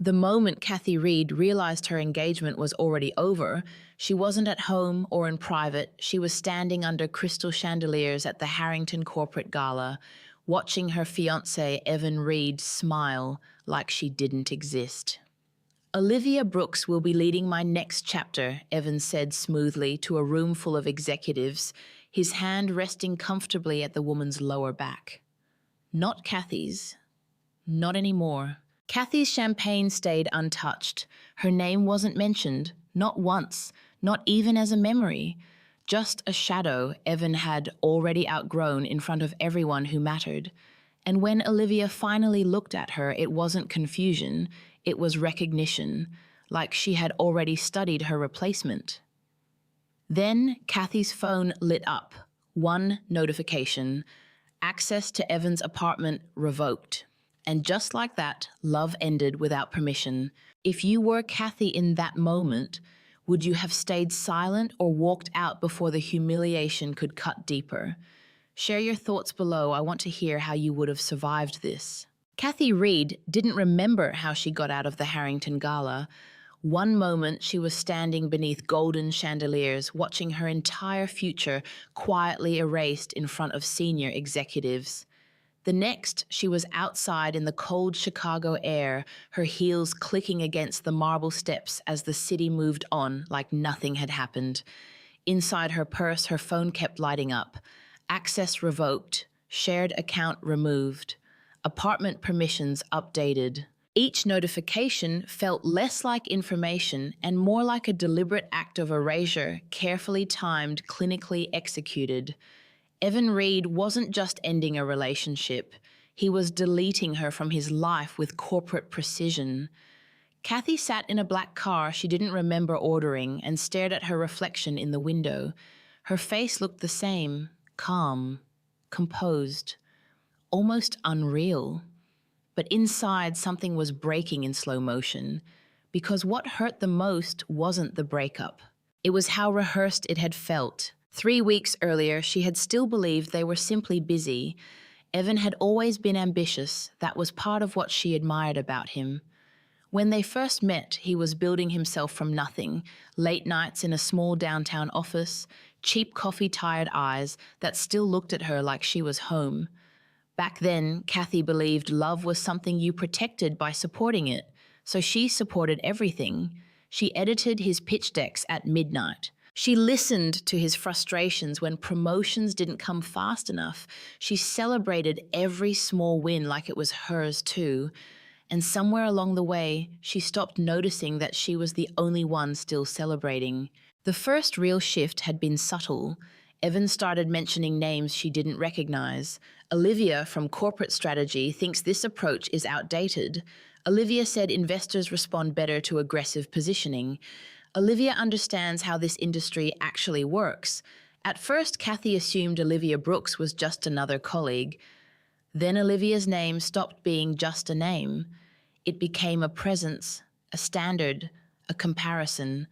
The moment Kathy Reid realized her engagement was already over, she wasn't at home or in private. She was standing under crystal chandeliers at the Harrington corporate gala, watching her fiancé Evan Reid smile like she didn't exist. Olivia Brooks will be leading my next chapter, Evan said smoothly to a room full of executives, his hand resting comfortably at the woman's lower back. Not Kathy's. Not anymore. Kathy's champagne stayed untouched. Her name wasn't mentioned, not once, not even as a memory. Just a shadow Evan had already outgrown in front of everyone who mattered. And when Olivia finally looked at her, it wasn't confusion, it was recognition, like she had already studied her replacement. Then Kathy's phone lit up. One notification. Access to Evan's apartment revoked. And just like that, love ended without permission. If you were Kathy in that moment, would you have stayed silent or walked out before the humiliation could cut deeper? Share your thoughts below. I want to hear how you would have survived this. Kathy Reid didn't remember how she got out of the Harrington Gala. One moment she was standing beneath golden chandeliers, watching her entire future quietly erased in front of senior executives. The next, she was outside in the cold Chicago air, her heels clicking against the marble steps as the city moved on like nothing had happened. Inside her purse, her phone kept lighting up. Access revoked, shared account removed, apartment permissions updated. Each notification felt less like information and more like a deliberate act of erasure, carefully timed, clinically executed. Evan Reid wasn't just ending a relationship, he was deleting her from his life with corporate precision. Kathy sat in a black car she didn't remember ordering and stared at her reflection in the window. Her face looked the same, calm, composed, almost unreal. But inside, something was breaking in slow motion, because what hurt the most wasn't the breakup. It was how rehearsed it had felt. 3 weeks earlier, she had still believed they were simply busy. Evan had always been ambitious. That was part of what she admired about him. When they first met, he was building himself from nothing. Late nights in a small downtown office, cheap coffee-tired eyes that still looked at her like she was home. Back then, Kathy believed love was something you protected by supporting it, so she supported everything. She edited his pitch decks at midnight. She listened to his frustrations when promotions didn't come fast enough. She celebrated every small win like it was hers too. And somewhere along the way, she stopped noticing that she was the only one still celebrating. The first real shift had been subtle. Evan started mentioning names she didn't recognize. Olivia from corporate strategy thinks this approach is outdated. Olivia said investors respond better to aggressive positioning. Olivia understands how this industry actually works. At first, Kathy assumed Olivia Brooks was just another colleague. Then Olivia's name stopped being just a name. It became a presence, a standard, a comparison,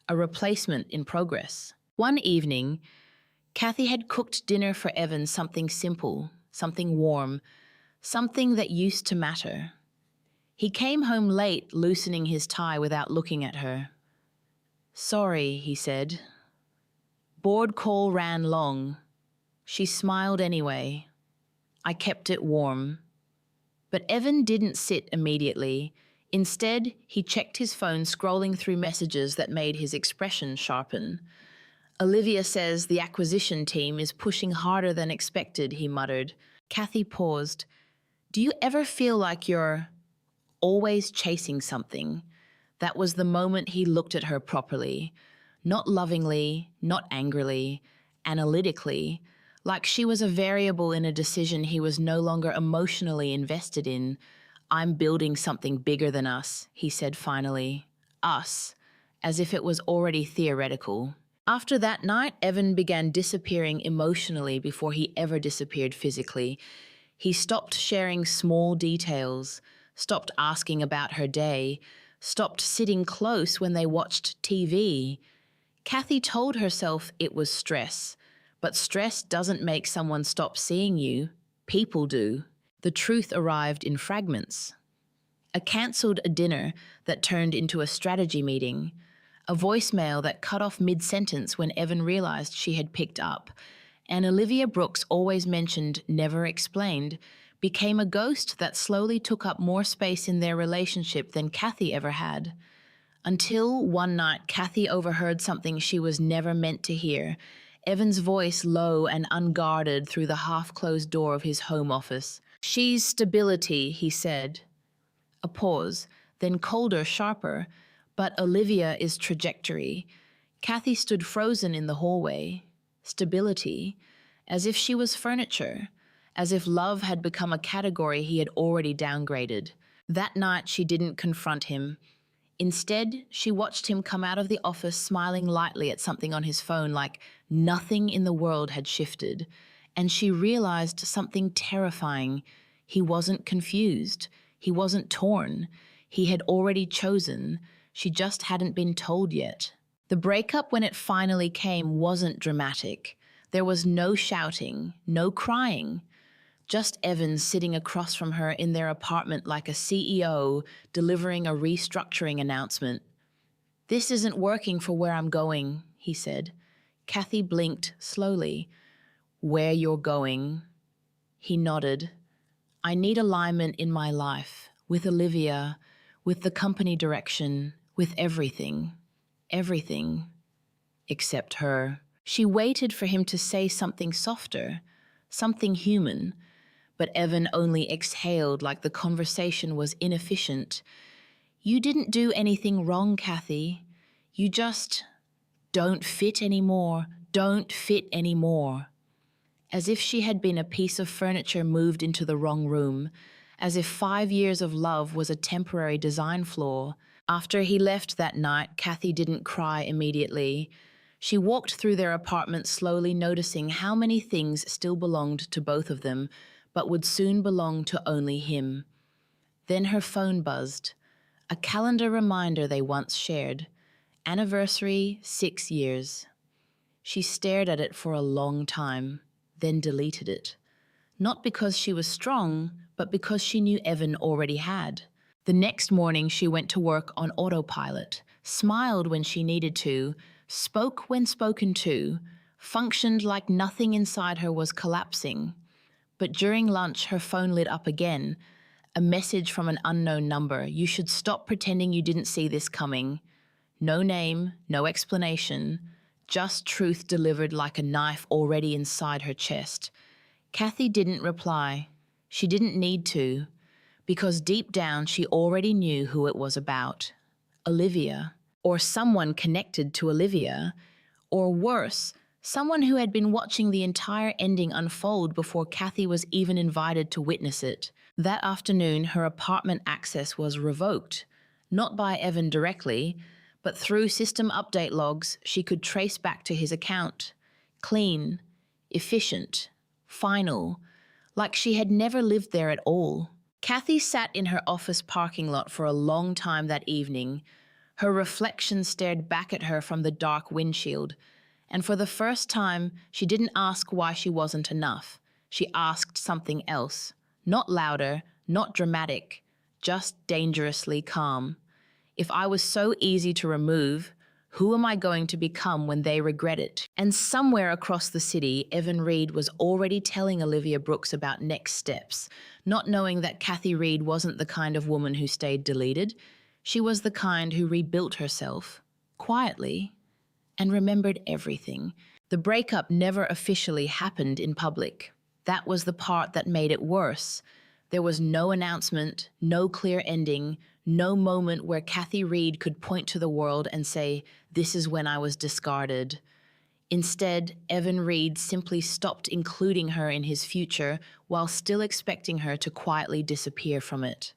a replacement in progress. One evening, Kathy had cooked dinner for Evan, something simple, something warm, something that used to matter. He came home late, loosening his tie without looking at her. "Sorry," he said. Board call ran long. She smiled anyway. "I kept it warm." But Evan didn't sit immediately. Instead, he checked his phone, scrolling through messages that made his expression sharpen. "Olivia says the acquisition team is pushing harder than expected," he muttered. Kathy paused. "Do you ever feel like you're always chasing something?" That was the moment he looked at her properly. Not lovingly, not angrily, analytically, like she was a variable in a decision he was no longer emotionally invested in. "I'm building something bigger than us," he said finally. "Us," as if it was already theoretical. After that night, Evan began disappearing emotionally before he ever disappeared physically. He stopped sharing small details, stopped asking about her day, stopped sitting close when they watched TV. Kathy told herself it was stress, but stress doesn't make someone stop seeing you. People do. The truth arrived in fragments. A cancelled dinner that turned into a strategy meeting, a voicemail that cut off mid-sentence when Evan realized she had picked up, and Olivia Brooks always mentioned, never explained, became a ghost that slowly took up more space in their relationship than Kathy ever had. Until one night, Kathy overheard something she was never meant to hear. Evan's voice low and unguarded through the half-closed door of his home office. "She's stability," he said. A pause, then colder, sharper. "But Olivia is trajectory." Kathy stood frozen in the hallway. Stability, as if she was furniture, as if love had become a category he had already downgraded. That night she didn't confront him. Instead, she watched him come out of the office smiling lightly at something on his phone like nothing in the world had shifted. And she realized something terrifying. He wasn't confused. He wasn't torn. He had already chosen. She just hadn't been told yet. The breakup, when it finally came, wasn't dramatic. There was no shouting, no crying. Just Evan sitting across from her in their apartment like a CEO delivering a restructuring announcement. "This isn't working for where I'm going," he said. Kathy blinked slowly. "Where you're going?" He nodded. "I need alignment in my life, with Olivia, with the company direction, with everything. Everything. Except her." She waited for him to say something softer, something human, but Evan only exhaled like the conversation was inefficient. "You didn't do anything wrong, Kathy. You just don't fit anymore. Don't fit anymore." As if she had been a piece of furniture moved into the wrong room, as if 5 years of love was a temporary design flaw. After he left that night, Kathy didn't cry immediately. She walked through their apartment slowly, noticing how many things still belonged to both of them, but would soon belong to only him. Then her phone buzzed. A calendar reminder they once shared. Anniversary, 6 years. She stared at it for a long time, then deleted it. Not because she was strong, but because she knew Evan already had. The next morning she went to work on autopilot, smiled when she needed to, spoke when spoken to, functioned like nothing inside her was collapsing. But during lunch, her phone lit up again. A message from an unknown number. "You should stop pretending you didn't see this coming." No name, no explanation, just truth delivered like a knife already inside her chest. Kathy didn't reply. She didn't need to, because deep down she already knew who it was about. Olivia, or someone connected to Olivia, or worse, someone who had been watching the entire ending unfold before Kathy was even invited to witness it. That afternoon, her apartment access was revoked, not by Evan directly, but through system update logs she could trace back to his account. Clean, efficient, final, like she had never lived there at all. Kathy sat in her office parking lot for a long time that evening. Her reflection stared back at her from the dark windshield. And for the first time, she didn't ask why she wasn't enough. She asked something else. Not louder, not dramatic, just dangerously calm. If I was so easy to remove, who am I going to become when they regret it? And somewhere across the city, Evan Reid was already telling Olivia Brooks about next steps, not knowing that Kathy Reid wasn't the kind of woman who stayed deleted. She was the kind who rebuilt herself, quietly, and remembered everything. The breakup never officially happened in public. That was the part that made it worse. There was no announcement, no clear ending, no moment where Kathy Reid could point to the world and say, "This is when I was discarded." Instead, Evan Reid simply stopped including her in his future while still expecting her to quietly disappear from it.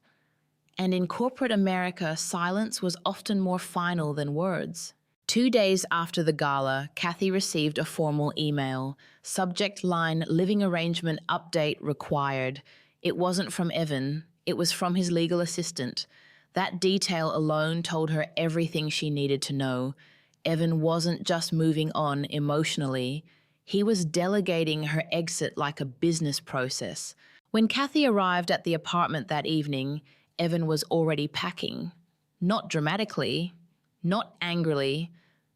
And in corporate America, silence was often more final than words. 2 days after the gala, Kathy received a formal email. Subject line, "Living arrangement update required." It wasn't from Evan, it was from his legal assistant. That detail alone told her everything she needed to know. Evan wasn't just moving on emotionally, he was delegating her exit like a business process. When Kathy arrived at the apartment that evening, Evan was already packing. Not dramatically, not angrily,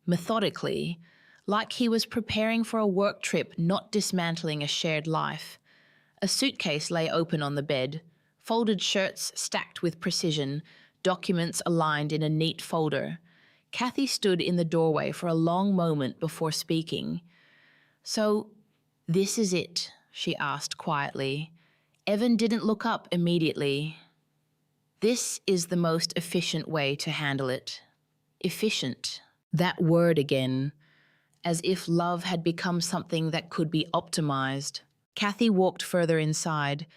methodically, like he was preparing for a work trip, not dismantling a shared life. A suitcase lay open on the bed, folded shirts stacked with precision, documents aligned in a neat folder. Kathy stood in the doorway for a long moment before speaking. "So, this is it?" she asked quietly. Evan didn't look up immediately. "This is the most efficient way to handle it." Efficient. That word again, as if love had become something that could be optimized. Kathy walked further inside.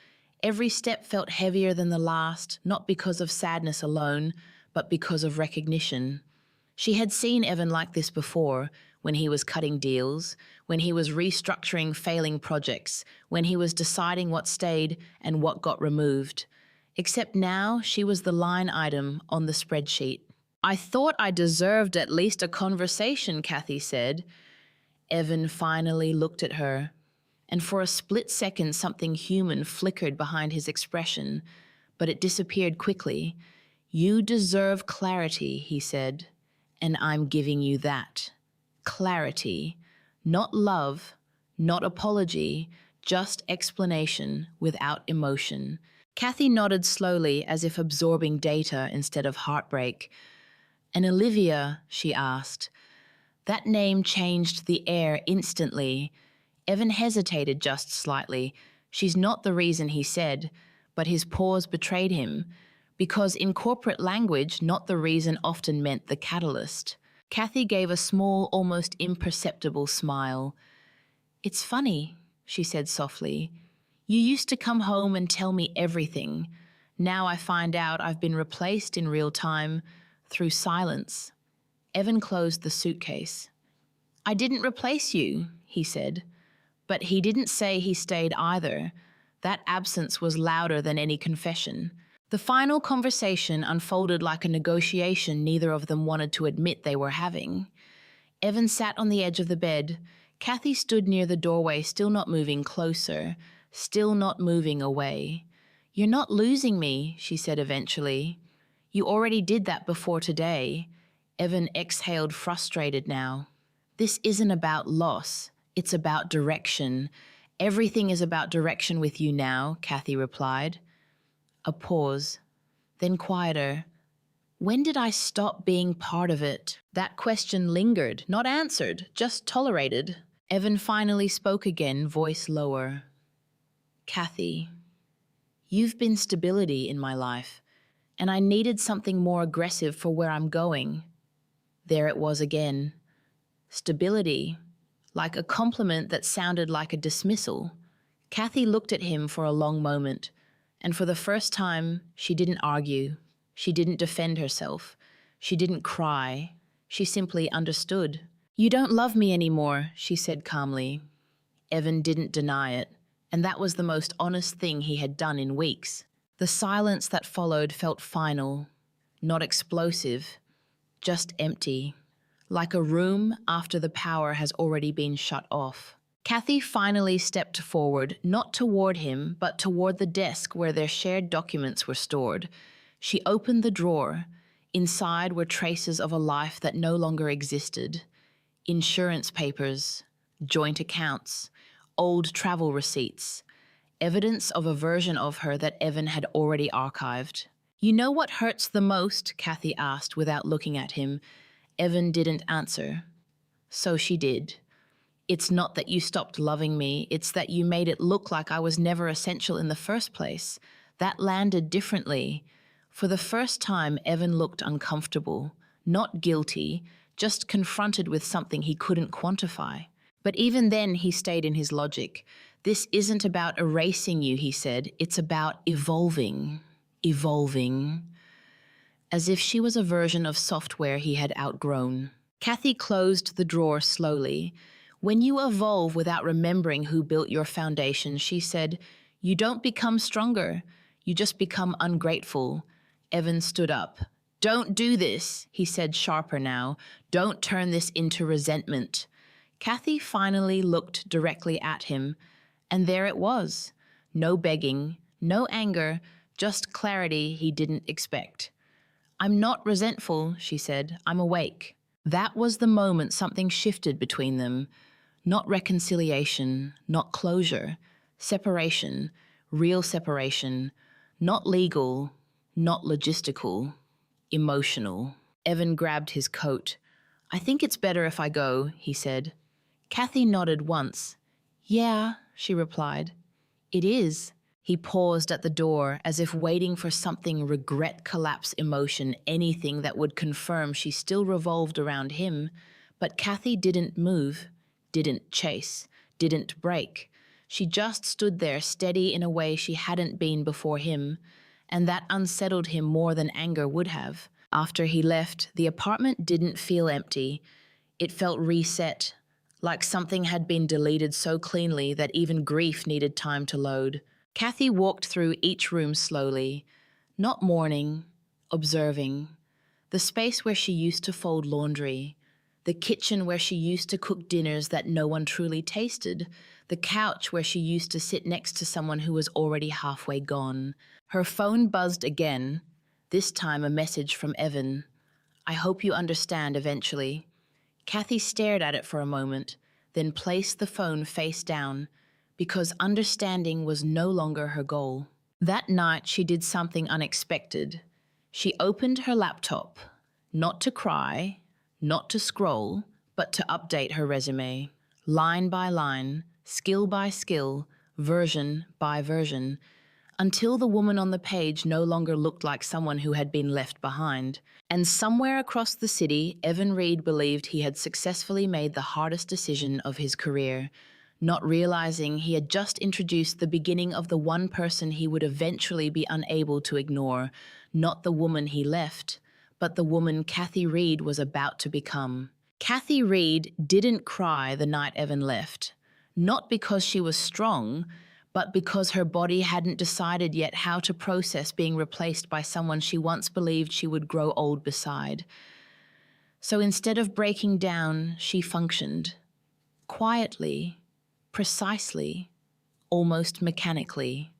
Every step felt heavier than the last, not because of sadness alone, but because of recognition. She had seen Evan like this before, when he was cutting deals, when he was restructuring failing projects, when he was deciding what stayed and what got removed. Except now she was the line item on the spreadsheet. "I thought I deserved at least a conversation," Kathy said. Evan finally looked at her, and for a split second something human flickered behind his expression, but it disappeared quickly. "You deserve clarity," he said, "and I'm giving you that. Clarity. Not love, not apology, just explanation without emotion." Kathy nodded slowly, as if absorbing data instead of heartbreak. "And Olivia?" she asked. That name changed the air instantly. Evan hesitated just slightly. "She's not the reason," he said, but his pause betrayed him, because in corporate language, not the reason often meant the catalyst. Kathy gave a small, almost imperceptible smile. "It's funny," she said softly. "You used to come home and tell me everything. Now I find out I've been replaced in real time through silence." Evan closed the suitcase. "I didn't replace you," he said. But he didn't say he stayed either. That absence was louder than any confession. The final conversation unfolded like a negotiation neither of them wanted to admit they were having. Evan sat on the edge of the bed. Kathy stood near the doorway, still not moving closer, still not moving away. "You're not losing me," she said eventually. "You already did that before today." Evan exhaled, frustrated now. "This isn't about loss. It's about direction. Everything is about direction with you now," Kathy replied. A pause, then quieter. "When did I stop being part of it?" That question lingered, not answered, just tolerated. Evan finally spoke again, voice lower. "Kathy, you've been stability in my life, and I needed something more aggressive for where I'm going." There it was again. Stability, like a compliment that sounded like a dismissal. Kathy looked at him for a long moment, and for the first time, she didn't argue. She didn't defend herself. She didn't cry. She simply understood. "You don't love me anymore," she said calmly. Evan didn't deny it, and that was the most honest thing he had done in weeks. The silence that followed felt final, not explosive, just empty, like a room after the power has already been shut off. Kathy finally stepped forward, not toward him, but toward the desk where their shared documents were stored. She opened the drawer. Inside were traces of a life that no longer existed. Insurance papers, joint accounts, old travel receipts, evidence of a version of her that Evan had already archived. "You know what hurts the most?" Kathy asked without looking at him. Evan didn't answer. So she did. "It's not that you stopped loving me, it's that you made it look like I was never essential in the first place." That landed differently. For the first time, Evan looked uncomfortable, not guilty, just confronted with something he couldn't quantify. But even then, he stayed in his logic. "This isn't about erasing you," he said. "It's about evolving." Evolving. As if she was a version of software he had outgrown. Kathy closed the drawer slowly. "When you evolve without remembering who built your foundation," she said, "you don't become stronger. You just become ungrateful." Evan stood up. "Don't do this," he said, sharper now. "Don't turn this into resentment." Kathy finally looked directly at him, and there it was. No begging, no anger, just clarity he didn't expect. "I'm not resentful," she said. "I'm awake." That was the moment something shifted between them. Not reconciliation, not closure. Separation, real separation. Not legal, not logistical, emotional. Evan grabbed his coat. "I think it's better if I go," he said. Kathy nodded once. "Yeah," she replied. "It is." He paused at the door, as if waiting for something regret, collapse, emotion, anything that would confirm she still revolved around him. But Kathy didn't move, didn't chase, didn't break. She just stood there steady in a way she hadn't been before him, and that unsettled him more than anger would have. After he left, the apartment didn't feel empty. It felt reset, like something had been deleted so cleanly that even grief needed time to load. Kathy walked through each room slowly, not mourning, observing. The space where she used to fold laundry, the kitchen where she used to cook dinners that no one truly tasted, the couch where she used to sit next to someone who was already halfway gone. Her phone buzzed again, this time a message from Evan. "I hope you understand eventually." Kathy stared at it for a moment, then placed the phone face down, because understanding was no longer her goal. That night, she did something unexpected. She opened her laptop, not to cry, not to scroll, but to update her resume. Line by line, skill by skill, version by version, until the woman on the page no longer looked like someone who had been left behind. And somewhere across the city, Evan Reid believed he had successfully made the hardest decision of his career, not realizing he had just introduced the beginning of the one person he would eventually be unable to ignore, not the woman he left, but the woman Kathy Reid was about to become. Kathy Reid didn't cry the night Evan left, not because she was strong, but because her body hadn't decided yet how to process being replaced by someone she once believed she would grow old beside. So instead of breaking down, she functioned. Quietly, precisely, almost mechanically.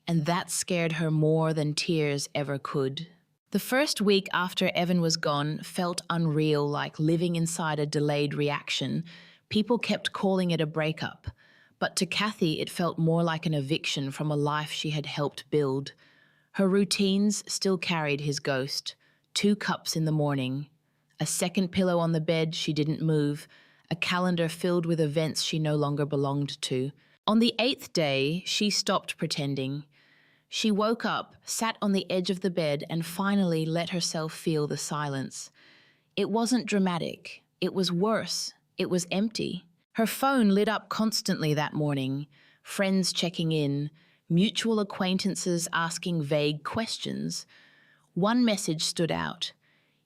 And that scared her more than tears ever could. The first week after Evan was gone felt unreal, like living inside a delayed reaction. People kept calling it a breakup. But to Kathy, it felt more like an eviction from a life she had helped build. Her routines still carried his ghost. 2 cups in the morning, a second pillow on the bed she didn't move, a calendar filled with events she no longer belonged to. On the 8th day, she stopped pretending. She woke up, sat on the edge of the bed, and finally let herself feel the silence. It wasn't dramatic. It was worse. It was empty. Her phone lit up constantly that morning, friends checking in, mutual acquaintances asking vague questions. One message stood out.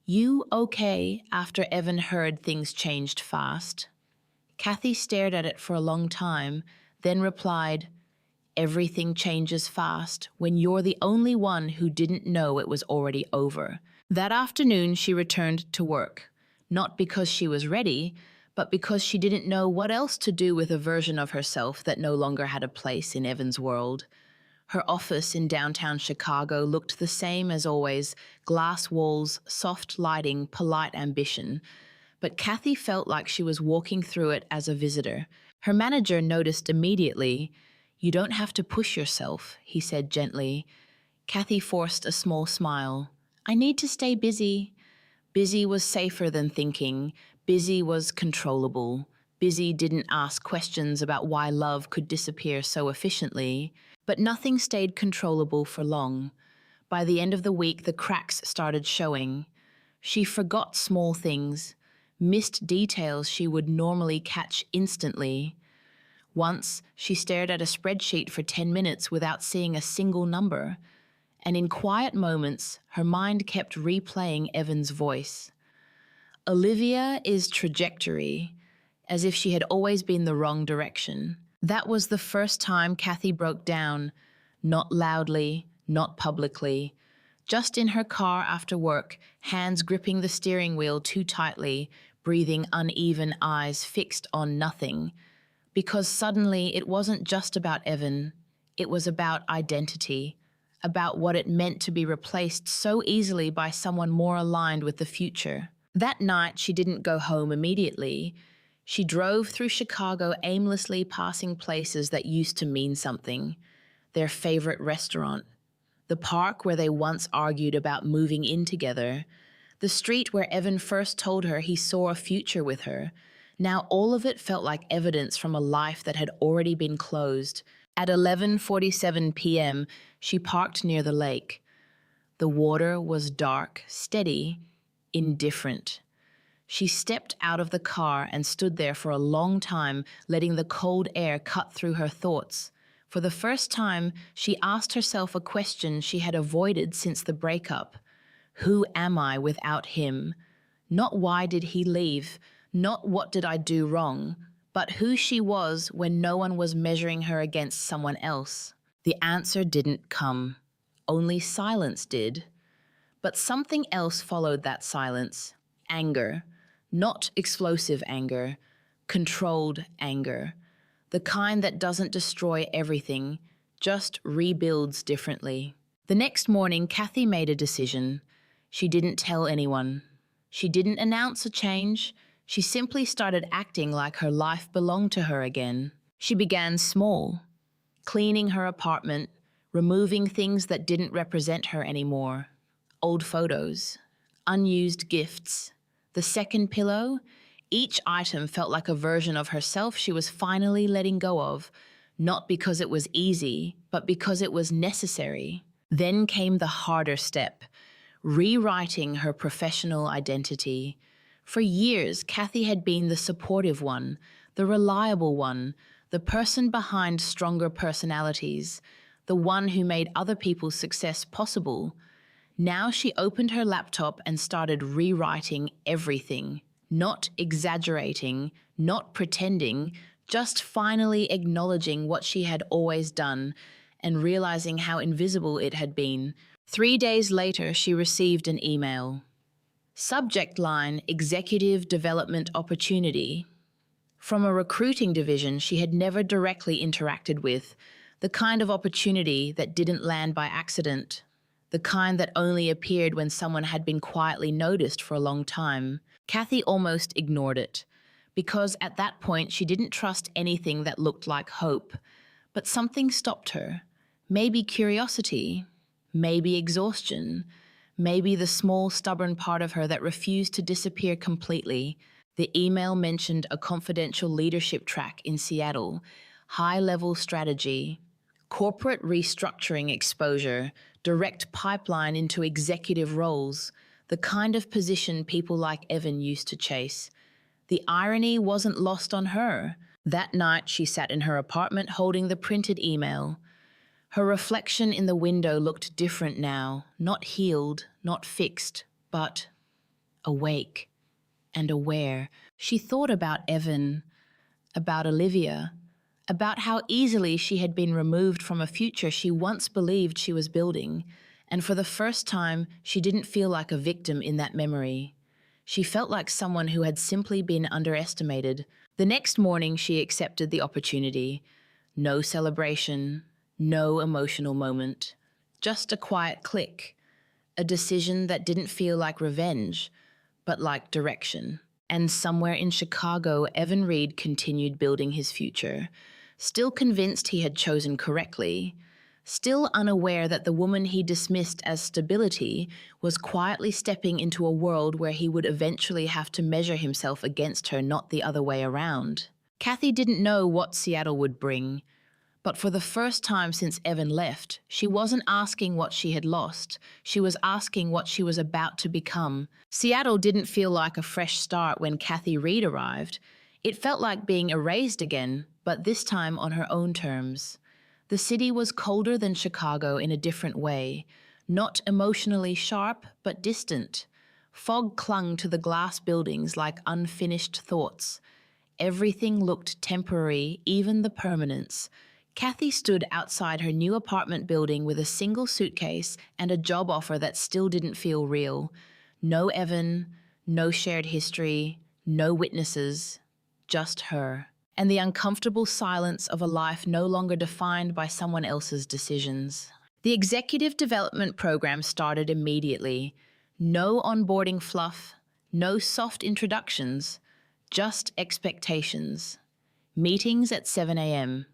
"You okay?" After Evan heard things changed fast. Kathy stared at it for a long time, then replied, "Everything changes fast when you're the only one who didn't know it was already over." That afternoon, she returned to work, not because she was ready, but because she didn't know what else to do with a version of herself that no longer had a place in Evan's world. Her office in downtown Chicago looked the same as always, glass walls, soft lighting, polite ambition. But Kathy felt like she was walking through it as a visitor. Her manager noticed immediately. "You don't have to push yourself," he said gently. Kathy forced a small smile. "I need to stay busy." Busy was safer than thinking. Busy was controllable. Busy didn't ask questions about why love could disappear so efficiently. But nothing stayed controllable for long. By the end of the week, the cracks started showing. She forgot small things, missed details she would normally catch instantly. Once, she stared at a spreadsheet for 10 minutes without seeing a single number. And in quiet moments, her mind kept replaying Evan's voice. Olivia is trajectory, as if she had always been the wrong direction. That was the first time Kathy broke down, not loudly, not publicly, just in her car after work, hands gripping the steering wheel too tightly, breathing uneven, eyes fixed on nothing. Because suddenly it wasn't just about Evan, it was about identity, about what it meant to be replaced so easily by someone more aligned with the future. That night, she didn't go home immediately. She drove through Chicago aimlessly, passing places that used to mean something. Their favorite restaurant, the park where they once argued about moving in together, the street where Evan first told her he saw a future with her. Now all of it felt like evidence from a life that had already been closed. At 11:47 p.m., she parked near the lake. The water was dark, steady, indifferent. She stepped out of the car and stood there for a long time, letting the cold air cut through her thoughts. For the first time, she asked herself a question she had avoided since the breakup. Who am I without him? Not why did he leave, not what did I do wrong, but who she was when no one was measuring her against someone else. The answer didn't come. Only silence did. But something else followed that silence. Anger. Not explosive anger. Controlled anger. The kind that doesn't destroy everything, just rebuilds differently. The next morning, Kathy made a decision. She didn't tell anyone. She didn't announce a change. She simply started acting like her life belonged to her again. She began small, cleaning her apartment, removing things that didn't represent her anymore. Old photos, unused gifts, the second pillow. Each item felt like a version of herself she was finally letting go of, not because it was easy, but because it was necessary. Then came the harder step, rewriting her professional identity. For years, Kathy had been the supportive one, the reliable one, the person behind stronger personalities, the one who made other people's success possible. Now she opened her laptop and started rewriting everything, not exaggerating, not pretending, just finally acknowledging what she had always done and realizing how invisible it had been. 3 days later, she received an email. Subject line, Executive Development Opportunity. From a recruiting division she had never directly interacted with, the kind of opportunity that didn't land by accident, the kind that only appeared when someone had been quietly noticed for a long time. Kathy almost ignored it, because at that point she didn't trust anything that looked like hope. But something stopped her. Maybe curiosity, maybe exhaustion, maybe the small, stubborn part of her that refused to disappear completely. The email mentioned a confidential leadership track in Seattle, high-level strategy, corporate restructuring exposure, direct pipeline into executive roles, the kind of position people like Evan used to chase. The irony wasn't lost on her. That night, she sat in her apartment holding the printed email. Her reflection in the window looked different now, not healed, not fixed, but awake and aware. She thought about Evan, about Olivia, about how easily she had been removed from a future she once believed she was building, and for the first time, she didn't feel like a victim in that memory. She felt like someone who had simply been underestimated. The next morning, she accepted the opportunity. No celebration, no emotional moment, just a quiet click, a decision that didn't feel like revenge, but like direction. And somewhere in Chicago, Evan Reid continued building his future, still convinced he had chosen correctly, still unaware that the woman he dismissed as stability was quietly stepping into a world where he would eventually have to measure himself against her, not the other way around. Kathy didn't know what Seattle would bring, but for the first time since Evan left, she wasn't asking what she had lost. She was asking what she was about to become. Seattle didn't feel like a fresh start when Kathy Reid arrived. It felt like being erased again, but this time on her own terms. The city was colder than Chicago in a different way, not emotionally sharp, but distant. Fog clung to the glass buildings like unfinished thoughts. Everything looked temporary, even the permanence. Kathy stood outside her new apartment building with a single suitcase and a job offer that still didn't feel real. No Evan, no shared history, no witnesses, just her. And the uncomfortable silence of a life no longer defined by someone else's decisions. The executive development program started immediately. No onboarding fluff, no soft introductions, just expectations. Meetings at 7 a.m.,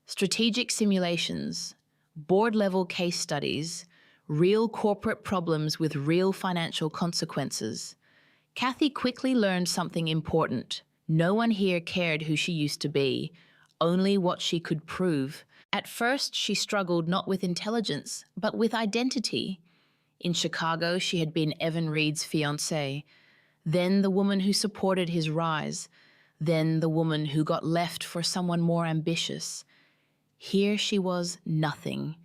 strategic simulations, board-level case studies, real corporate problems with real financial consequences. Kathy quickly learned something important. No one here cared who she used to be, only what she could prove. At first, she struggled not with intelligence, but with identity. In Chicago, she had been Evan Reid's fiancé, then the woman who supported his rise, then the woman who got left for someone more ambitious. Here she was nothing.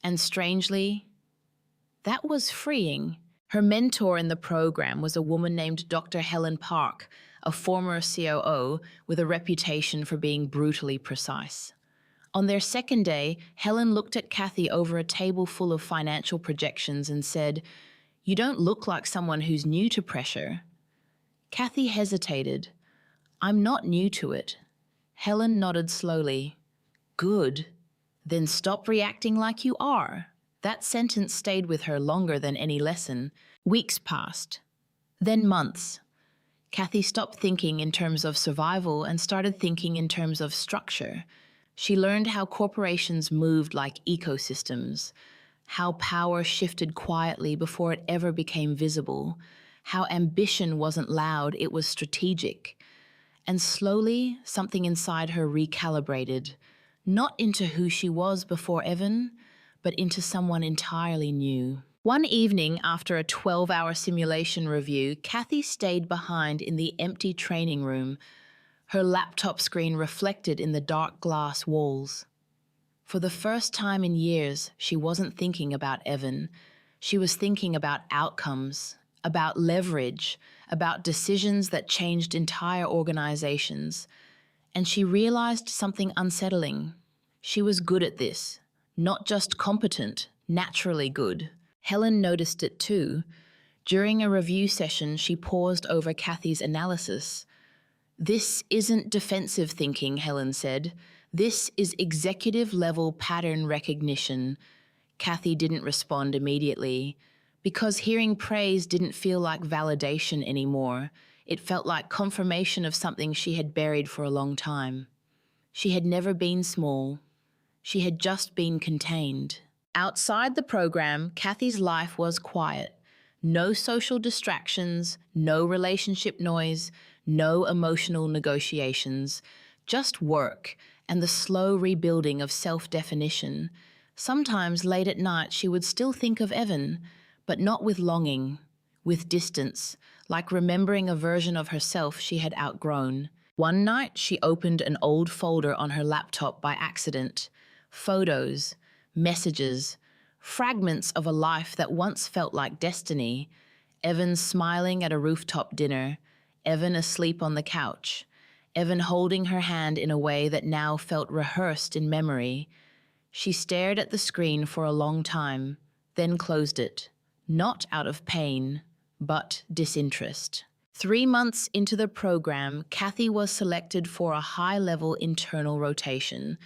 And strangely, that was freeing. Her mentor in the program was a woman named Dr. Helen Park, a former COO with a reputation for being brutally precise. On their second day, Helen looked at Kathy over a table full of financial projections and said, "You don't look like someone who's new to pressure." Kathy hesitated. "I'm not new to it." Helen nodded slowly. "Good. Then stop reacting like you are." That sentence stayed with her longer than any lesson. Weeks passed. Then months. Kathy stopped thinking in terms of survival and started thinking in terms of structure. She learned how corporations moved like ecosystems, how power shifted quietly before it ever became visible, how ambition wasn't loud, it was strategic. And slowly, something inside her recalibrated, not into who she was before Evan, but into someone entirely new. One evening, after a 12-hour simulation review, Kathy stayed behind in the empty training room, her laptop screen reflected in the dark glass walls. For the first time in years, she wasn't thinking about Evan. She was thinking about outcomes, about leverage, about decisions that changed entire organizations. And she realized something unsettling. She was good at this, not just competent, naturally good. Helen noticed it too. During a review session, she paused over Kathy's analysis. "This isn't defensive thinking," Helen said. "This is executive-level pattern recognition." Kathy didn't respond immediately, because hearing praise didn't feel like validation anymore. It felt like confirmation of something she had buried for a long time. She had never been small. She had just been contained. Outside the program, Kathy's life was quiet. No social distractions, no relationship noise, no emotional negotiations, just work and the slow rebuilding of self-definition. Sometimes late at night she would still think of Evan, but not with longing, with distance, like remembering a version of herself she had outgrown. One night she opened an old folder on her laptop by accident. Photos, messages, fragments of a life that once felt like destiny. Evan smiling at a rooftop dinner, Evan asleep on the couch, Evan holding her hand in a way that now felt rehearsed in memory. She stared at the screen for a long time, then closed it, not out of pain, but disinterest. 3 months into the program, Kathy was selected for a high-level internal rotation,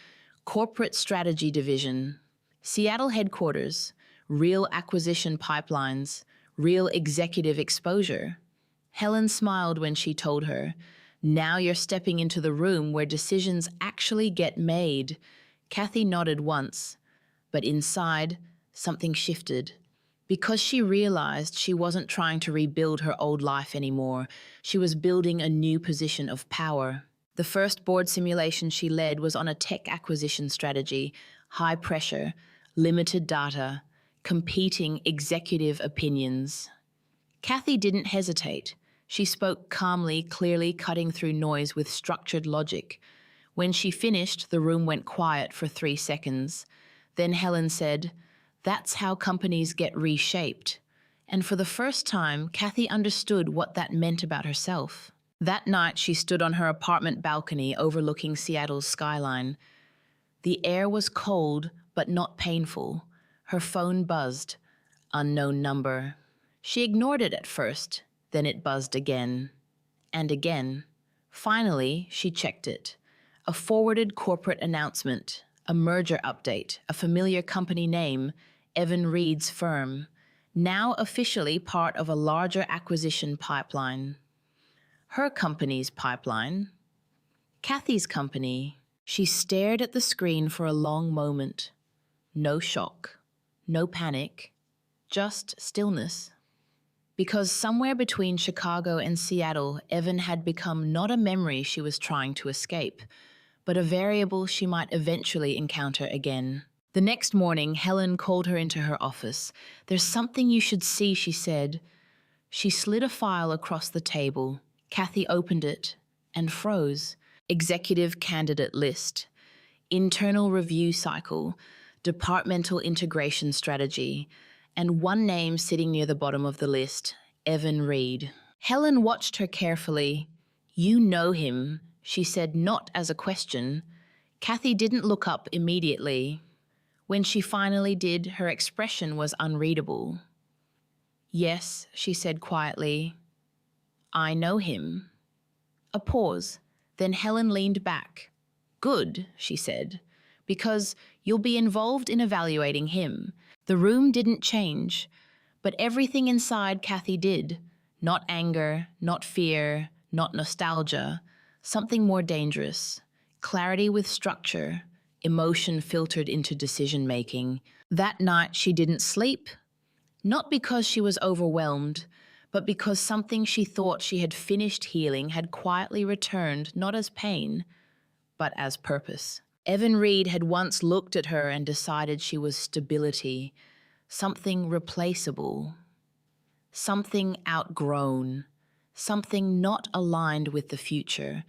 corporate strategy division, Seattle headquarters, real acquisition pipelines, real executive exposure. Helen smiled when she told her, "Now you're stepping into the room where decisions actually get made." Kathy nodded once, but inside, something shifted. Because she realized she wasn't trying to rebuild her old life anymore, she was building a new position of power. The first board simulation she led was on a tech acquisition strategy, high pressure, limited data, competing executive opinions. Kathy didn't hesitate. She spoke calmly, clearly cutting through noise with structured logic. When she finished, the room went quiet for 3 seconds. Then Helen said, "That's how companies get reshaped." And for the first time, Kathy understood what that meant about herself. That night, she stood on her apartment balcony overlooking Seattle's skyline. The air was cold, but not painful. Her phone buzzed. Unknown number. She ignored it at first, then it buzzed again. And again. Finally, she checked it. A forwarded corporate announcement. A merger update, a familiar company name, Reid's firm, now officially part of a larger acquisition pipeline. Her company's pipeline. Kathy's company. She stared at the screen for a long moment. No shock, no panic, just stillness. Because somewhere between Chicago and Seattle, Evan had become not a memory she was trying to escape, but a variable she might eventually encounter again. The next morning, Helen called her into her office. "There's something you should see," she said. She slid a file across the table. Kathy opened it and froze. Executive candidate list, internal review cycle, departmental integration strategy, and one name sitting near the bottom of the list, Reid. Helen watched her carefully. "You know him," she said, not as a question. Kathy didn't look up immediately. When she finally did, her expression was unreadable. "Yes," she said quietly. "I know him." A pause. Then Helen leaned back. "Good," she said, "because you'll be involved in evaluating him." The room didn't change, but everything inside Kathy did. Not anger, not fear, not nostalgia. Something more dangerous. Clarity with structure. Emotion filtered into decision-making. That night she didn't sleep. Not because she was overwhelmed, but because something she thought she had finished healing had quietly returned, not as pain, but as purpose. Reid had once looked at her and decided she was stability, something replaceable, something outgrown, something not aligned with the future.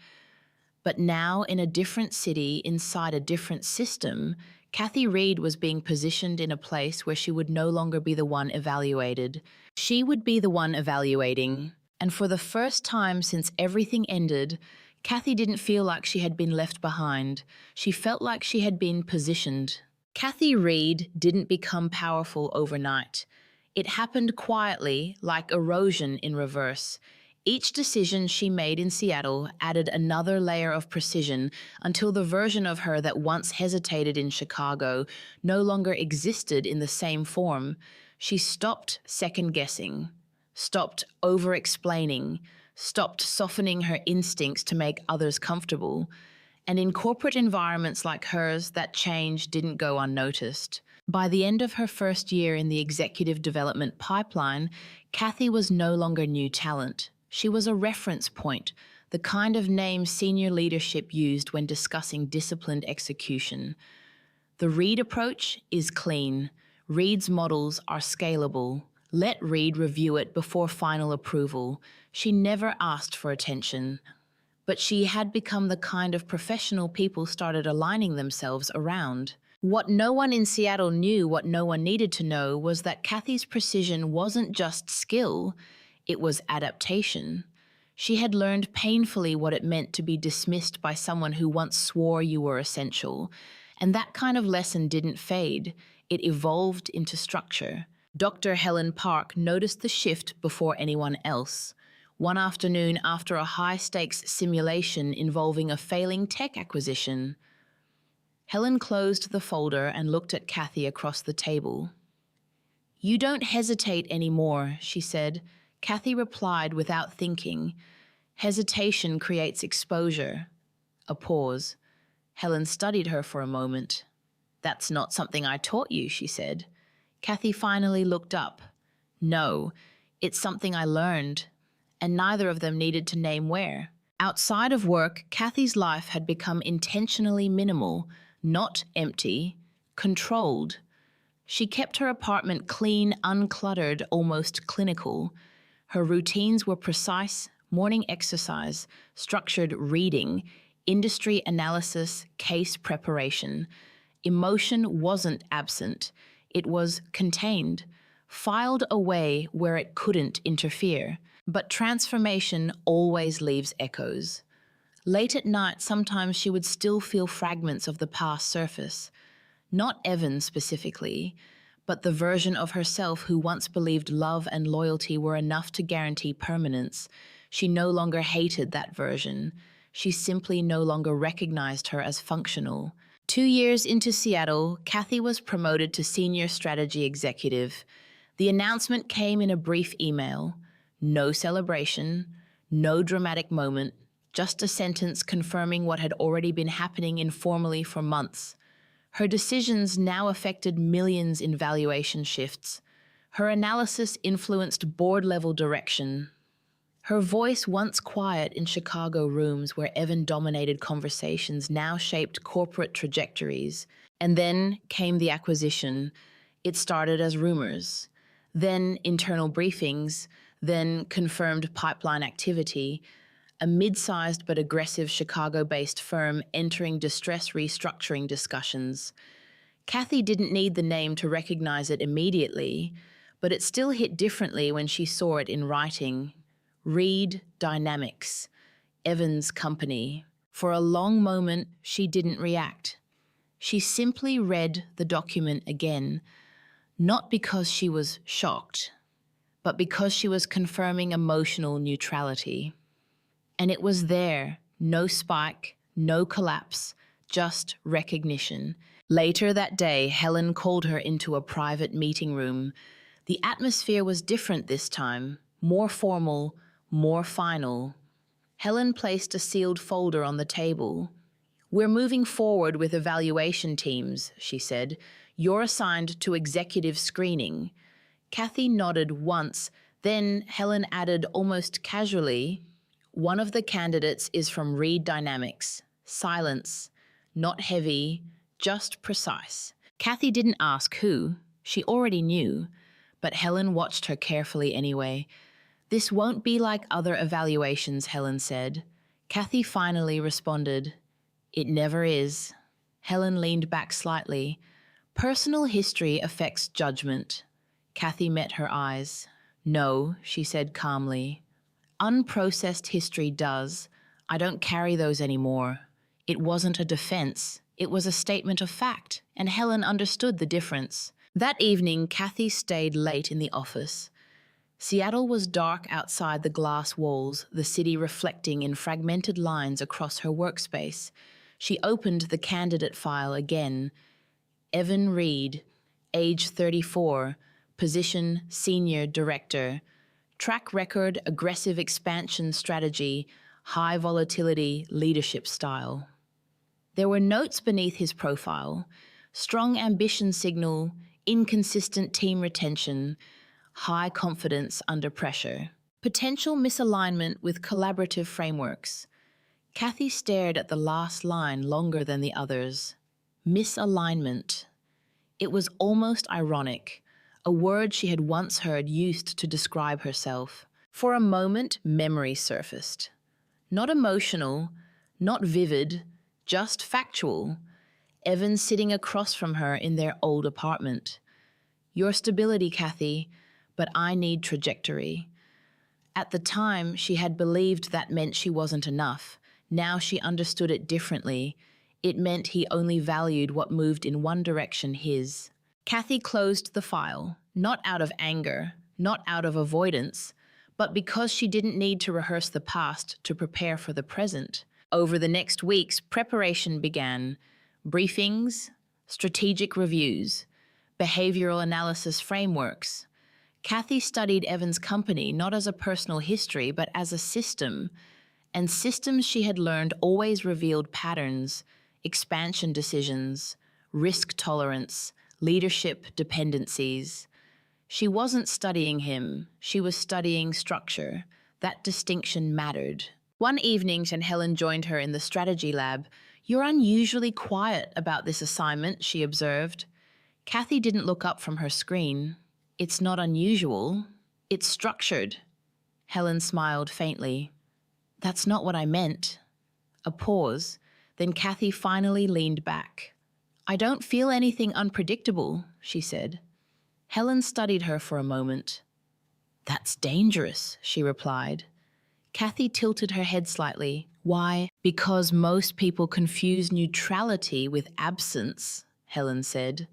But now, in a different city, inside a different system, Kathy Reid was being positioned in a place where she would no longer be the one evaluated. She would be the one evaluating. And for the first time since everything ended, Kathy didn't feel like she had been left behind. She felt like she had been positioned. Kathy Reid didn't become powerful overnight. It happened quietly, like erosion in reverse. Each decision she made in Seattle added another layer of precision until the version of her that once hesitated in Chicago no longer existed in the same form. She stopped second-guessing, stopped over-explaining, stopped softening her instincts to make others comfortable. And in corporate environments like hers, that change didn't go unnoticed. By the end of her first year in the executive development pipeline, Kathy was no longer new talent. She was a reference point, the kind of name senior leadership used when discussing disciplined execution. The Reid approach is clean. Reid's models are scalable. Let Reid review it before final approval. She never asked for attention. But she had become the kind of professional people started aligning themselves around. What no one in Seattle knew, what no one needed to know, was that Kathy's precision wasn't just skill, it was adaptation. She had learned painfully what it meant to be dismissed by someone who once swore you were essential. And that kind of lesson didn't fade. It evolved into structure. Dr. Helen Park noticed the shift before anyone else. One afternoon, after a high-stakes simulation involving a failing tech acquisition, Helen closed the folder and looked at Kathy across the table. "You don't hesitate anymore," she said. Kathy replied without thinking. "Hesitation creates exposure." A pause. Helen studied her for a moment. "That's not something I taught you," she said. Kathy finally looked up. "No, it's something I learned." And neither of them needed to name where. Outside of work, Kathy's life had become intentionally minimal, not empty, controlled. She kept her apartment clean, uncluttered, almost clinical. Her routines were precise: morning exercise, structured reading, industry analysis, case preparation. Emotion wasn't absent. It was contained, filed away where it couldn't interfere. But transformation always leaves echoes. Late at night, sometimes she would still feel fragments of the past surface. Not Evan specifically, but the version of herself who once believed love and loyalty were enough to guarantee permanence. She no longer hated that version. She simply no longer recognized her as functional. 2 years into Seattle, Kathy was promoted to senior strategy executive. The announcement came in a brief email. No celebration, no dramatic moment, just a sentence confirming what had already been happening informally for months. Her decisions now affected millions in valuation shifts. Her analysis influenced board-level direction. Her voice, once quiet in Chicago rooms where Evan dominated conversations, now shaped corporate trajectories. And then came the acquisition. It started as rumors, then internal briefings, then confirmed pipeline activity. A mid-sized but aggressive Chicago-based firm entering distress restructuring discussions. Kathy didn't need the name to recognize it immediately, but it still hit differently when she saw it in writing. Reid Dynamics, Evan's company. For a long moment, she didn't react. She simply read the document again, not because she was shocked, but because she was confirming emotional neutrality. And it was there, no spike, no collapse, just recognition. Later that day, Helen called her into a private meeting room. The atmosphere was different this time, more formal, more final. Helen placed a sealed folder on the table. "We're moving forward with evaluation teams," she said. "You're assigned to executive screening." Kathy nodded once, then Helen added almost casually, "One of the candidates is from Reid Dynamics. Silence, not heavy, just precise." Kathy didn't ask who. She already knew, but Helen watched her carefully anyway. "This won't be like other evaluations," Helen said. Kathy finally responded, "It never is." Helen leaned back slightly. "Personal history affects judgment." Kathy met her eyes. "No," she said calmly. "Unprocessed history does. I don't carry those anymore." It wasn't a defense. It was a statement of fact, and Helen understood the difference. That evening, Kathy stayed late in the office. Seattle was dark outside the glass walls, the city reflecting in fragmented lines across her workspace. She opened the candidate file again. Evan Reid, age 34, position senior director. Track record, aggressive expansion strategy, high volatility leadership style. There were notes beneath his profile: strong ambition signal, inconsistent team retention, high confidence under pressure. Potential misalignment with collaborative frameworks. Kathy stared at the last line longer than the others. Misalignment. It was almost ironic, a word she had once heard used to describe herself. For a moment, memory surfaced. Not emotional, not vivid, just factual. Evan sitting across from her in their old apartment. "Your stability, Kathy, but I need trajectory." At the time, she had believed that meant she wasn't enough. Now she understood it differently. It meant he only valued what moved in one direction, his. Kathy closed the file, not out of anger, not out of avoidance, but because she didn't need to rehearse the past to prepare for the present. Over the next weeks, preparation began. Briefings, strategic reviews, behavioral analysis frameworks. Kathy studied Evan's company not as a personal history, but as a system. And systems she had learned always revealed patterns, expansion decisions, risk tolerance, leadership dependencies. She wasn't studying him, she was studying structure. That distinction mattered. One evening, when Helen joined her in the strategy lab, "You're unusually quiet about this assignment," she observed. Kathy didn't look up from her screen. "It's not unusual. It's structured." Helen smiled faintly. "That's not what I meant." A pause. Then Kathy finally leaned back. "I don't feel anything unpredictable," she said. Helen studied her for a moment. "That's dangerous," she replied. Kathy tilted her head slightly. "Why?" "Because most people confuse neutrality with absence," Helen said.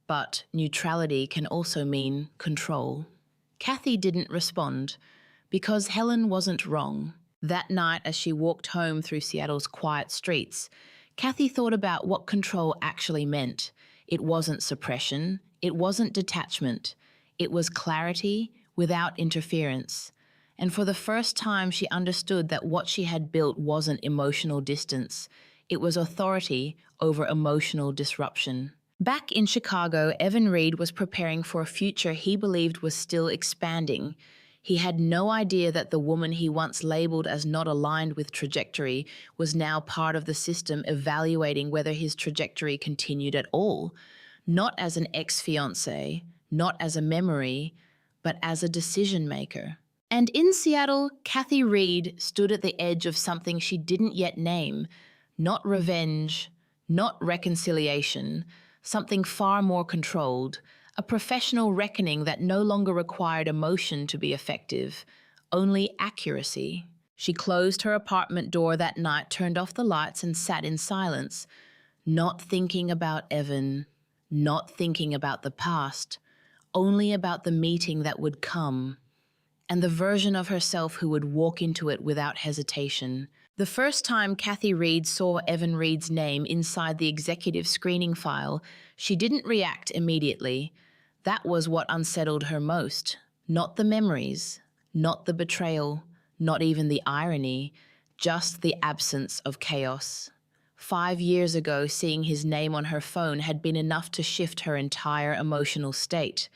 "But neutrality can also mean control." Kathy didn't respond, because Helen wasn't wrong. That night, as she walked home through Seattle's quiet streets, Kathy thought about what control actually meant. It wasn't suppression, it wasn't detachment, it was clarity without interference. And for the first time, she understood that what she had built wasn't emotional distance, it was authority over emotional disruption. Back in Chicago, Evan Reid was preparing for a future he believed was still expanding. He had no idea that the woman he once labeled as not aligned with trajectory was now part of the system evaluating whether his trajectory continued at all, not as an ex-fiancé, not as a memory, but as a decision maker. And in Seattle, Kathy Reid stood at the edge of something she didn't yet name, not revenge, not reconciliation, something far more controlled, a professional reckoning that no longer required emotion to be effective, only accuracy. She closed her apartment door that night, turned off the lights, and sat in silence, not thinking about Evan, not thinking about the past, only about the meeting that would come, and the version of herself who would walk into it without hesitation. The first time Kathy Reid saw Evan Reid's name inside the executive screening file, she didn't react immediately. That was what unsettled her most. Not the memories, not the betrayal, not even the irony, just the absence of chaos. 5 years ago, seeing his name on her phone had been enough to shift her entire emotional state.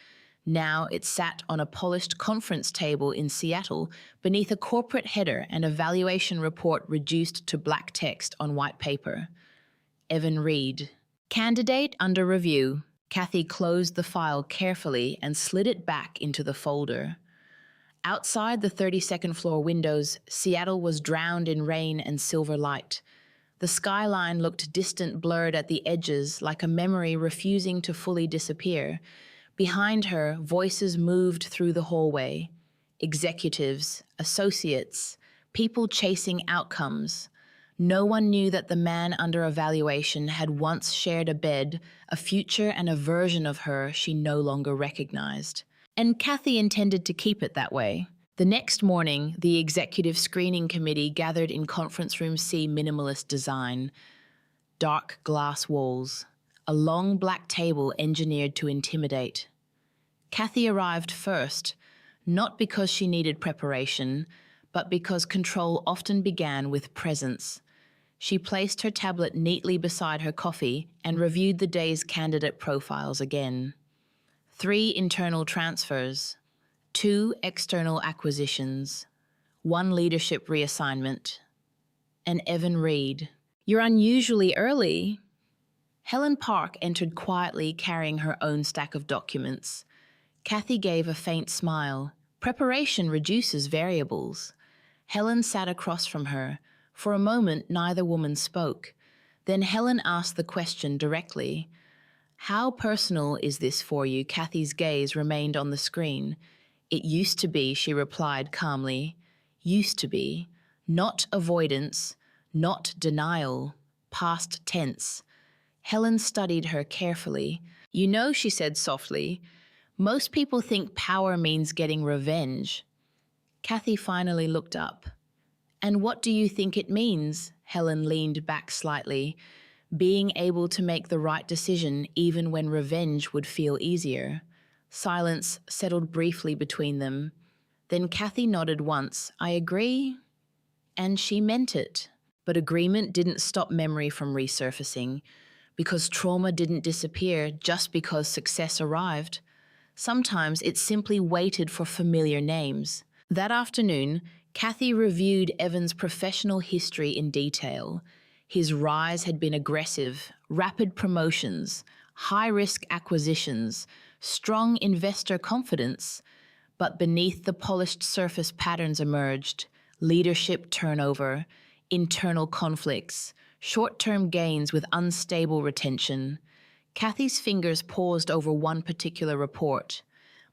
Now it sat on a polished conference table in Seattle beneath a corporate header and a valuation report reduced to black text on white paper. Evan Reid. Candidate under review. Kathy closed the file carefully and slid it back into the folder. Outside the 32nd floor windows, Seattle was drowned in rain and silver light. The skyline looked distant, blurred at the edges, like a memory refusing to fully disappear. Behind her, voices moved through the hallway. Executives, associates, people chasing outcomes. No one knew that the man under evaluation had once shared a bed, a future and a version of her she no longer recognized. And Kathy intended to keep it that way. The next morning, the executive screening committee gathered in conference room C, minimalist design. Dark glass walls. A long black table engineered to intimidate. Kathy arrived first, not because she needed preparation, but because control often began with presence. She placed her tablet neatly beside her coffee and reviewed the day's candidate profiles again. 3 internal transfers, 2 external acquisitions, 1 leadership reassignment, and Evan Reid. "You're unusually early." Helen Park entered quietly, carrying her own stack of documents. Kathy gave a faint smile. Preparation reduces variables. Helen sat across from her. For a moment, neither woman spoke. Then Helen asked the question directly. "How personal is this for you?" Kathy's gaze remained on the screen. "It used to be," she replied calmly. "Used to be. Not avoidance, not denial. Past tense." Helen studied her carefully. "You know," she said softly, "most people think power means getting revenge." Kathy finally looked up. "And what do you think it means?" Helen leaned back slightly. "Being able to make the right decision even when revenge would feel easier." Silence settled briefly between them. Then Kathy nodded once. "I agree." And she meant it. But agreement didn't stop memory from resurfacing, because trauma didn't disappear just because success arrived. Sometimes it simply waited for familiar names. That afternoon, Kathy reviewed Evan's professional history in detail. His rise had been aggressive, rapid promotions, high-risk acquisitions, strong investor confidence. But beneath the polished surface, patterns emerged: leadership turnover, internal conflicts, short-term gains with unstable retention. Kathy's fingers paused over one particular report.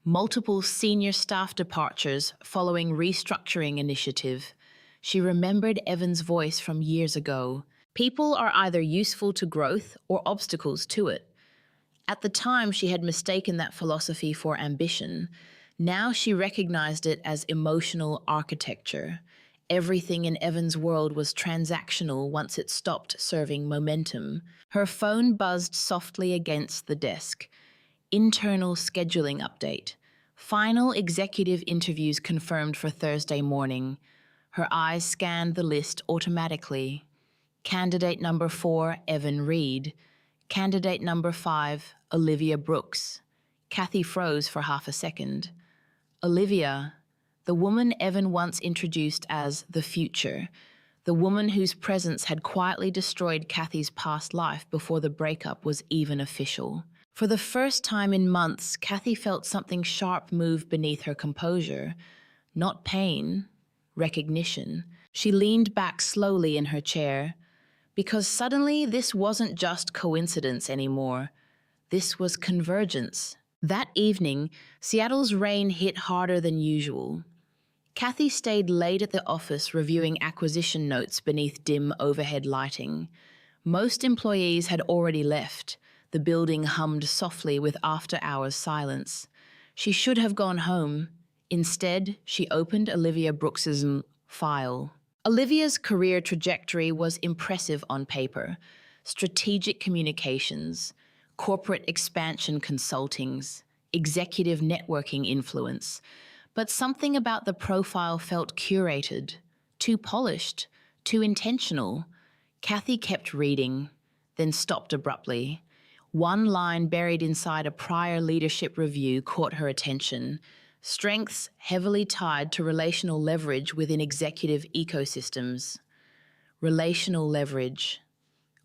Multiple senior staff departures following restructuring initiative. She remembered Evan's voice from years ago. People are either useful to growth or obstacles to it. At the time, she had mistaken that philosophy for ambition. Now she recognized it as emotional architecture. Everything in Evan's world was transactional once it stopped serving momentum. Her phone buzzed softly against the desk. Internal scheduling update. Final executive interviews confirmed for Thursday morning. Her eyes scanned the list automatically. Candidate number 4, Evan Reid. Candidate number 5, Olivia Brooks. Kathy froze for half a second. Olivia, the woman Evan once introduced as the future, the woman whose presence had quietly destroyed Kathy's past life before the breakup was even official. For the first time in months, Kathy felt something sharp move beneath her composure. Not pain, recognition. She leaned back slowly in her chair, because suddenly this wasn't just coincidence anymore. This was convergence. That evening, Seattle's rain hit harder than usual. Kathy stayed late at the office reviewing acquisition notes beneath dim overhead lighting. Most employees had already left. The building hummed softly with after-hours silence. She should have gone home. Instead, she opened Olivia Brooks's file. Olivia's career trajectory was impressive on paper. Strategic communications, corporate expansion consultings, executive networking influence. But something about the profile felt curated, too polished, too intentional. Kathy kept reading, then stopped abruptly. One line buried inside a prior leadership review caught her attention. Strengths heavily tied to relational leverage within executive ecosystems. Relational leverage.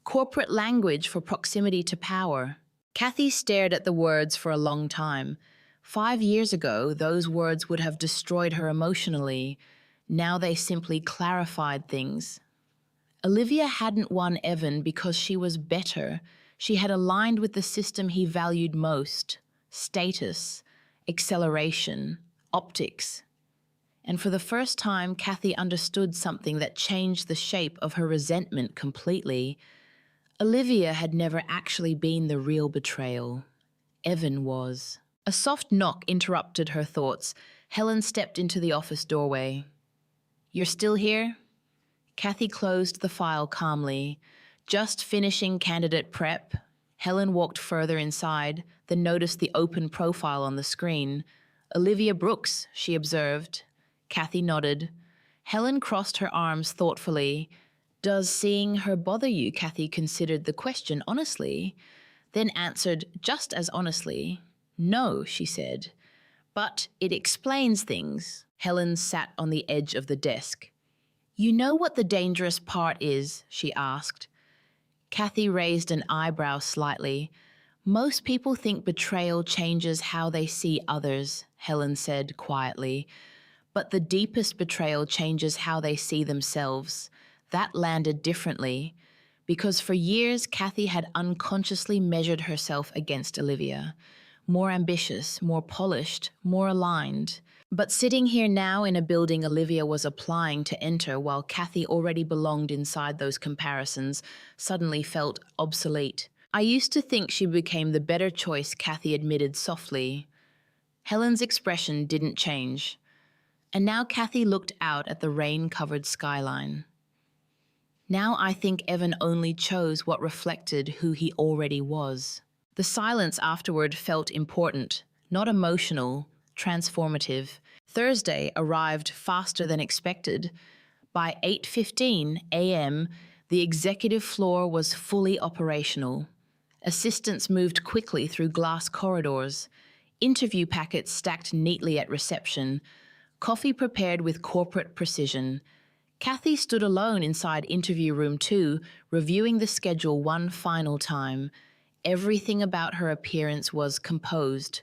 Corporate language for proximity to power. Kathy stared at the words for a long time. 5 years ago, those words would have destroyed her emotionally. Now they simply clarified things. Olivia hadn't won Evan because she was better. She had aligned with the system he valued most: status, acceleration, optics. And for the first time, Kathy understood something that changed the shape of her resentment completely. Olivia had never actually been the real betrayal. Evan was. A soft knock interrupted her thoughts. Helen stepped into the office doorway. "You're still here?" Kathy closed the file calmly. Just finishing candidate prep. Helen walked further inside, then noticed the open profile on the screen. "Olivia Brooks," she observed. Kathy nodded. Helen crossed her arms thoughtfully. "Does seeing her bother you?" Kathy considered the question honestly, then answered just as honestly. "No," she said. "But it explains things." Helen sat on the edge of the desk. "You know what the dangerous part is?" she asked. Kathy raised an eyebrow slightly. "Most people think betrayal changes how they see others," Helen said quietly. "But the deepest betrayal changes how they see themselves." That landed differently, because for years Kathy had unconsciously measured herself against Olivia. More ambitious, more polished, more aligned. But sitting here now in a building Olivia was applying to enter while Kathy already belonged inside those comparisons suddenly felt obsolete. "I used to think she became the better choice," Kathy admitted softly. Helen's expression didn't change. And now Kathy looked out at the rain-covered skyline. "Now I think Evan only chose what reflected who he already was." The silence afterward felt important, not emotional, transformative. Thursday arrived faster than expected. By 8:15 a.m., the executive floor was fully operational. Assistants moved quickly through glass corridors. Interview packets stacked neatly at reception. Coffee prepared with corporate precision. Kathy stood alone inside interview room 2, reviewing the schedule one final time. Everything about her appearance was composed.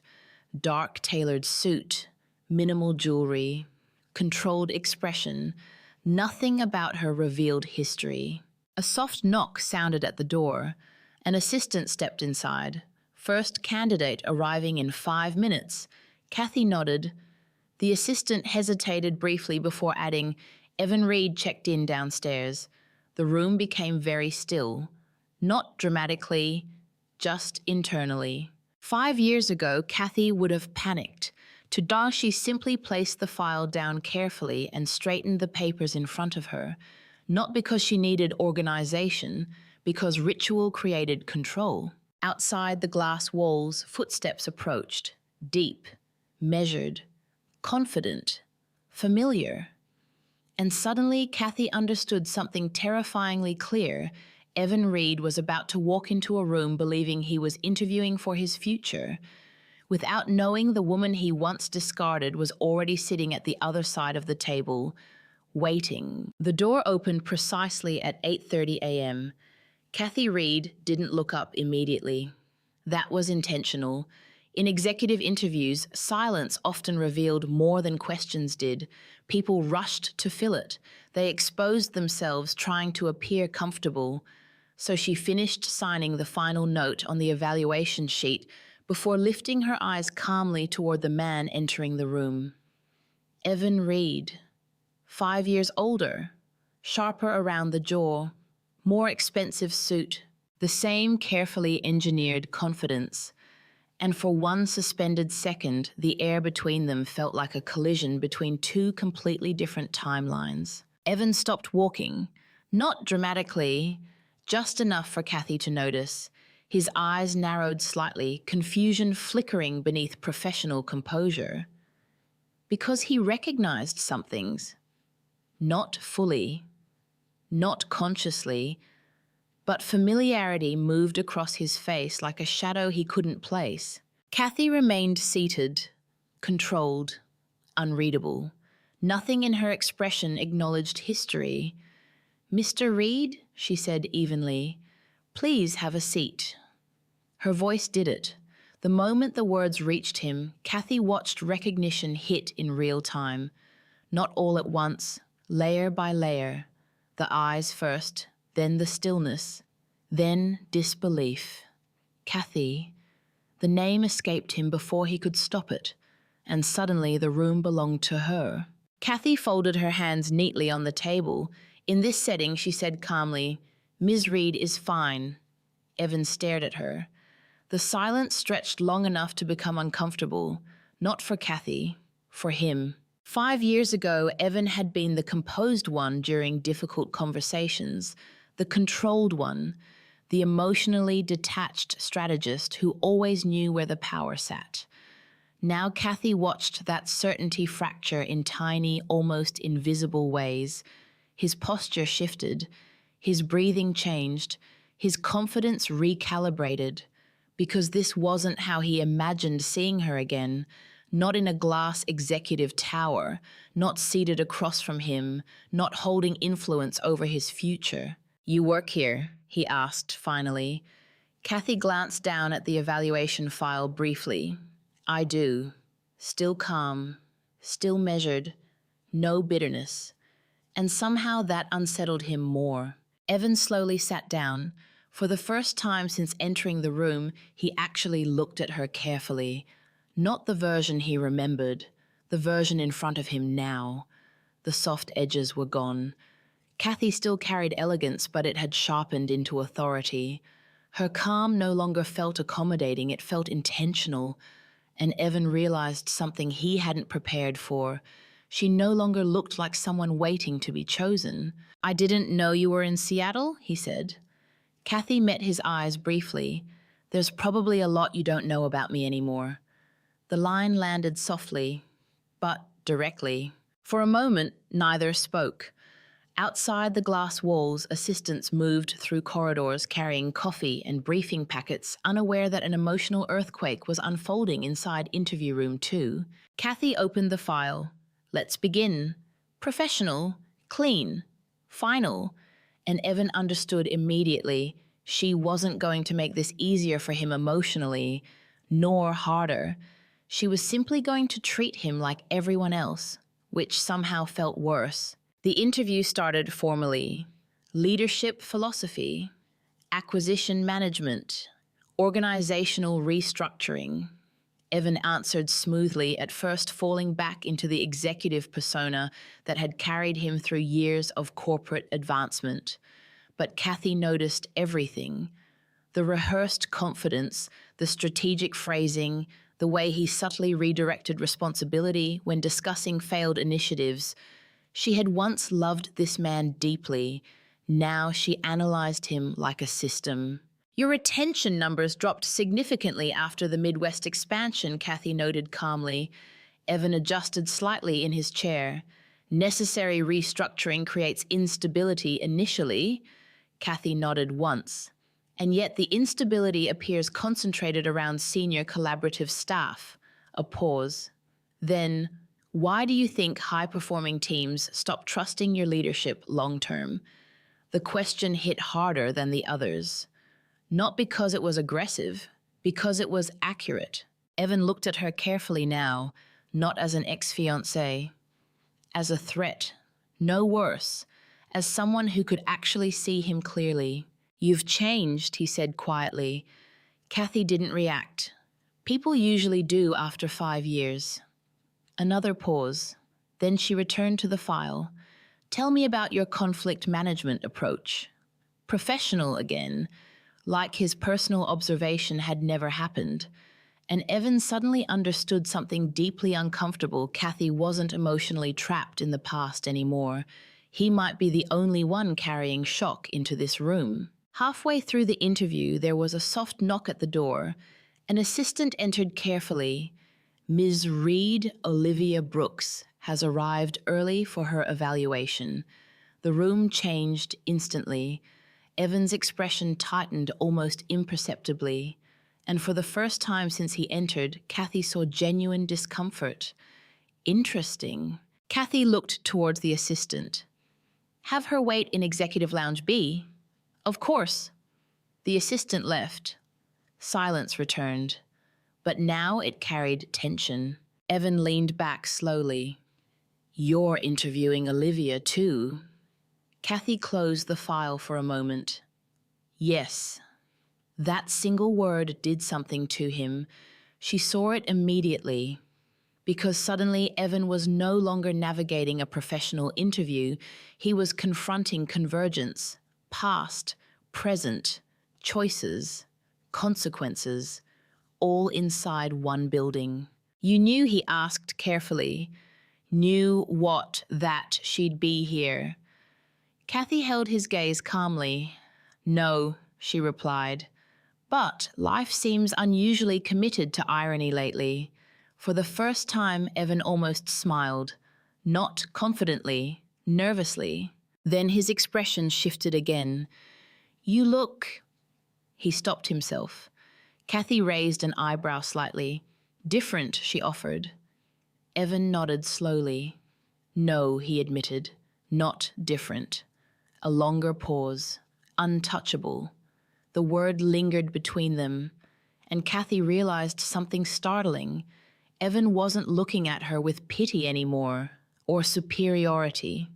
Dark tailored suit, minimal jewelry, controlled expression. Nothing about her revealed history. A soft knock sounded at the door. An assistant stepped inside. First candidate arriving in 5 minutes. Kathy nodded. The assistant hesitated briefly before adding, "Evan Reid checked in downstairs." The room became very still. Not dramatically, just internally. 5 years ago, Kathy would have panicked. To Dawn, she simply placed the file down carefully and straightened the papers in front of her, not because she needed organization, because ritual created control. Outside the glass walls, footsteps approached, deep, measured, confident, familiar. And suddenly, Kathy understood something terrifyingly clear. Evan Reid was about to walk into a room believing he was interviewing for his future, without knowing the woman he once discarded was already sitting at the other side of the table, waiting. The door opened precisely at 8:30 a.m. Kathy Reid didn't look up immediately. That was intentional. In executive interviews, silence often revealed more than questions did. People rushed to fill it. They exposed themselves trying to appear comfortable. So she finished signing the final note on the evaluation sheet before lifting her eyes calmly toward the man entering the room. Evan Reid, 5 years older, sharper around the jaw, more expensive suit, the same carefully engineered confidence. And for one suspended second, the air between them felt like a collision between two completely different timelines. Evan stopped walking, not dramatically, just enough for Kathy to notice. His eyes narrowed slightly, confusion flickering beneath professional composure. Because he recognized some things. Not fully, not consciously, but familiarity moved across his face like a shadow he couldn't place. Kathy remained seated, controlled, unreadable. Nothing in her expression acknowledged history. "Mr. Reid," she said evenly, "please have a seat." Her voice did it. The moment the words reached him, Kathy watched recognition hit in real time. Not all at once, layer by layer. The eyes first, then the stillness, then disbelief. Kathy. The name escaped him before he could stop it, and suddenly the room belonged to her. Kathy folded her hands neatly on the table. In this setting, she said calmly, "Ms. Reid is fine." Evan stared at her. The silence stretched long enough to become uncomfortable, not for Kathy, for him. 5 years ago, Evan had been the composed one during difficult conversations, the controlled one, the emotionally detached strategist who always knew where the power sat. Now Kathy watched that certainty fracture in tiny, almost invisible ways. His posture shifted, his breathing changed, his confidence recalibrated, because this wasn't how he imagined seeing her again, not in a glass executive tower, not seated across from him, not holding influence over his future. "You work here?" he asked finally. Kathy glanced down at the evaluation file briefly. "I do." Still calm, still measured, no bitterness. And somehow that unsettled him more. Evan slowly sat down. For the first time since entering the room, he actually looked at her carefully. Not the version he remembered, the version in front of him now. The soft edges were gone. Kathy still carried elegance, but it had sharpened into authority. Her calm no longer felt accommodating, it felt intentional. And Evan realized something he hadn't prepared for. She no longer looked like someone waiting to be chosen. "I didn't know you were in Seattle," he said. Kathy met his eyes briefly. "There's probably a lot you don't know about me anymore." The line landed softly, but directly. For a moment, neither spoke. Outside the glass walls, assistants moved through corridors carrying coffee and briefing packets, unaware that an emotional earthquake was unfolding inside interview room 2. Kathy opened the file. "Let's begin. Professional, clean, final." And Evan understood immediately. She wasn't going to make this easier for him emotionally, nor harder. She was simply going to treat him like everyone else, which somehow felt worse. The interview started formally. Leadership philosophy, acquisition management, organizational restructuring. Evan answered smoothly, at first falling back into the executive persona that had carried him through years of corporate advancement. But Kathy noticed everything. The rehearsed confidence, the strategic phrasing, the way he subtly redirected responsibility when discussing failed initiatives. She had once loved this man deeply. Now she analyzed him like a system. Your retention numbers dropped significantly after the Midwest expansion, Kathy noted calmly. Evan adjusted slightly in his chair. Necessary restructuring creates instability initially. Kathy nodded once. And yet the instability appears concentrated around senior collaborative staff. A pause. Then, why do you think high-performing teams stop trusting your leadership long-term? The question hit harder than the others. Not because it was aggressive, because it was accurate. Evan looked at her carefully now, not as an ex-fiancé, as a threat, no worse, as someone who could actually see him clearly. You've changed, he said quietly. Kathy didn't react. People usually do after 5 years. Another pause. Then she returned to the file. Tell me about your conflict management approach. Professional again, like his personal observation had never happened. And Evan suddenly understood something deeply uncomfortable. Kathy wasn't emotionally trapped in the past anymore. He might be the only one carrying shock into this room. Halfway through the interview, there was a soft knock at the door. An assistant entered carefully. Ms. Reid Olivia Brooks has arrived early for her evaluation. The room changed instantly. Evan's expression tightened almost imperceptibly, and for the first time since he entered, Kathy saw genuine discomfort. Interesting. Kathy looked towards the assistant. Have her wait in Executive Lounge B? Of course. The assistant left. Silence returned, but now it carried tension. Evan leaned back slowly. You're interviewing Olivia too. Kathy closed the file for a moment. Yes. That single word did something to him. She saw it immediately. Because suddenly Evan was no longer navigating a professional interview. He was confronting convergence, past, present, choices, consequences, all inside one building. You knew, he asked carefully. Knew what, that she'd be here. Kathy held his gaze calmly. No, she replied. But life seems unusually committed to irony lately. For the first time, Evan almost smiled. Not confidently, nervously. Then his expression shifted again. You look... He stopped himself. Kathy raised an eyebrow slightly. Different, she offered. Evan nodded slowly. No, he admitted. Not different. A longer pause. Untouchable. The word lingered between them, and Kathy realized something startling. Evan wasn't looking at her with pity anymore, or superiority.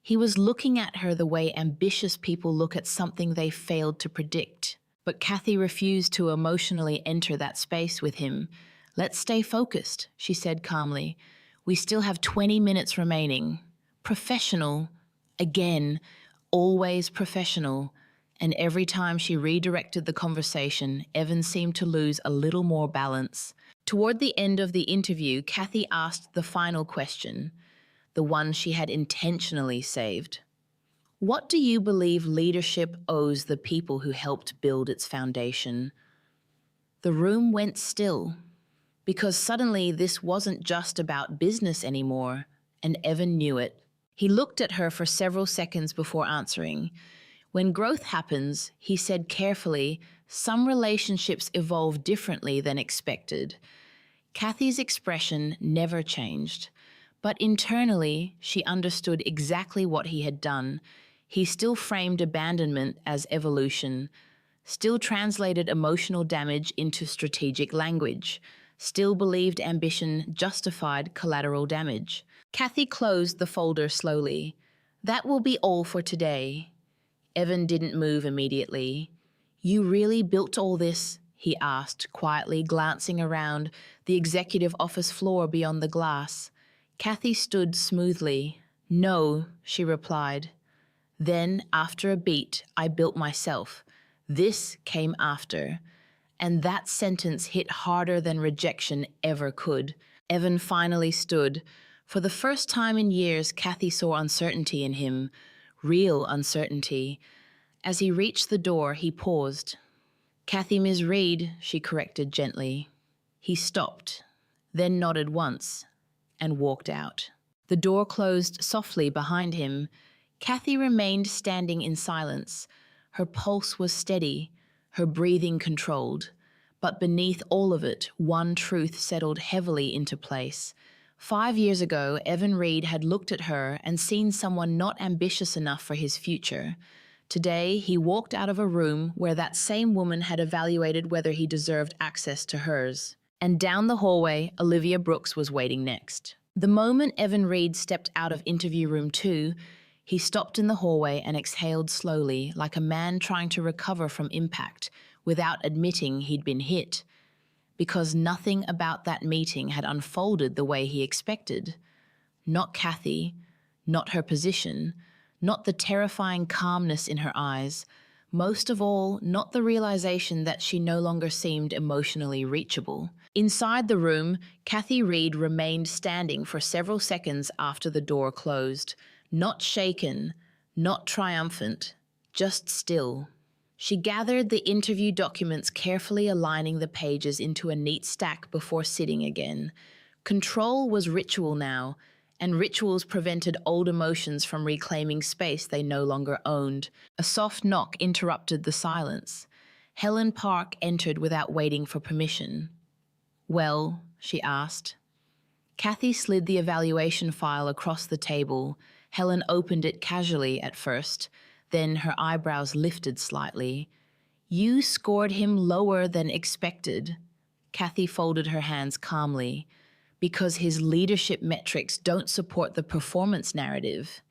He was looking at her the way ambitious people look at something they failed to predict. But Kathy refused to emotionally enter that space with him. Let's stay focused, she said calmly. We still have 20 minutes remaining. Professional. Again. Always professional. And every time she redirected the conversation, Evan seemed to lose a little more balance. Toward the end of the interview, Kathy asked the final question, the one she had intentionally saved. What do you believe leadership owes the people who helped build its foundation? The room went still, because suddenly this wasn't just about business anymore, and Evan knew it. He looked at her for several seconds before answering. When growth happens, he said carefully, some relationships evolve differently than expected. Kathy's expression never changed, but internally she understood exactly what he had done. He still framed abandonment as evolution, still translated emotional damage into strategic language, still believed ambition justified collateral damage. Kathy closed the folder slowly. That will be all for today. Evan didn't move immediately. You really built all this? He asked, quietly glancing around the executive office floor beyond the glass. Kathy stood smoothly. No, she replied. Then, after a beat, I built myself. This came after. And that sentence hit harder than rejection ever could. Evan finally stood. For the first time in years, Kathy saw uncertainty in him, real uncertainty. As he reached the door, he paused. "Kathy, Ms. Reid," she corrected gently. He stopped, then nodded once, and walked out. The door closed softly behind him. Kathy remained standing in silence. Her pulse was steady, her breathing controlled. But beneath all of it, one truth settled heavily into place. 5 years ago, Evan Reid had looked at her and seen someone not ambitious enough for his future. Today, he walked out of a room where that same woman had evaluated whether he deserved access to hers. And down the hallway, Olivia Brooks was waiting next. The moment Evan Reid stepped out of interview room 2, he stopped in the hallway and exhaled slowly, like a man trying to recover from impact, without admitting he'd been hit. Because nothing about that meeting had unfolded the way he expected. Not Kathy, not her position, not the terrifying calmness in her eyes, most of all, not the realization that she no longer seemed emotionally reachable. Inside the room, Kathy Reid remained standing for several seconds after the door closed, not shaken, not triumphant, just still. She gathered the interview documents, carefully aligning the pages into a neat stack before sitting again. Control was ritual now, and rituals prevented old emotions from reclaiming space they no longer owned. A soft knock interrupted the silence. Helen Park entered without waiting for permission. "Well?" she asked. Kathy slid the evaluation file across the table. Helen opened it casually at first, then her eyebrows lifted slightly. "You scored him lower than expected." Kathy folded her hands calmly. "Because his leadership metrics don't support the performance narrative."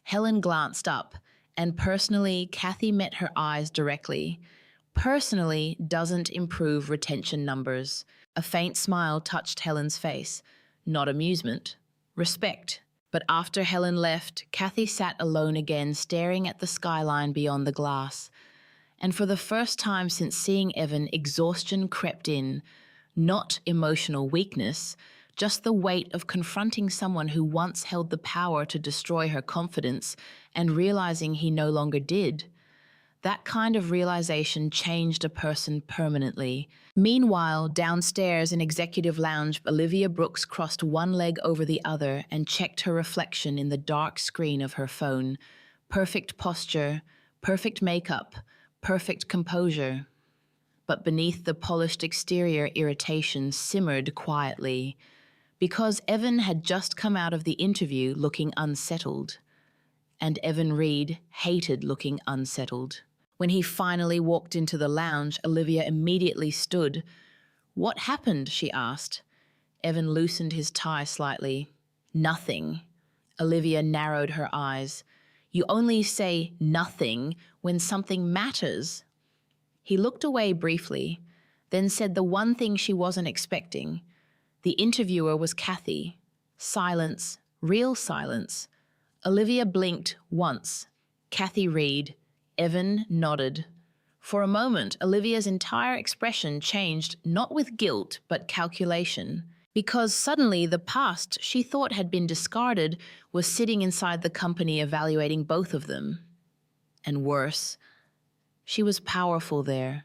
Helen glanced up, and personally, Kathy met her eyes directly. Personally doesn't improve retention numbers. A faint smile touched Helen's face. Not amusement, respect. But after Helen left, Kathy sat alone again, staring at the skyline beyond the glass. And for the first time since seeing Evan, exhaustion crept in. Not emotional weakness, just the weight of confronting someone who once held the power to destroy her confidence and realizing he no longer did. That kind of realization changed a person permanently. Meanwhile, downstairs in Executive Lounge, Olivia Brooks crossed one leg over the other and checked her reflection in the dark screen of her phone. Perfect posture, perfect makeup, perfect composure. But beneath the polished exterior, irritation simmered quietly. Because Evan had just come out of the interview looking unsettled. And Evan Reid hated looking unsettled. When he finally walked into the lounge, Olivia immediately stood. "What happened?" she asked. Evan loosened his tie slightly. "Nothing." Olivia narrowed her eyes. "You only say nothing when something matters." He looked away briefly, then said the one thing she wasn't expecting. The interviewer was Kathy. Silence, real silence. Olivia blinked once. Kathy Reid. Evan nodded. For a moment, Olivia's entire expression changed, not with guilt, but calculation. Because suddenly the past she thought had been discarded was sitting inside the company evaluating both of them. And worse, she was powerful there.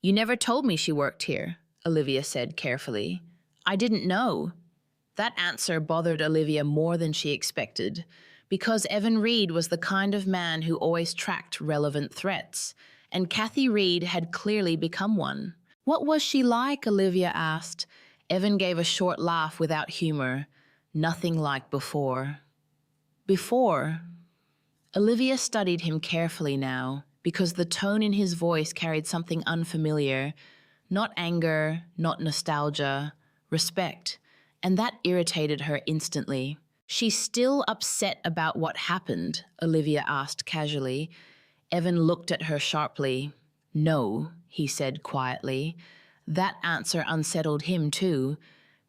"You never told me she worked here," Olivia said carefully. "I didn't know." That answer bothered Olivia more than she expected, because Evan Reid was the kind of man who always tracked relevant threats, and Kathy Reid had clearly become one. "What was she like?" Olivia asked. Evan gave a short laugh without humor. "Nothing like before." Before? Olivia studied him carefully now, because the tone in his voice carried something unfamiliar. Not anger, not nostalgia, respect. And that irritated her instantly. "She's still upset about what happened?" Olivia asked casually. Evan looked at her sharply. "No," he said quietly. That answer unsettled him too,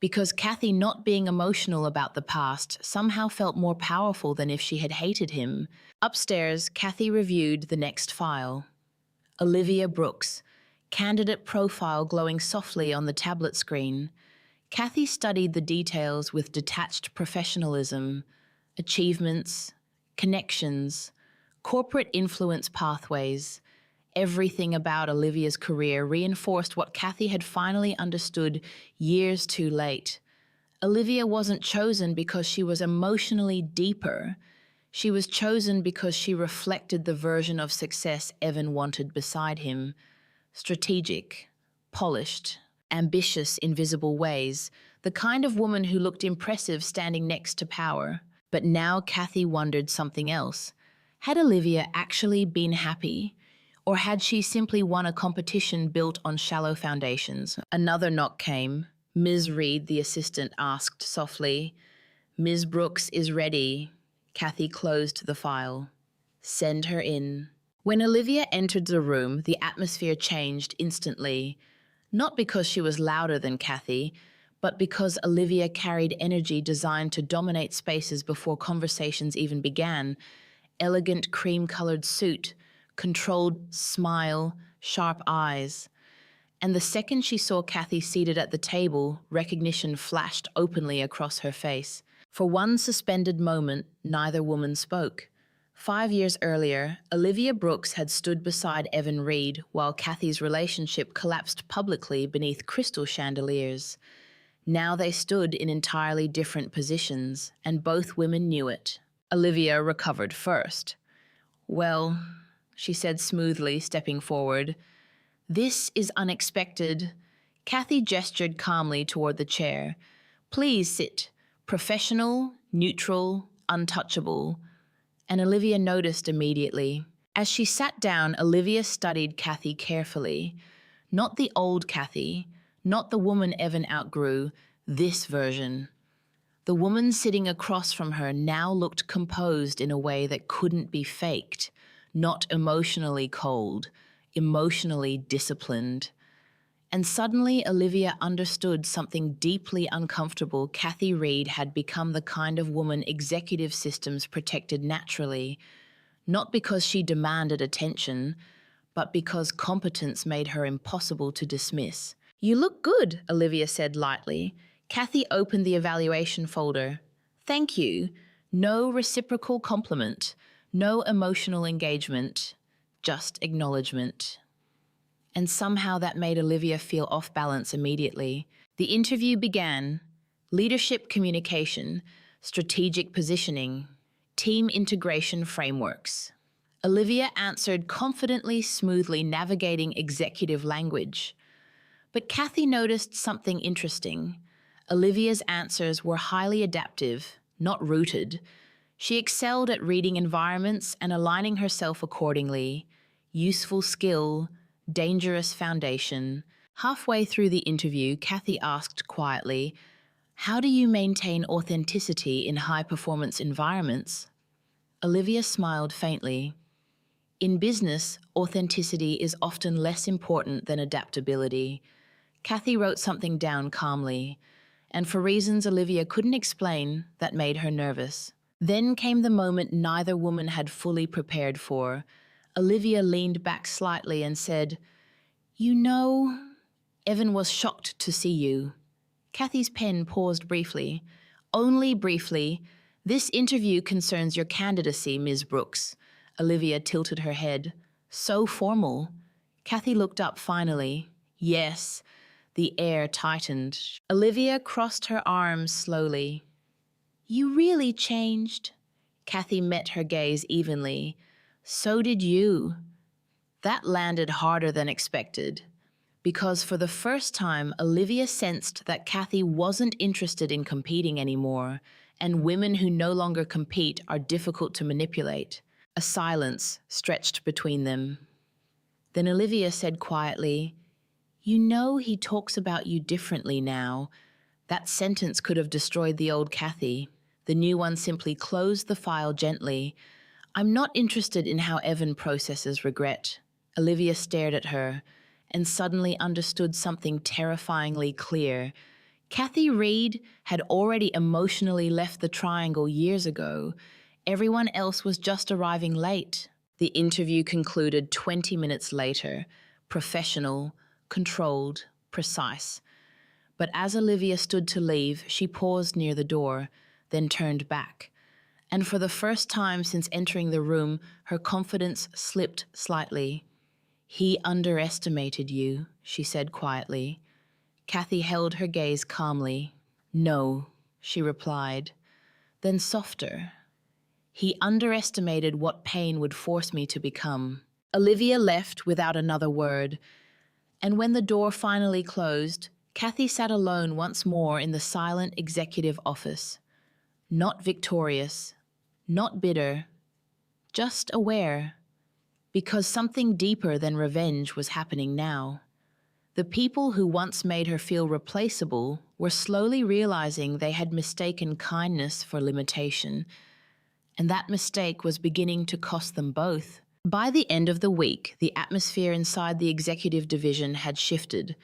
because Kathy not being emotional about the past somehow felt more powerful than if she had hated him. Upstairs, Kathy reviewed the next file. Olivia Brooks. candidate profile glowing softly on the tablet screen. Kathy studied the details with detached professionalism, achievements, connections, corporate influence pathways. Everything about Olivia's career reinforced what Kathy had finally understood years too late. Olivia wasn't chosen because she was emotionally deeper. She was chosen because she reflected the version of success Evan wanted beside him. Strategic, polished, ambitious in visible ways, the kind of woman who looked impressive standing next to power. But now Kathy wondered something else. Had Olivia actually been happy? Or had she simply won a competition built on shallow foundations? Another knock came. Ms. Reid, the assistant, asked softly. "Ms. Brooks is ready." Kathy closed the file. "Send her in." When Olivia entered the room, the atmosphere changed instantly. Not because she was louder than Kathy, but because Olivia carried energy designed to dominate spaces before conversations even began. Elegant cream-colored suit, controlled smile, sharp eyes. And the second she saw Kathy seated at the table, recognition flashed openly across her face. For one suspended moment, neither woman spoke. 5 years earlier, Olivia Brooks had stood beside Evan Reid while Kathy's relationship collapsed publicly beneath crystal chandeliers. Now they stood in entirely different positions, and both women knew it. Olivia recovered first. "Well," she said smoothly, stepping forward, "this is unexpected." Kathy gestured calmly toward the chair. "Please sit. Professional, neutral, untouchable." And Olivia noticed immediately. As she sat down, Olivia studied Kathy carefully. Not the old Kathy, not the woman Evan outgrew, this version. The woman sitting across from her now looked composed in a way that couldn't be faked, not emotionally cold, emotionally disciplined. And suddenly Olivia understood something deeply uncomfortable. Kathy Reid had become the kind of woman executive systems protected naturally, not because she demanded attention, but because competence made her impossible to dismiss. "You look good," Olivia said lightly. Kathy opened the evaluation folder. "Thank you." No reciprocal compliment, no emotional engagement, just acknowledgement. And somehow that made Olivia feel off balance immediately. The interview began. Leadership communication, strategic positioning, team integration frameworks. Olivia answered confidently, smoothly, navigating executive language. But Kathy noticed something interesting. Olivia's answers were highly adaptive, not rooted. She excelled at reading environments and aligning herself accordingly. Useful skill, dangerous foundation. Halfway through the interview, Kathy asked quietly, "How do you maintain authenticity in high-performance environments?" Olivia smiled faintly. "In business, authenticity is often less important than adaptability." Kathy wrote something down calmly, and for reasons Olivia couldn't explain, that made her nervous. Then came the moment neither woman had fully prepared for. Olivia leaned back slightly and said, "You know, Evan was shocked to see you." Kathy's pen paused briefly. "Only briefly. This interview concerns your candidacy, Ms. Brooks." Olivia tilted her head. "So formal." Kathy looked up finally. "Yes." The air tightened. Olivia crossed her arms slowly. "You really changed." Kathy met her gaze evenly. "So did you." That landed harder than expected, because for the first time, Olivia sensed that Kathy wasn't interested in competing anymore, and women who no longer compete are difficult to manipulate. A silence stretched between them. Then Olivia said quietly, "You know he talks about you differently now." That sentence could have destroyed the old Kathy. The new one simply closed the file gently. "I'm not interested in how Evan processes regret." Olivia stared at her and suddenly understood something terrifyingly clear. Kathy Reid had already emotionally left the triangle years ago. Everyone else was just arriving late. The interview concluded 20 minutes later. Professional, controlled, precise. But as Olivia stood to leave, she paused near the door, then turned back. And for the first time since entering the room, her confidence slipped slightly. "He underestimated you," she said quietly. Kathy held her gaze calmly. "No," she replied. Then softer. "He underestimated what pain would force me to become." Olivia left without another word, and when the door finally closed, Kathy sat alone once more in the silent executive office. Not victorious, not bitter, just aware, because something deeper than revenge was happening now. The people who once made her feel replaceable were slowly realizing they had mistaken kindness for limitation, and that mistake was beginning to cost them both. By the end of the week, the atmosphere inside the executive division had shifted.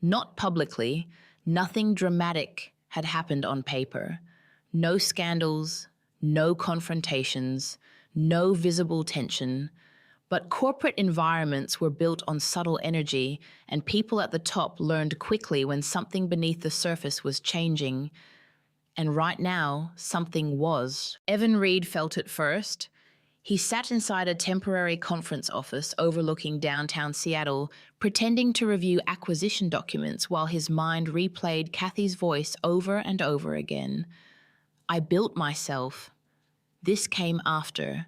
Not publicly, nothing dramatic had happened on paper. No scandals, no confrontations, no visible tension. But corporate environments were built on subtle energy, and people at the top learned quickly when something beneath the surface was changing. And right now, something was. Reid felt it first. He sat inside a temporary conference office overlooking downtown Seattle, pretending to review acquisition documents while his mind replayed Kathy's voice over and over again. "I built myself. This came after."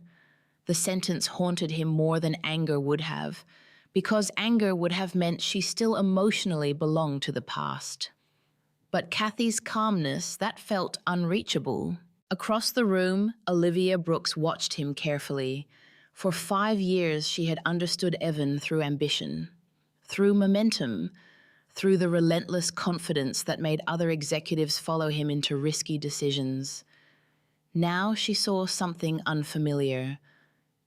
The sentence haunted him more than anger would have, because anger would have meant she still emotionally belonged to the past. But Kathy's calmness, that felt unreachable. Across the room, Olivia Brooks watched him carefully. For 5 years, she had understood Evan through ambition, through momentum, through the relentless confidence that made other executives follow him into risky decisions. Now she saw something unfamiliar.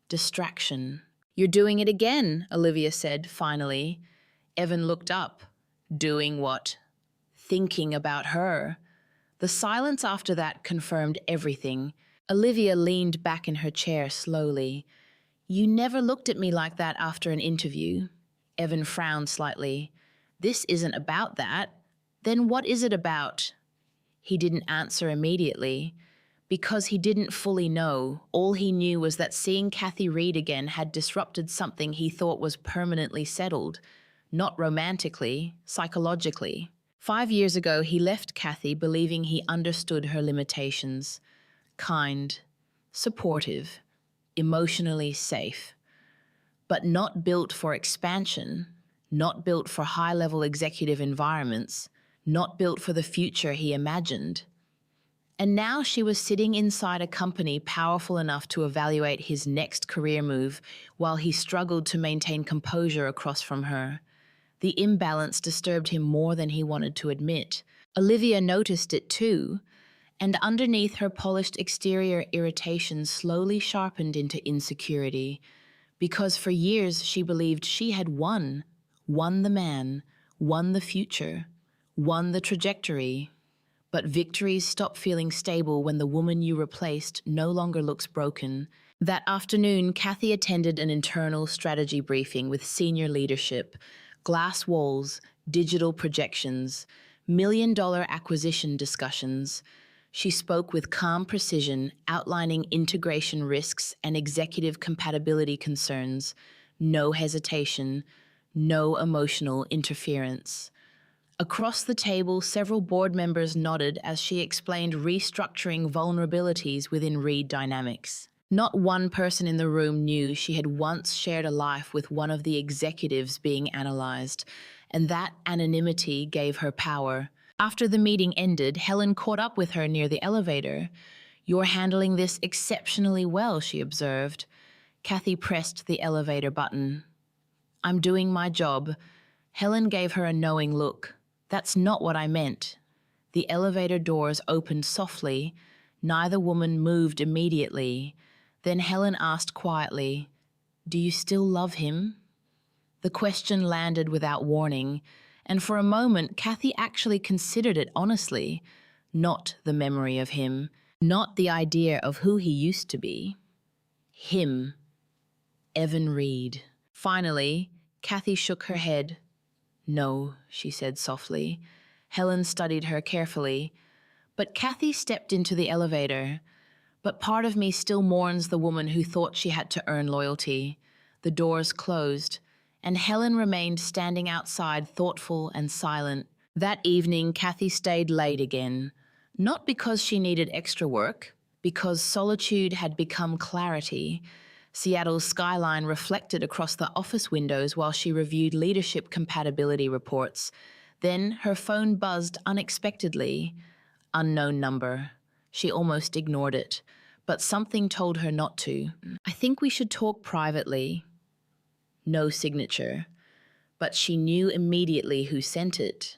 Distraction. "You're doing it again," Olivia said, finally. Evan looked up. Doing what? Thinking about her. The silence after that confirmed everything. Olivia leaned back in her chair slowly. "You never looked at me like that after an interview." Evan frowned slightly. "This isn't about that. Then what is it about?" He didn't answer immediately. Because he didn't fully know, all he knew was that seeing Kathy Reid again had disrupted something he thought was permanently settled. Not romantically, psychologically. 5 years ago, he left Kathy believing he understood her limitations. Kind, supportive, emotionally safe. But not built for expansion, not built for high-level executive environments, not built for the future he imagined. And now she was sitting inside a company powerful enough to evaluate his next career move while he struggled to maintain composure across from her. The imbalance disturbed him more than he wanted to admit. Olivia noticed it too, and underneath her polished exterior, irritation slowly sharpened into insecurity, because for years she believed she had won the man, won the future, won the trajectory. But victories stop feeling stable when the woman you replaced no longer looks broken. That afternoon, Kathy attended an internal strategy briefing with senior leadership. Glass walls, digital projections, million-dollar acquisition discussions. She spoke with calm precision, outlining integration risks and executive compatibility concerns. No hesitation, no emotional interference. Across the table, several board members nodded as she explained restructuring vulnerabilities within Reid Dynamics. Not one person in the room knew she had once shared a life with one of the executives being analyzed, and that anonymity gave her power. After the meeting ended, Helen caught up with her near the elevator. "You're handling this exceptionally well," she observed. Kathy pressed the elevator button. "I'm doing my job." Helen gave her a knowing look. "That's not what I meant." The elevator doors opened softly. Neither woman moved immediately. Then Helen asked quietly, "Do you still love him?" The question landed without warning, and for a moment Kathy actually considered it honestly. Not the memory of him, not the idea of who he used to be. Him. Evan Reid. Finally, Kathy shook her head. No, she said softly. Helen studied her carefully. But Kathy stepped into the elevator. But part of me still mourns the woman who thought she had to earn loyalty. The doors closed, and Helen remained standing outside, thoughtful and silent. That evening, Kathy stayed late again. Not because she needed extra work, because solitude had become clarity. Seattle's skyline reflected across the office windows while she reviewed leadership compatibility reports. Then her phone buzzed unexpectedly. Unknown number. She almost ignored it, but something told her not to. I think we should talk privately. No signature, but she knew immediately who sent it.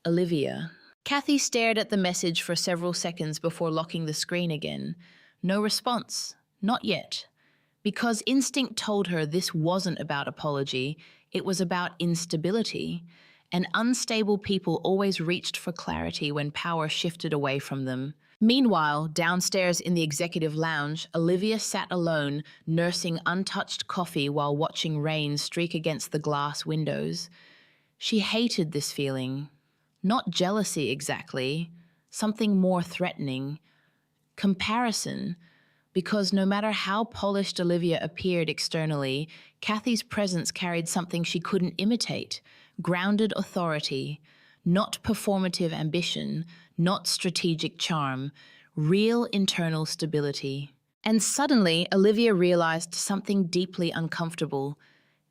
Olivia. Kathy stared at the message for several seconds before locking the screen again. No response. Not yet. Because instinct told her this wasn't about apology, it was about instability. And unstable people always reached for clarity when power shifted away from them. Meanwhile, downstairs in the executive lounge, Olivia sat alone, nursing untouched coffee while watching rain streak against the glass windows. She hated this feeling. Not jealousy exactly, something more threatening. Comparison, because no matter how polished Olivia appeared externally, Kathy's presence carried something she couldn't imitate. Grounded authority, not performative ambition, not strategic charm, real internal stability. And suddenly, Olivia realized something deeply uncomfortable.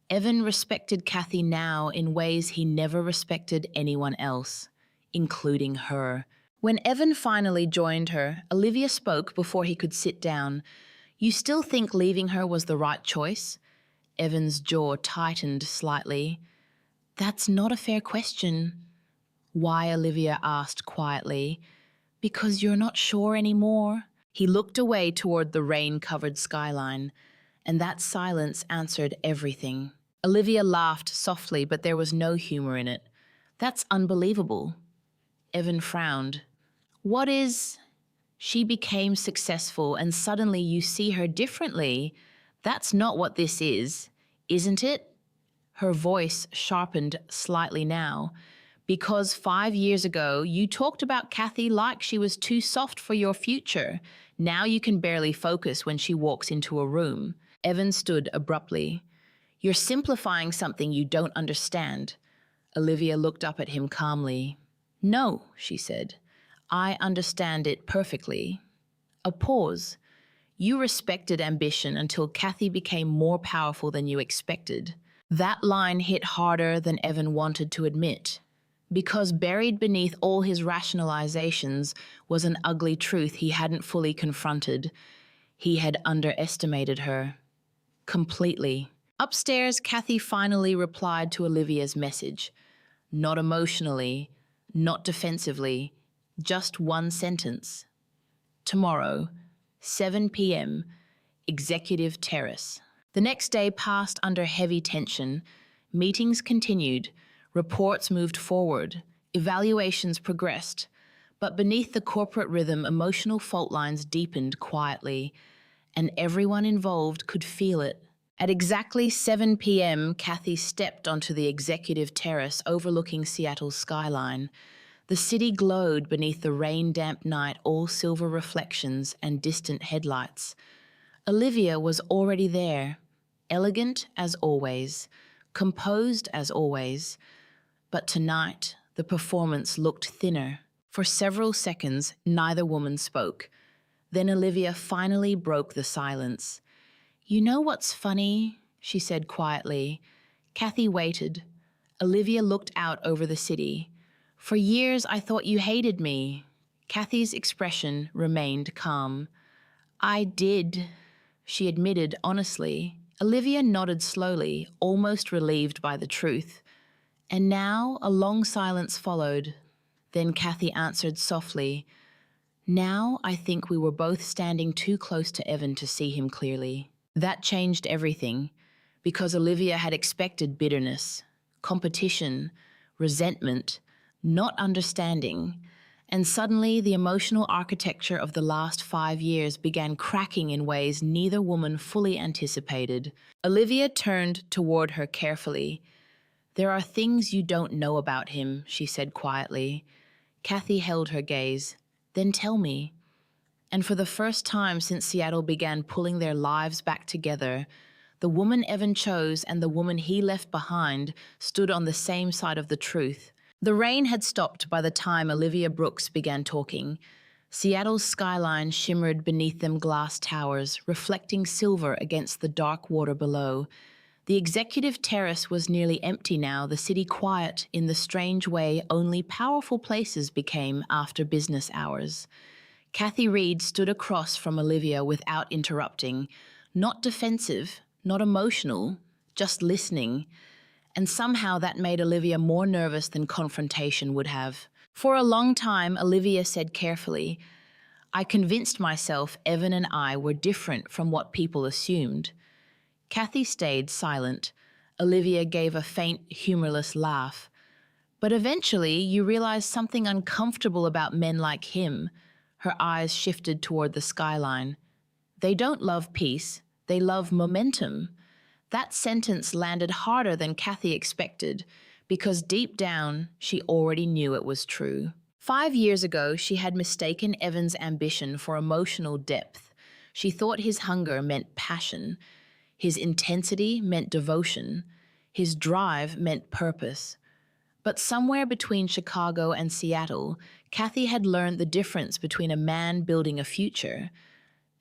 Evan respected Kathy now in ways he never respected anyone else, including her. When Evan finally joined her, Olivia spoke before he could sit down. "You still think leaving her was the right choice?" Evan's jaw tightened slightly. "That's not a fair question." "Why?" Olivia asked quietly. "Because you're not sure anymore." He looked away toward the rain-covered skyline, and that silence answered everything. Olivia laughed softly, but there was no humor in it. "That's unbelievable." Evan frowned. "What is?" "She became successful, and suddenly you see her differently. That's not what this is, isn't it?" Her voice sharpened slightly now. "Because 5 years ago, you talked about Kathy like she was too soft for your future. Now you can barely focus when she walks into a room." Evan stood abruptly. "You're simplifying something you don't understand." Olivia looked up at him calmly. "No," she said. "I understand it perfectly." A pause. "You respected ambition until Kathy became more powerful than you expected." That line hit harder than Evan wanted to admit, because buried beneath all his rationalizations was an ugly truth he hadn't fully confronted. He had underestimated her. Completely. Upstairs, Kathy finally replied to Olivia's message. Not emotionally, not defensively, just one sentence. "Tomorrow, 7 p.m., Executive Terrace." The next day passed under heavy tension. Meetings continued, reports moved forward, evaluations progressed. But beneath the corporate rhythm, emotional fault lines deepened quietly, and everyone involved could feel it. At exactly 7 p.m., Kathy stepped onto the executive terrace overlooking Seattle's skyline. The city glowed beneath the rain-damp night, all silver reflections and distant headlights. Olivia was already there, elegant as always, composed as always. But tonight, the performance looked thinner. For several seconds, neither woman spoke. Then Olivia finally broke the silence. "You know what's funny?" she said quietly. Kathy waited. Olivia looked out over the city. "For years, I thought you hated me." Kathy's expression remained calm. "I did," she admitted honestly. Olivia nodded slowly, almost relieved by the truth. And now a long silence followed. Then Kathy answered softly, "Now I think we were both standing too close to Evan to see him clearly." That changed everything, because Olivia had expected bitterness, competition, resentment, not understanding. And suddenly, the emotional architecture of the last 5 years began cracking in ways neither woman fully anticipated. Olivia turned toward her carefully. There are things you don't know about him, she said quietly. Kathy held her gaze. Then tell me. And for the first time since Seattle began pulling their lives back together, the woman Evan chose and the woman he left behind stood on the same side of the truth. The rain had stopped by the time Olivia Brooks began talking. Seattle's skyline shimmered beneath them glass towers, reflecting silver against the dark water below. The executive terrace was nearly empty now, the city quiet in the strange way only powerful places became after business hours. Kathy Reid stood across from Olivia without interrupting, not defensive, not emotional, just listening. And somehow that made Olivia more nervous than confrontation would have. For a long time, Olivia said carefully, I convinced myself Evan and I were different from what people assumed. Kathy stayed silent. Olivia gave a faint, humorless laugh. But eventually, you realize something uncomfortable about men like him. Her eyes shifted toward the skyline. They don't love peace, they love momentum. That sentence landed harder than Kathy expected, because deep down, she already knew it was true. 5 years ago, she had mistaken Evan's ambition for emotional depth. She thought his hunger meant passion. His intensity meant devotion. His drive meant purpose. But somewhere between Chicago and Seattle, Kathy had learned the difference between a man building a future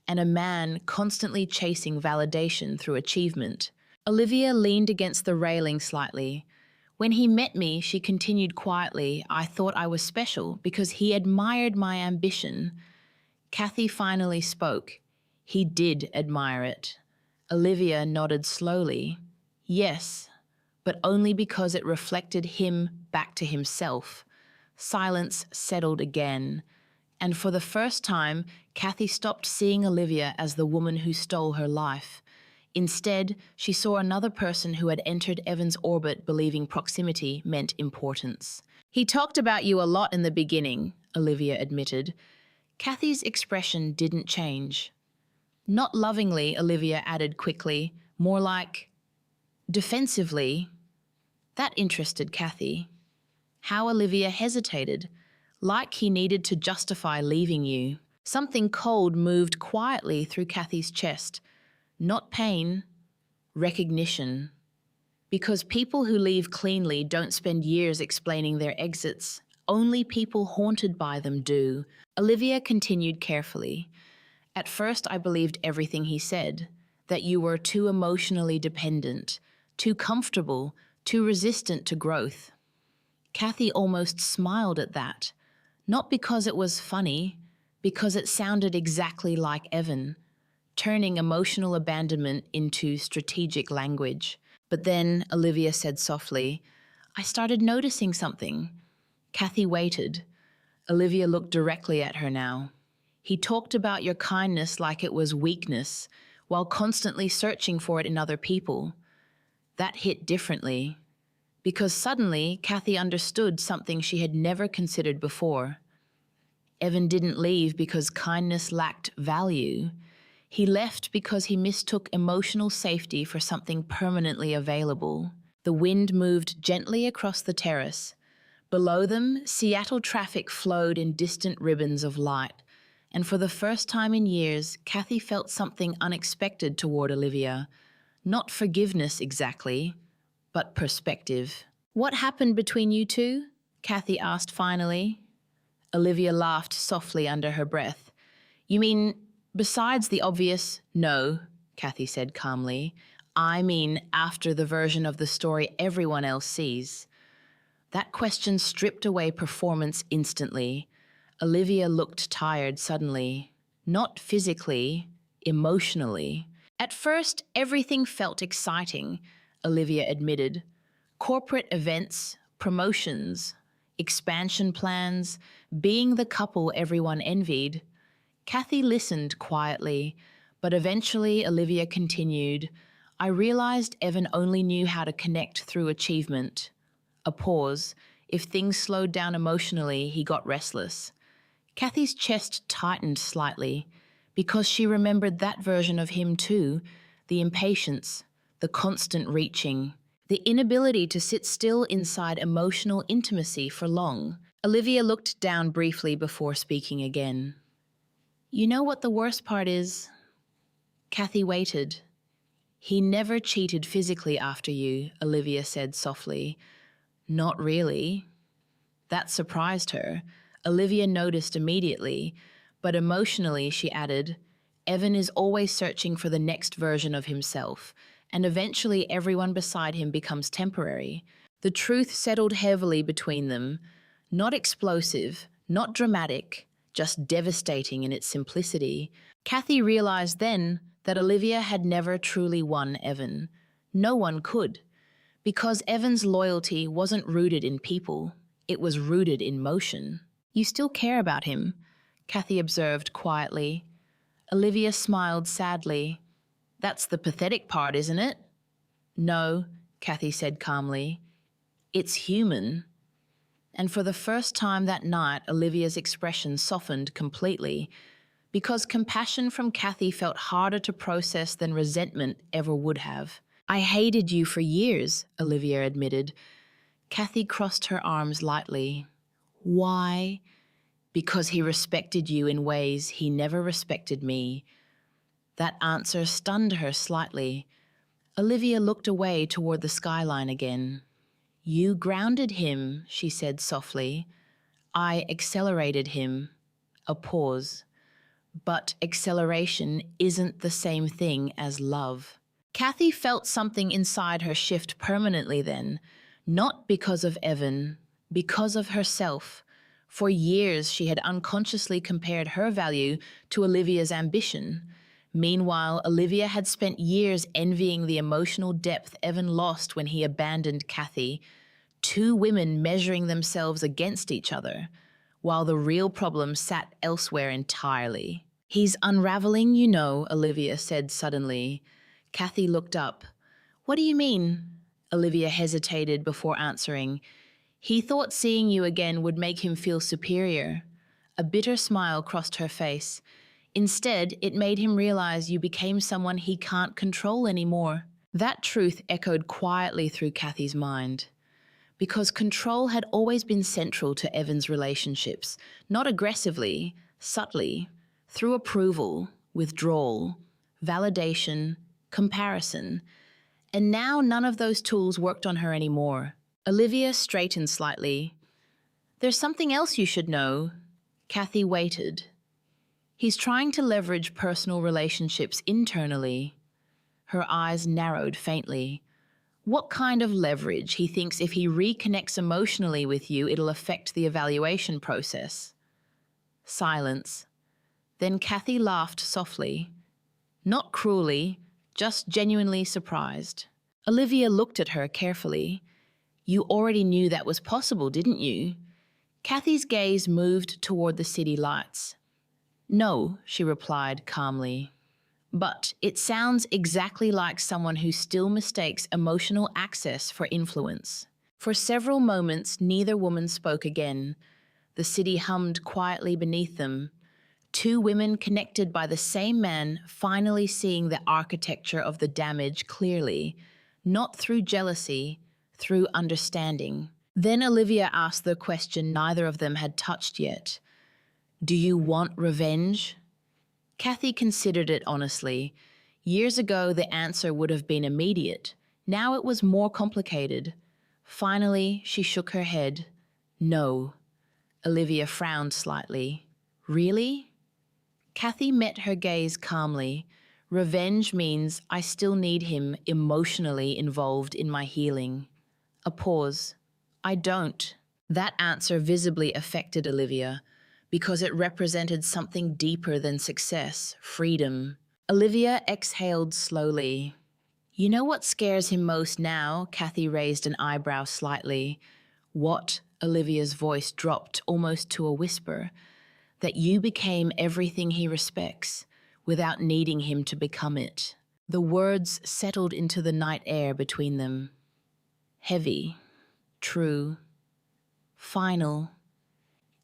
and a man constantly chasing validation through achievement. Olivia leaned against the railing slightly. When he met me, she continued quietly, I thought I was special because he admired my ambition. Kathy finally spoke. He did admire it. Olivia nodded slowly. Yes, but only because it reflected him back to himself. Silence settled again, and for the first time, Kathy stopped seeing Olivia as the woman who stole her life. Instead, she saw another person who had entered Evan's orbit believing proximity meant importance. He talked about you a lot in the beginning, Olivia admitted. Kathy's expression didn't change. Not lovingly, Olivia added quickly, more like defensively. That interested Kathy. How Olivia hesitated, like he needed to justify leaving you. Something cold moved quietly through Kathy's chest. Not pain, recognition. Because people who leave cleanly don't spend years explaining their exits. Only people haunted by them do. Olivia continued carefully. At first, I believed everything he said, that you were too emotionally dependent, too comfortable, too resistant to growth. Kathy almost smiled at that, not because it was funny, because it sounded exactly like Evan, turning emotional abandonment into strategic language. But then, Olivia said softly, I started noticing something. Kathy waited. Olivia looked directly at her now. He talked about your kindness like it was weakness, while constantly searching for it in other people. That hit differently, because suddenly Kathy understood something she had never considered before. Evan didn't leave because kindness lacked value. He left because he mistook emotional safety for something permanently available. The wind moved gently across the terrace. Below them, Seattle traffic flowed in distant ribbons of light. And for the first time in years, Kathy felt something unexpected toward Olivia. Not forgiveness exactly, but perspective. What happened between you two? Kathy asked finally. Olivia laughed softly under her breath. You mean, besides the obvious, no, Kathy said calmly. I mean, after the version of the story everyone else sees. That question stripped away performance instantly. Olivia looked tired suddenly. Not physically, emotionally. At first, everything felt exciting, Olivia admitted. Corporate events, promotions, expansion plans, being the couple everyone envied. Kathy listened quietly, but eventually Olivia continued. I realized Evan only knew how to connect through achievement. A pause. If things slowed down emotionally, he got restless. Kathy's chest tightened slightly, because she remembered that version of him too, the impatience, the constant reaching. the inability to sit still inside emotional intimacy for long. Olivia looked down briefly before speaking again. You know what the worst part is? Kathy waited. He never cheated physically after you, Olivia said softly. Not really. That surprised her. Olivia noticed immediately, but emotionally she added, Evan is always searching for the next version of himself, and eventually everyone beside him becomes temporary. The truth settled heavily between them, not explosive, not dramatic, just devastating in its simplicity. Kathy realized then that Olivia had never truly won Evan. No one could, because Evan's loyalty wasn't rooted in people, it was rooted in motion. You still care about him, Kathy observed quietly. Olivia smiled sadly. That's the pathetic part, isn't it? No, Kathy said calmly. It's human. And for the first time that night, Olivia's expression softened completely, because compassion from Kathy felt harder to process than resentment ever would have. I hated you for years, Olivia admitted. Kathy crossed her arms lightly. Why? Because he respected you in ways he never respected me. That answer stunned her slightly. Olivia looked away toward the skyline again. You grounded him, she said softly. I accelerated him. A pause. But acceleration isn't the same thing as love. Kathy felt something inside her shift permanently then, not because of Evan, because of herself. For years she had unconsciously compared her value to Olivia's ambition. Meanwhile, Olivia had spent years envying the emotional depth Evan lost when he abandoned Kathy, two women measuring themselves against each other, while the real problem sat elsewhere entirely. He's unraveling, you know, Olivia said suddenly. Kathy looked up. What do you mean? Olivia hesitated before answering. He thought seeing you again would make him feel superior. A bitter smile crossed her face. Instead, it made him realize you became someone he can't control anymore. That truth echoed quietly through Kathy's mind. Because control had always been central to Evan's relationships, not aggressively, subtly, through approval, withdrawal, validation, comparison. And now none of those tools worked on her anymore. Olivia straightened slightly. There's something else you should know. Kathy waited. He's trying to leverage personal relationships internally. Her eyes narrowed faintly. What kind of leverage? He thinks if he reconnects emotionally with you, it'll affect the evaluation process. Silence. Then Kathy laughed softly. Not cruelly, just genuinely surprised. Olivia looked at her carefully. You already knew that was possible, didn't you? Kathy's gaze moved toward the city lights. No, she replied calmly. But it sounds exactly like someone who still mistakes emotional access for influence. For several moments, neither woman spoke again. The city hummed quietly beneath them. Two women connected by the same man, finally seeing the architecture of the damage clearly, not through jealousy, through understanding. Then Olivia asked the question neither of them had touched yet. Do you want revenge? Kathy considered it honestly. Years ago, the answer would have been immediate. Now it was more complicated. Finally, she shook her head. No. Olivia frowned slightly. Really? Kathy met her gaze calmly. Revenge means I still need him emotionally involved in my healing. A pause. I don't. That answer visibly affected Olivia, because it represented something deeper than success, freedom. Olivia exhaled slowly. You know what scares him most now? Kathy raised an eyebrow slightly. What? Olivia's voice dropped almost to a whisper. That you became everything he respects, without needing him to become it. The words settled into the night air between them. Heavy, true, final.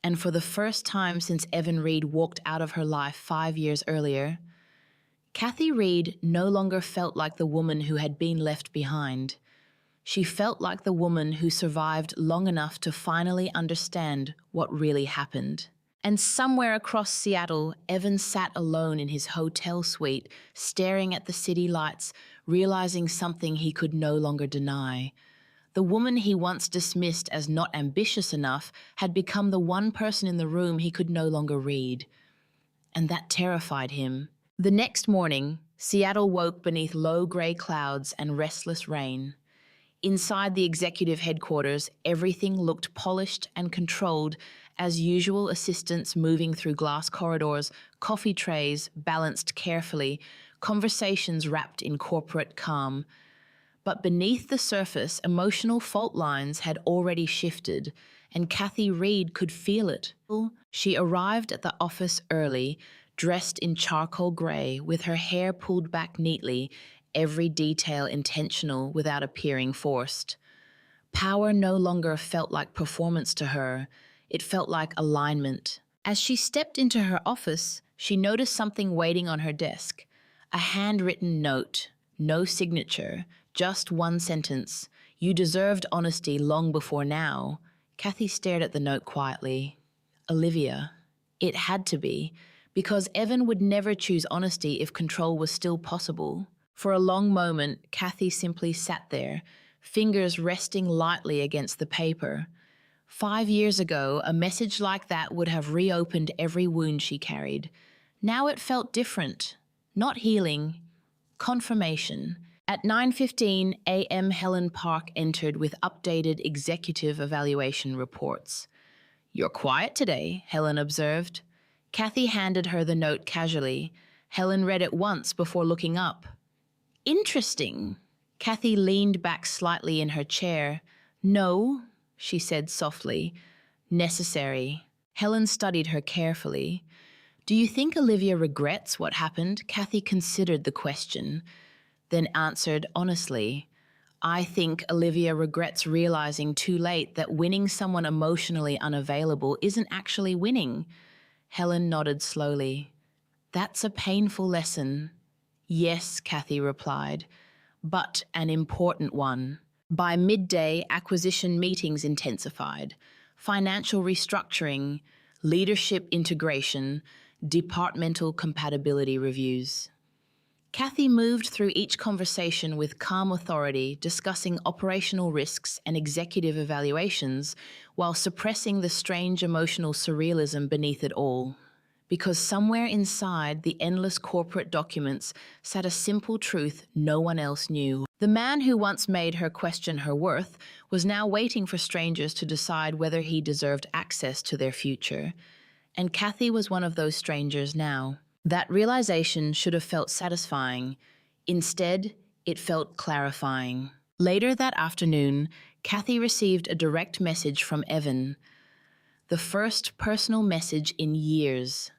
And for the first time since Evan Reid walked out of her life 5 years earlier, Kathy Reid no longer felt like the woman who had been left behind. She felt like the woman who survived long enough to finally understand what really happened. And somewhere across Seattle, Evan sat alone in his hotel suite, staring at the city lights, realizing something he could no longer deny. The woman he once dismissed as not ambitious enough had become the one person in the room he could no longer read. And that terrified him. The next morning, Seattle woke beneath low gray clouds and restless rain. Inside the executive headquarters, everything looked polished and controlled, as usual, assistants moving through glass corridors, coffee trays balanced carefully, conversations wrapped in corporate calm. But beneath the surface, emotional fault lines had already shifted, and Kathy Reid could feel it. She arrived at the office early, dressed in charcoal gray, with her hair pulled back neatly, every detail intentional without appearing forced. Power no longer felt like performance to her, it felt like alignment. As she stepped into her office, she noticed something waiting on her desk. A handwritten note, no signature, just one sentence. "You deserved honesty long before now." Kathy stared at the note quietly. Olivia. It had to be, because Evan would never choose honesty if control was still possible. For a long moment, Kathy simply sat there, fingers resting lightly against the paper. 5 years ago, a message like that would have reopened every wound she carried. Now it felt different. Not healing, confirmation. At 9:15 a.m., Helen Park entered with updated executive evaluation reports. "You're quiet today," Helen observed. Kathy handed her the note casually. Helen read it once before looking up. "Interesting." Kathy leaned back slightly in her chair. "No," she said softly. "Necessary." Helen studied her carefully. "Do you think Olivia regrets what happened?" Kathy considered the question, then answered honestly. "I think Olivia regrets realizing too late that winning someone emotionally unavailable isn't actually winning." Helen nodded slowly. "That's a painful lesson." "Yes," Kathy replied, "but an important one." By midday, acquisition meetings intensified. Financial restructuring, leadership integration, departmental compatibility reviews. Kathy moved through each conversation with calm authority, discussing operational risks and executive evaluations while suppressing the strange emotional surrealism beneath it all. Because somewhere inside the endless corporate documents sat a simple truth no one else knew. The man who once made her question her worth was now waiting for strangers to decide whether he deserved access to their future. And Kathy was one of those strangers now. That realization should have felt satisfying. Instead, it felt clarifying. Later that afternoon, Kathy received a direct message from Evan. The first personal message in years.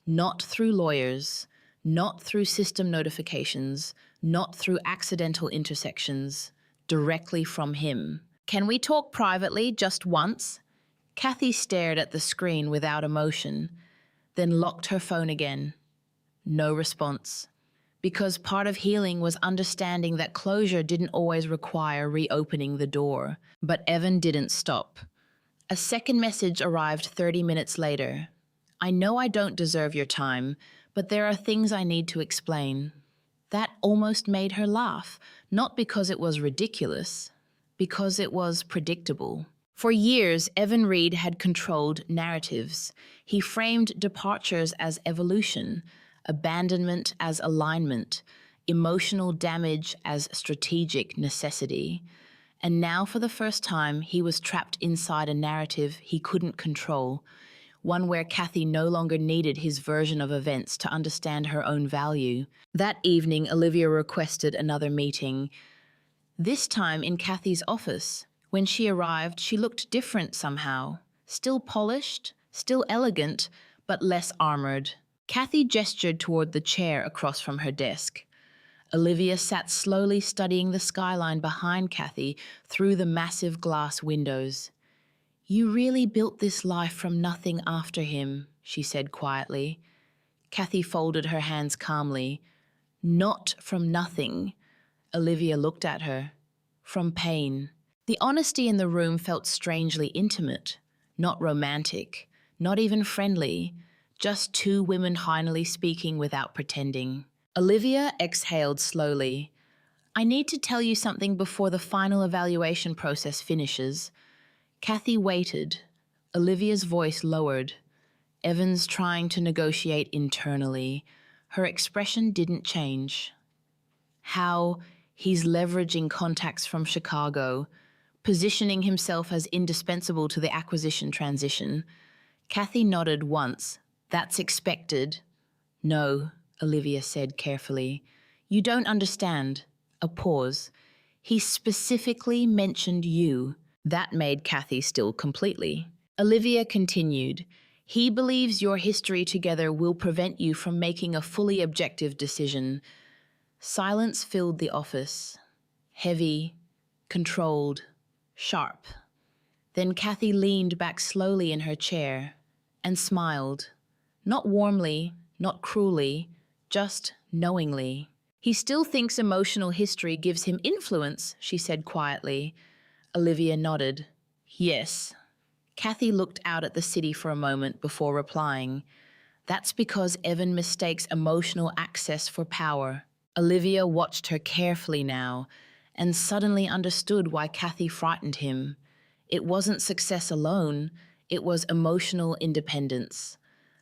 Not through lawyers, not through system notifications, not through accidental intersections, directly from him. "Can we talk privately just once?" Kathy stared at the screen without emotion, then locked her phone again. No response. Because part of healing was understanding that closure didn't always require reopening the door. But Evan didn't stop. A second message arrived 30 minutes later. "I know I don't deserve your time, but there are things I need to explain." That almost made her laugh, not because it was ridiculous, because it was predictable. For years, Evan Reid had controlled narratives. He framed departures as evolution, abandonment as alignment, emotional damage as strategic necessity. And now, for the first time, he was trapped inside a narrative he couldn't control, one where Kathy no longer needed his version of events to understand her own value. That evening, Olivia requested another meeting, this time in Kathy's office. When she arrived, she looked different somehow. Still polished, still elegant, but less armored. Kathy gestured toward the chair across from her desk. Olivia sat slowly studying the skyline behind Kathy through the massive glass windows. "You really built this life from nothing after him," she said quietly. Kathy folded her hands calmly. "Not from nothing." Olivia looked at her. from pain. The honesty in the room felt strangely intimate, not romantic, not even friendly, just two women finally speaking without pretending. Olivia exhaled slowly. I need to tell you something before the final evaluation process finishes. Kathy waited. Olivia's voice lowered. Evans trying to negotiate internally. Her expression didn't change. How he's leveraging contacts from Chicago, positioning himself as indispensable to the acquisition transition. Kathy nodded once. That's expected. No, Olivia said carefully. You don't understand. A pause. He specifically mentioned you. That made Kathy still completely. Olivia continued. He believes your history together will prevent you from making a fully objective decision. Silence filled the office. Heavy, controlled, sharp. Then Kathy leaned back slowly in her chair and smiled. Not warmly, not cruelly, just knowingly. He still thinks emotional history gives him influence, she said quietly. Olivia nodded. Yes. Kathy looked out at the city for a moment before replying. That's because Evan mistakes emotional access for power. Olivia watched her carefully now and suddenly understood why Kathy frightened him. It wasn't success alone, it was emotional independence.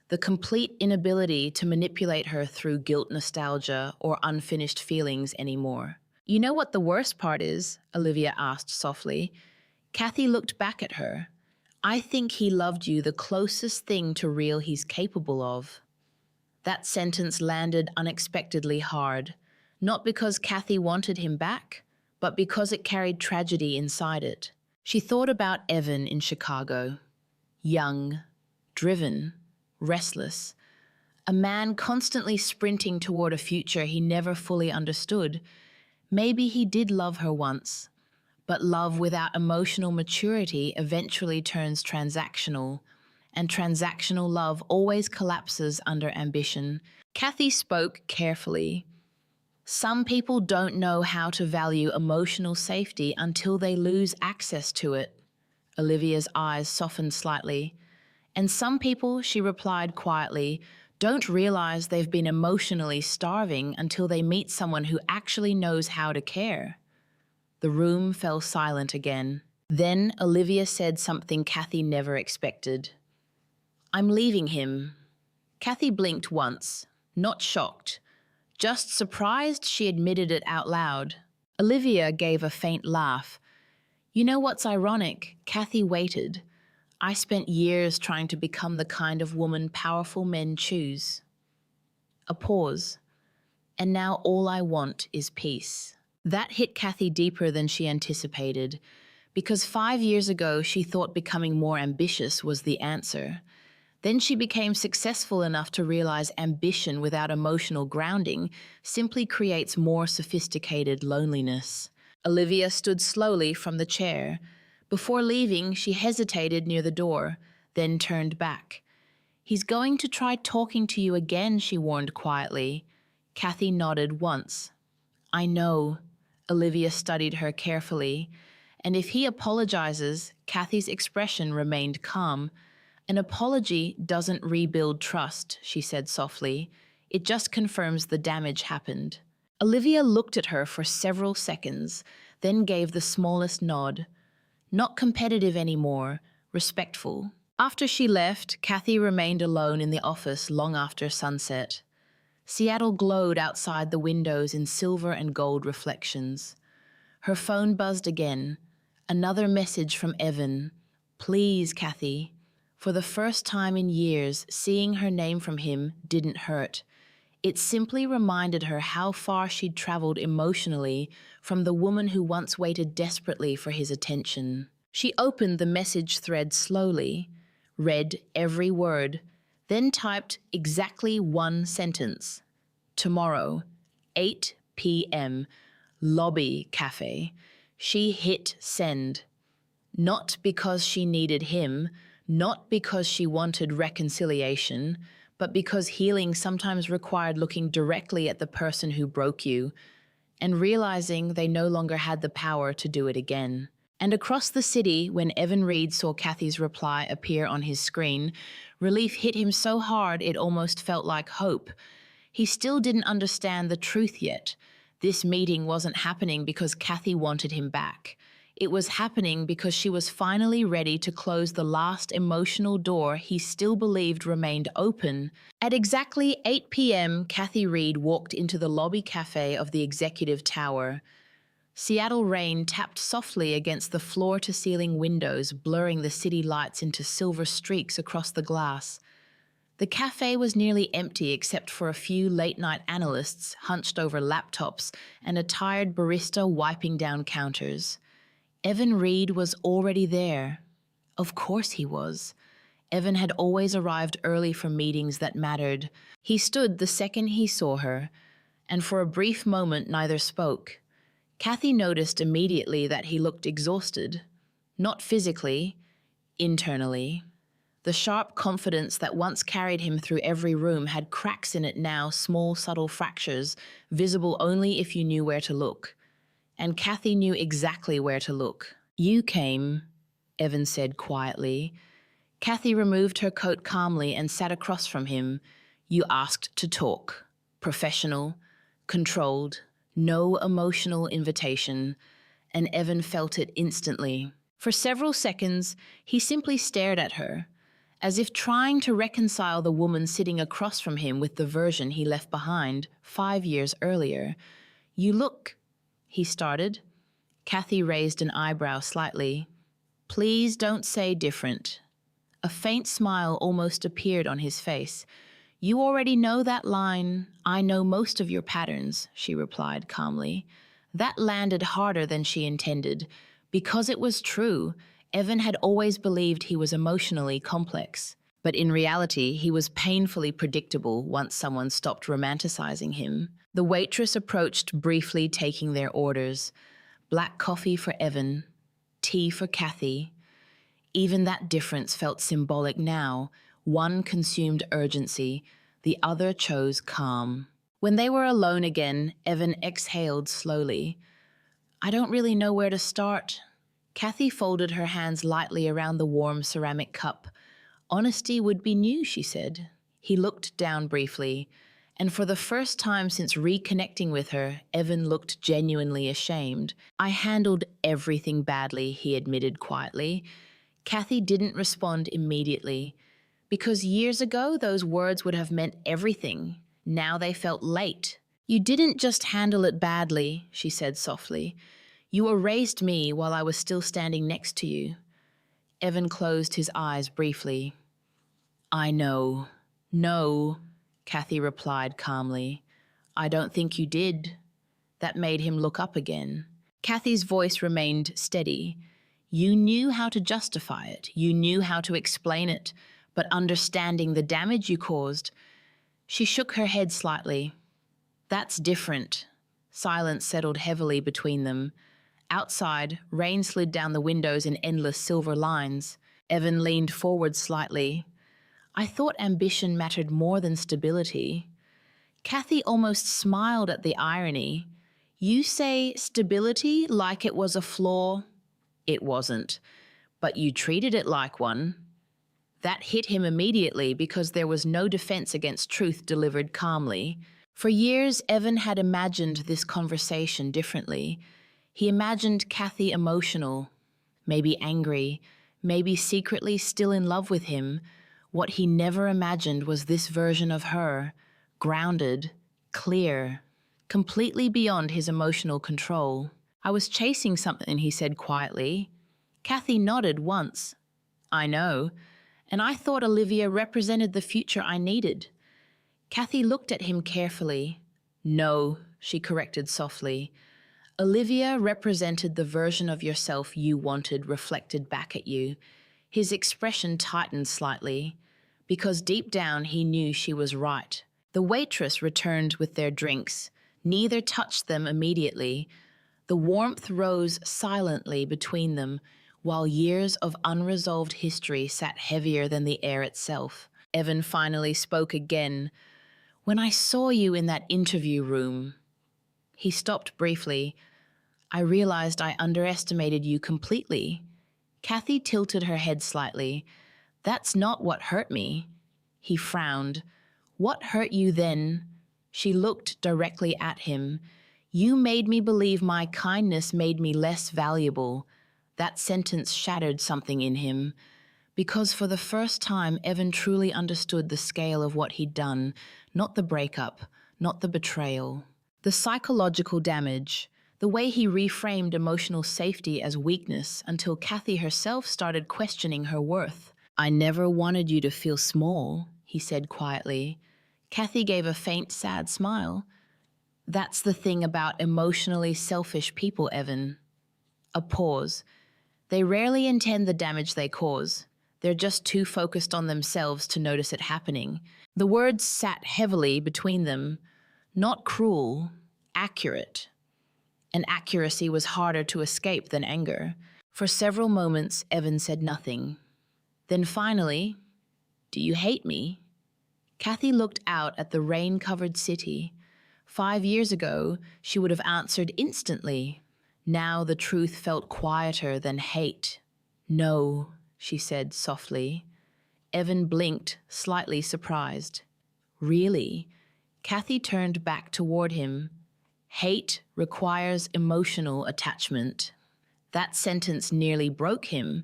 The complete inability to manipulate her through guilt, nostalgia, or unfinished feelings anymore. You know what the worst part is? Olivia asked softly. Kathy looked back at her. I think he loved you the closest thing to real he's capable of. That sentence landed unexpectedly hard, not because Kathy wanted him back, but because it carried tragedy inside it. She thought about Evan in Chicago. Young, driven, restless. A man constantly sprinting toward a future he never fully understood. Maybe he did love her once, but love without emotional maturity eventually turns transactional, and transactional love always collapses under ambition. Kathy spoke carefully. Some people don't know how to value emotional safety until they lose access to it. Olivia's eyes softened slightly. And some people, she replied quietly, don't realize they've been emotionally starving until they meet someone who actually knows how to care. The room fell silent again. Then Olivia said something Kathy never expected. I'm leaving him. Kathy blinked once, not shocked, just surprised she admitted it out loud. Olivia gave a faint laugh. You know what's ironic? Kathy waited. I spent years trying to become the kind of woman powerful men choose. A pause. And now all I want is peace. That hit Kathy deeper than she anticipated, because 5 years ago she thought becoming more ambitious was the answer. Then she became successful enough to realize ambition without emotional grounding simply creates more sophisticated loneliness. Olivia stood slowly from the chair. Before leaving, she hesitated near the door, then turned back. He's going to try talking to you again, she warned quietly. Kathy nodded once. I know. Olivia studied her carefully. And if he apologizes, Kathy's expression remained calm. An apology doesn't rebuild trust, she said softly. It just confirms the damage happened. Olivia looked at her for several seconds, then gave the smallest nod. Not competitive anymore, respectful. After she left, Kathy remained alone in the office long after sunset. Seattle glowed outside the windows in silver and gold reflections. Her phone buzzed again. Another message from Evan. Please, Kathy. For the first time in years, seeing her name from him didn't hurt. It simply reminded her how far she'd traveled emotionally from the woman who once waited desperately for his attention. She opened the message thread slowly, read every word, then typed exactly one sentence. Tomorrow, 8 p.m., lobby cafe. She hit send. Not because she needed him, not because she wanted reconciliation, but because healing sometimes required looking directly at the person who broke you. and realizing they no longer had the power to do it again. And across the city, when Evan Reid saw Kathy's reply appear on his screen, relief hit him so hard it almost felt like hope. He still didn't understand the truth yet. This meeting wasn't happening because Kathy wanted him back. It was happening because she was finally ready to close the last emotional door he still believed remained open. At exactly 8 p.m., Kathy Reid walked into the lobby cafe of the executive tower. Seattle rain tapped softly against the floor-to-ceiling windows, blurring the city lights into silver streaks across the glass. The cafe was nearly empty except for a few late-night analysts hunched over laptops and a tired barista wiping down counters. Evan Reid was already there. Of course he was. Evan had always arrived early for meetings that mattered. He stood the second he saw her, and for a brief moment neither spoke. Kathy noticed immediately that he looked exhausted. Not physically, internally. The sharp confidence that once carried him through every room had cracks in it now, small, subtle fractures, visible only if you knew where to look. And Kathy knew exactly where to look. "You came," Evan said quietly. Kathy removed her coat calmly and sat across from him. "You asked to talk. Professional, controlled, no emotional invitation." And Evan felt it instantly. For several seconds, he simply stared at her, as if trying to reconcile the woman sitting across from him with the version he left behind 5 years earlier. "You look," he started. Kathy raised an eyebrow slightly. "Please don't say different." A faint smile almost appeared on his face. "You already know that line. I know most of your patterns," she replied calmly. That landed harder than she intended. Because it was true, Evan had always believed he was emotionally complex. But in reality, he was painfully predictable once someone stopped romanticizing him. The waitress approached briefly, taking their orders. Black coffee for Evan, tea for Kathy. Even that difference felt symbolic now. One consumed urgency, the other chose calm. When they were alone again, Evan exhaled slowly. "I don't really know where to start." Kathy folded her hands lightly around the warm ceramic cup. "Honesty would be new," she said. He looked down briefly, and for the first time since reconnecting with her, Evan looked genuinely ashamed. "I handled everything badly," he admitted quietly. Kathy didn't respond immediately. Because years ago, those words would have meant everything. Now they felt late. "You didn't just handle it badly," she said softly. "You erased me while I was still standing next to you." Evan closed his eyes briefly. "I know." "No," Kathy replied calmly. "I don't think you did." That made him look up again. Kathy's voice remained steady. "You knew how to justify it. You knew how to explain it. But understanding the damage you caused..." She shook her head slightly. "That's different." Silence settled heavily between them. Outside, rain slid down the windows in endless silver lines. Evan leaned forward slightly. "I thought ambition mattered more than stability." Kathy almost smiled at the irony. "You say stability like it was a flaw?" "It wasn't. But you treated it like one." That hit him immediately because there was no defense against truth delivered calmly. For years, Evan had imagined this conversation differently. He imagined Kathy emotional, maybe angry, maybe secretly still in love with him. What he never imagined was this version of her, grounded, clear, completely beyond his emotional control. "I was chasing something," he said quietly. Kathy nodded once. "I know. And I thought Olivia represented the future I needed." Kathy looked at him carefully. "No," she corrected softly. "Olivia represented the version of yourself you wanted reflected back at you." His expression tightened slightly, because deep down he knew she was right. The waitress returned with their drinks. Neither touched them immediately. The warmth rose silently between them, while years of unresolved history sat heavier than the air itself. Evan finally spoke again. "When I saw you in that interview room..." He stopped briefly. I realized I underestimated you completely. Kathy tilted her head slightly. That's not what hurt me. He frowned. What hurt you then? She looked directly at him. You made me believe my kindness made me less valuable. That sentence shattered something in him. Because for the first time, Evan truly understood the scale of what he'd done, not the breakup, not the betrayal. The psychological damage, the way he reframed emotional safety as weakness until Kathy herself started questioning her worth. I never wanted you to feel small, he said quietly. Kathy gave a faint, sad smile. That's the thing about emotionally selfish people, Evan. A pause. They rarely intend the damage they cause. They're just too focused on themselves to notice it happening. The words sat heavily between them. Not cruel, accurate. And accuracy was harder to escape than anger. For several moments, Evan said nothing. Then finally, do you hate me? Kathy looked out at the rain-covered city. 5 years ago, she would have answered instantly. Now the truth felt quieter than hate. No, she said softly. Evan blinked, slightly surprised. Really? Kathy turned back toward him. Hate requires emotional attachment. That sentence nearly broke him,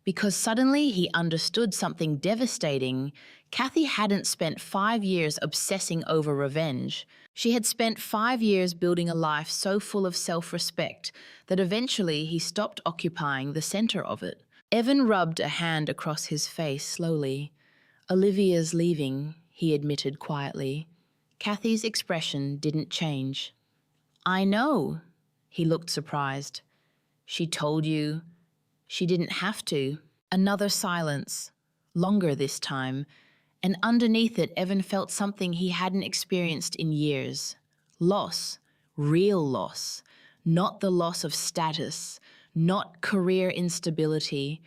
because suddenly he understood something devastating. Kathy hadn't spent 5 years obsessing over revenge. She had spent 5 years building a life so full of self-respect that eventually he stopped occupying the center of it. Evan rubbed a hand across his face slowly. Olivia's leaving, he admitted quietly. Kathy's expression didn't change. I know. He looked surprised. She told you. She didn't have to. Another silence, longer this time, and underneath it Evan felt something he hadn't experienced in years. Loss, real loss, not the loss of status, not career instability,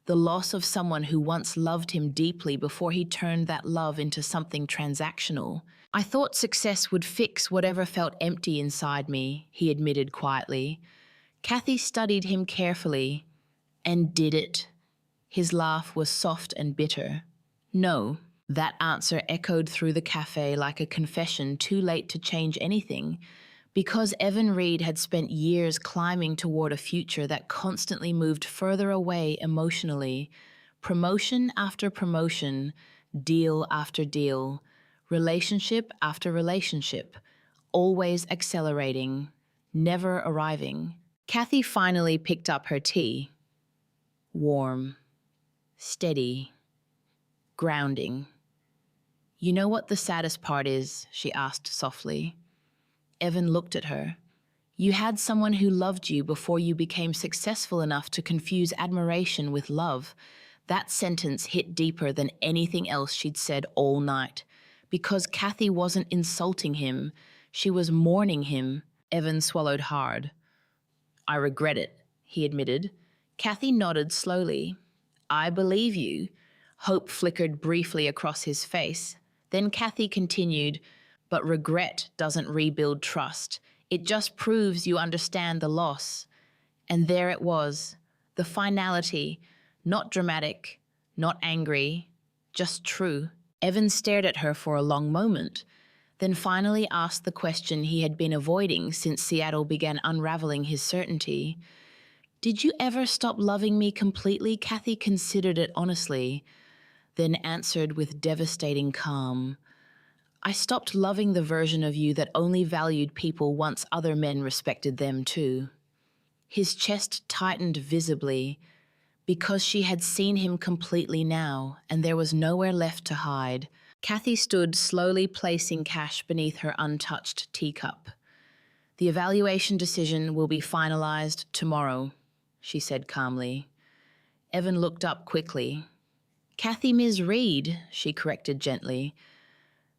the loss of someone who once loved him deeply before he turned that love into something transactional. I thought success would fix whatever felt empty inside me, he admitted quietly. Kathy studied him carefully. And did it? His laugh was soft and bitter. No. That answer echoed through the cafe like a confession too late to change anything. Because Evan Reid had spent years climbing toward a future that constantly moved further away emotionally. Promotion after promotion, deal after deal, relationship after relationship, always accelerating, never arriving. Kathy finally picked up her tea. Warm, steady, grounding. You know what the saddest part is? She asked softly. Evan looked at her. You had someone who loved you before you became successful enough to confuse admiration with love. That sentence hit deeper than anything else she'd said all night. Because Kathy wasn't insulting him, she was mourning him. Evan swallowed hard. I regret it, he admitted. Kathy nodded slowly. I believe you. Hope flickered briefly across his face. Then Kathy continued, but regret doesn't rebuild trust. It just proves you understand the loss. And there it was, the finality, not dramatic, not angry, just true. Evan stared at her for a long moment, then finally asked the question he had been avoiding since Seattle began unraveling his certainty. Did you ever stop loving me completely? Kathy considered it honestly, then answered with devastating calm. I stopped loving the version of you that only valued people once other men respected them too. His chest tightened visibly, because she had seen him completely now, and there was nowhere left to hide. Kathy stood slowly placing cash beneath her untouched teacup. The evaluation decision will be finalized tomorrow, she said calmly. Evan looked up quickly. Kathy Ms. Reid, she corrected gently.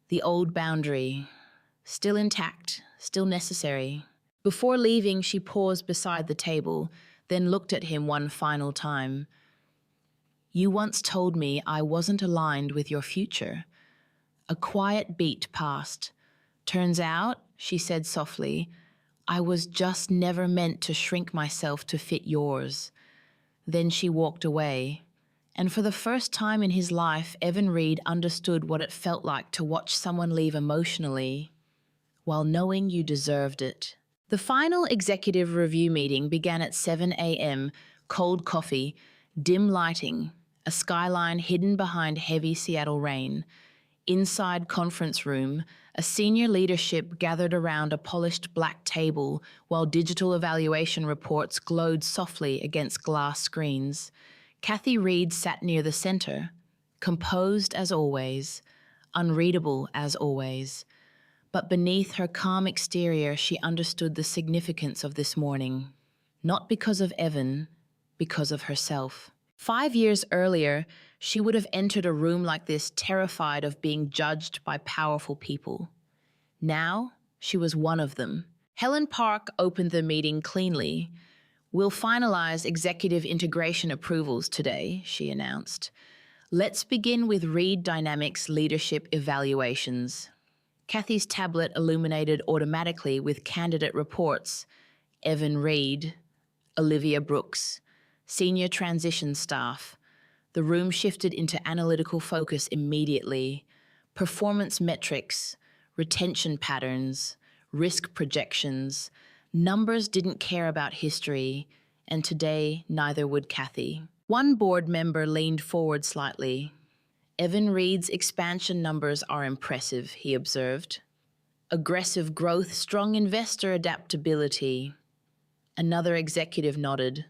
The old boundary, still intact, still necessary. Before leaving, she paused beside the table, then looked at him one final time. You once told me I wasn't aligned with your future. A quiet beat passed. Turns out, she said softly, I was just never meant to shrink myself to fit yours. Then she walked away. And for the first time in his life, Evan Reid understood what it felt like to watch someone leave emotionally while knowing you deserved it. The final executive review meeting began at 7 a.m., cold coffee, dim lighting, a skyline hidden behind heavy Seattle rain. Inside conference room, a senior leadership gathered around a polished black table while digital evaluation reports glowed softly against glass screens. Kathy Reid sat near the center, composed as always, unreadable as always. But beneath her calm exterior, she understood the significance of this morning. Not because of Evan, because of herself. 5 years earlier, she would have entered a room like this terrified of being judged by powerful people. Now, she was one of them. Helen Park opened the meeting cleanly. "We'll finalize executive integration approvals today," she announced. "Let's begin with Reid Dynamics leadership evaluations." Kathy's tablet illuminated automatically with candidate reports. Evan Reid, Olivia Brooks, senior transition staff. The room shifted into analytical focus immediately. Performance metrics, retention patterns, risk projections. Numbers didn't care about history, and today neither would Kathy. One board member leaned forward slightly. "Evan Reid's expansion numbers are impressive," he observed. "Aggressive growth, strong investor adaptability." Another executive nodded.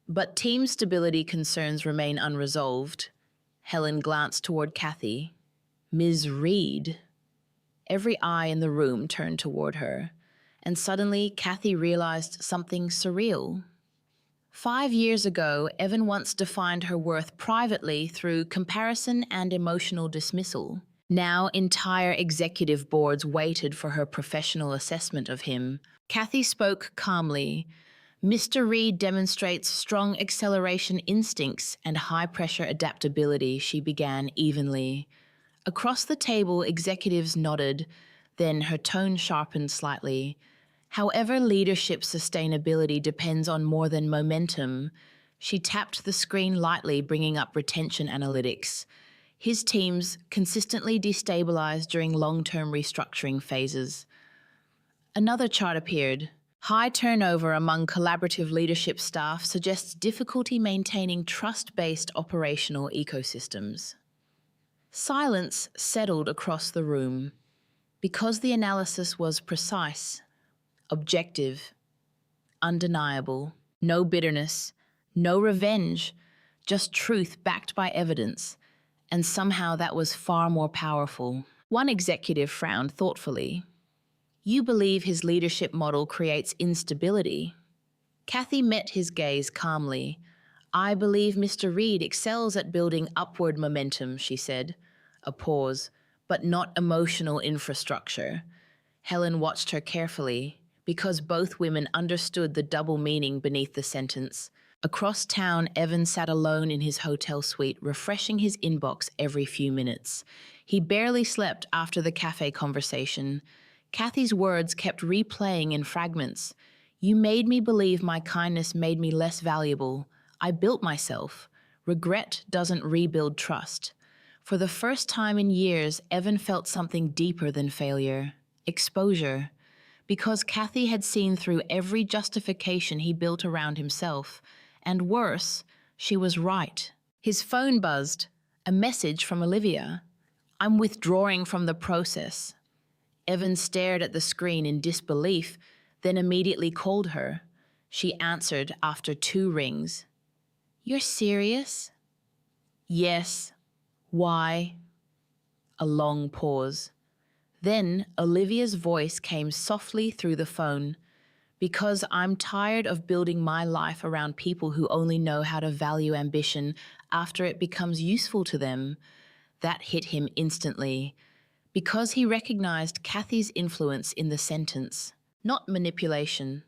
"But team stability concerns remain unresolved." Helen glanced toward Kathy. "Ms. Reid." Every eye in the room turned toward her, and suddenly Kathy realized something surreal. 5 years ago, Evan once defined her worth privately through comparison and emotional dismissal. Now entire executive boards waited for her professional assessment of him. Kathy spoke calmly. "Mr. Reid demonstrates strong acceleration instincts and high-pressure adaptability," she began evenly. Across the table, executives nodded, then her tone sharpened slightly. "However, leadership sustainability depends on more than momentum." She tapped the screen lightly, bringing up retention analytics. His teams consistently destabilized during long-term restructuring phases. Another chart appeared. "High turnover among collaborative leadership staff suggests difficulty maintaining trust-based operational ecosystems." Silence settled across the room. Because the analysis was precise, objective, undeniable, no bitterness, no revenge, just truth backed by evidence, and somehow that was far more powerful. One executive frowned thoughtfully. "You believe his leadership model creates instability." Kathy met his gaze calmly. "I believe Mr. Reid excels at building upward momentum," she said. A pause. "But not emotional infrastructure." Helen watched her carefully, because both women understood the double meaning beneath the sentence. Across town, Evan sat alone in his hotel suite, refreshing his inbox every few minutes. He barely slept after the cafe conversation. Kathy's words kept replaying in fragments. "You made me believe my kindness made me less valuable. I built myself. Regret doesn't rebuild trust." For the first time in years, Evan felt something deeper than failure. Exposure. Because Kathy had seen through every justification he built around himself. And worse, she was right. His phone buzzed. A message from Olivia. "I'm withdrawing from the process." Evan stared at the screen in disbelief, then immediately called her. She answered after 2 rings. "You're serious?" "Yes." "Why?" A long pause. Then Olivia's voice came softly through the phone. "Because I'm tired of building my life around people who only know how to value ambition after it becomes useful to them." That hit him instantly, because he recognized Kathy's influence in the sentence. Not manipulation.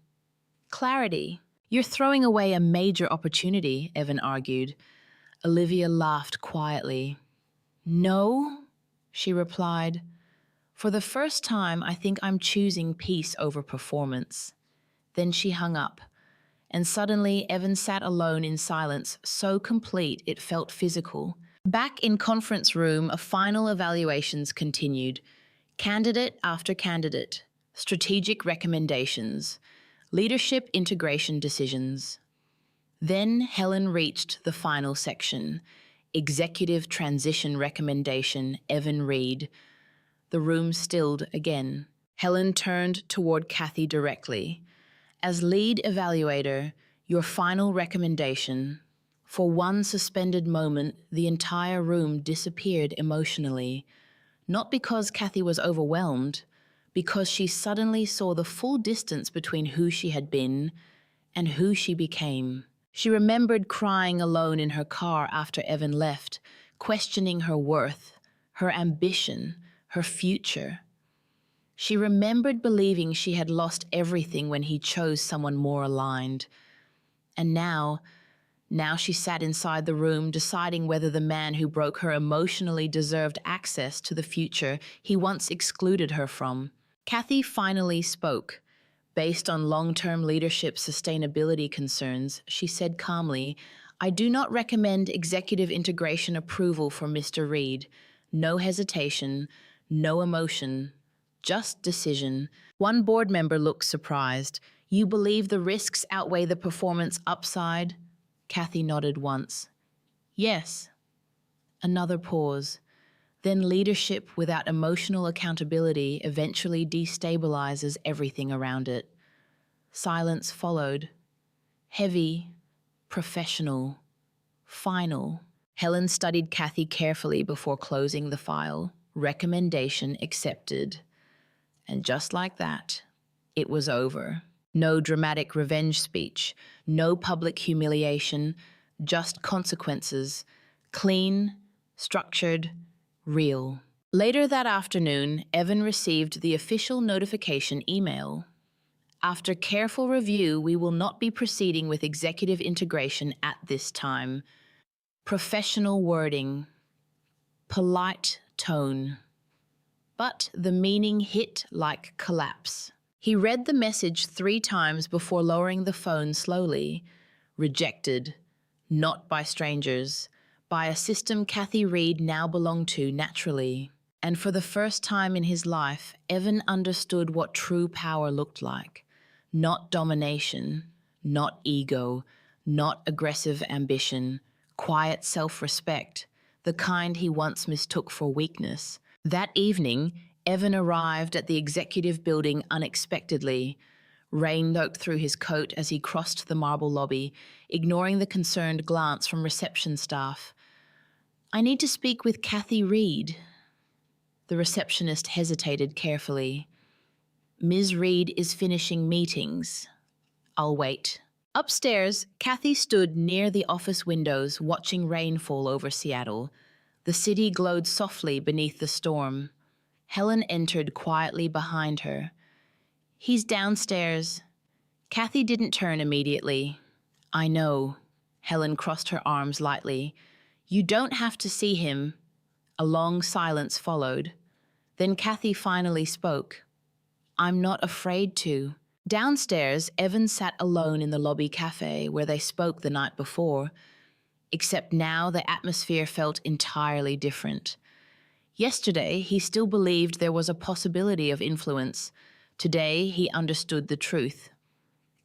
Clarity. "You're throwing away a major opportunity," Evan argued. Olivia laughed quietly. "No," she replied. "For the first time, I think I'm choosing peace over performance." Then she hung up, and suddenly Evan sat alone in silence, so complete it felt physical. Back in conference room, final evaluations continued. Candidate after candidate, strategic recommendations, leadership integration decisions. Then Helen reached the final section, executive transition recommendation, Evan Reid. The room stilled again. Helen turned toward Kathy directly. As lead evaluator, your final recommendation. For one suspended moment, the entire room disappeared emotionally. Not because Kathy was overwhelmed, because she suddenly saw the full distance between who she had been and who she became. She remembered crying alone in her car after Evan left, questioning her worth, her ambition, her future. She remembered believing she had lost everything when he chose someone more aligned. And now she sat inside the room deciding whether the man who broke her emotionally deserved access to the future he once excluded her from. Kathy finally spoke. Based on long-term leadership sustainability concerns, she said calmly, "I do not recommend executive integration approval for Mr. Reid. No hesitation, no emotion, just decision." One board member looked surprised. "You believe the risks outweigh the performance upside?" Kathy nodded once. "Yes." Another pause. Then leadership without emotional accountability eventually destabilizes everything around it. Silence followed. Heavy, professional, final. Helen studied Kathy carefully before closing the file. Recommendation accepted. And just like that, it was over. No dramatic revenge speech, no public humiliation, just consequences. Clean, structured, real. Later that afternoon, Evan received the official notification email. After careful review, we will not be proceeding with executive integration at this time. Professional wording, polite tone. But the meaning hit like collapse. He read the message 3 times before lowering the phone slowly. Rejected, not by strangers, by a system Kathy Reid now belonged to naturally. And for the first time in his life, Evan understood what true power looked like. Not domination, not ego, not aggressive ambition, quiet self-respect, the kind he once mistook for weakness. That evening, Evan arrived at the executive building unexpectedly. Rain soaked through his coat as he crossed the marble lobby, ignoring the concerned glance from reception staff. "I need to speak with Kathy Reid." The receptionist hesitated carefully. "Ms. Reid is finishing meetings. I'll wait." Upstairs, Kathy stood near the office windows watching rain fall over Seattle. The city glowed softly beneath the storm. Helen entered quietly behind her. "He's downstairs." Kathy didn't turn immediately. "I know." Helen crossed her arms lightly. "You don't have to see him." A long silence followed. Then Kathy finally spoke. "I'm not afraid to." Downstairs, Evan sat alone in the lobby cafe where they spoke the night before. Except now the atmosphere felt entirely different. Yesterday, he still believed there was a possibility of influence. Today, he understood the truth.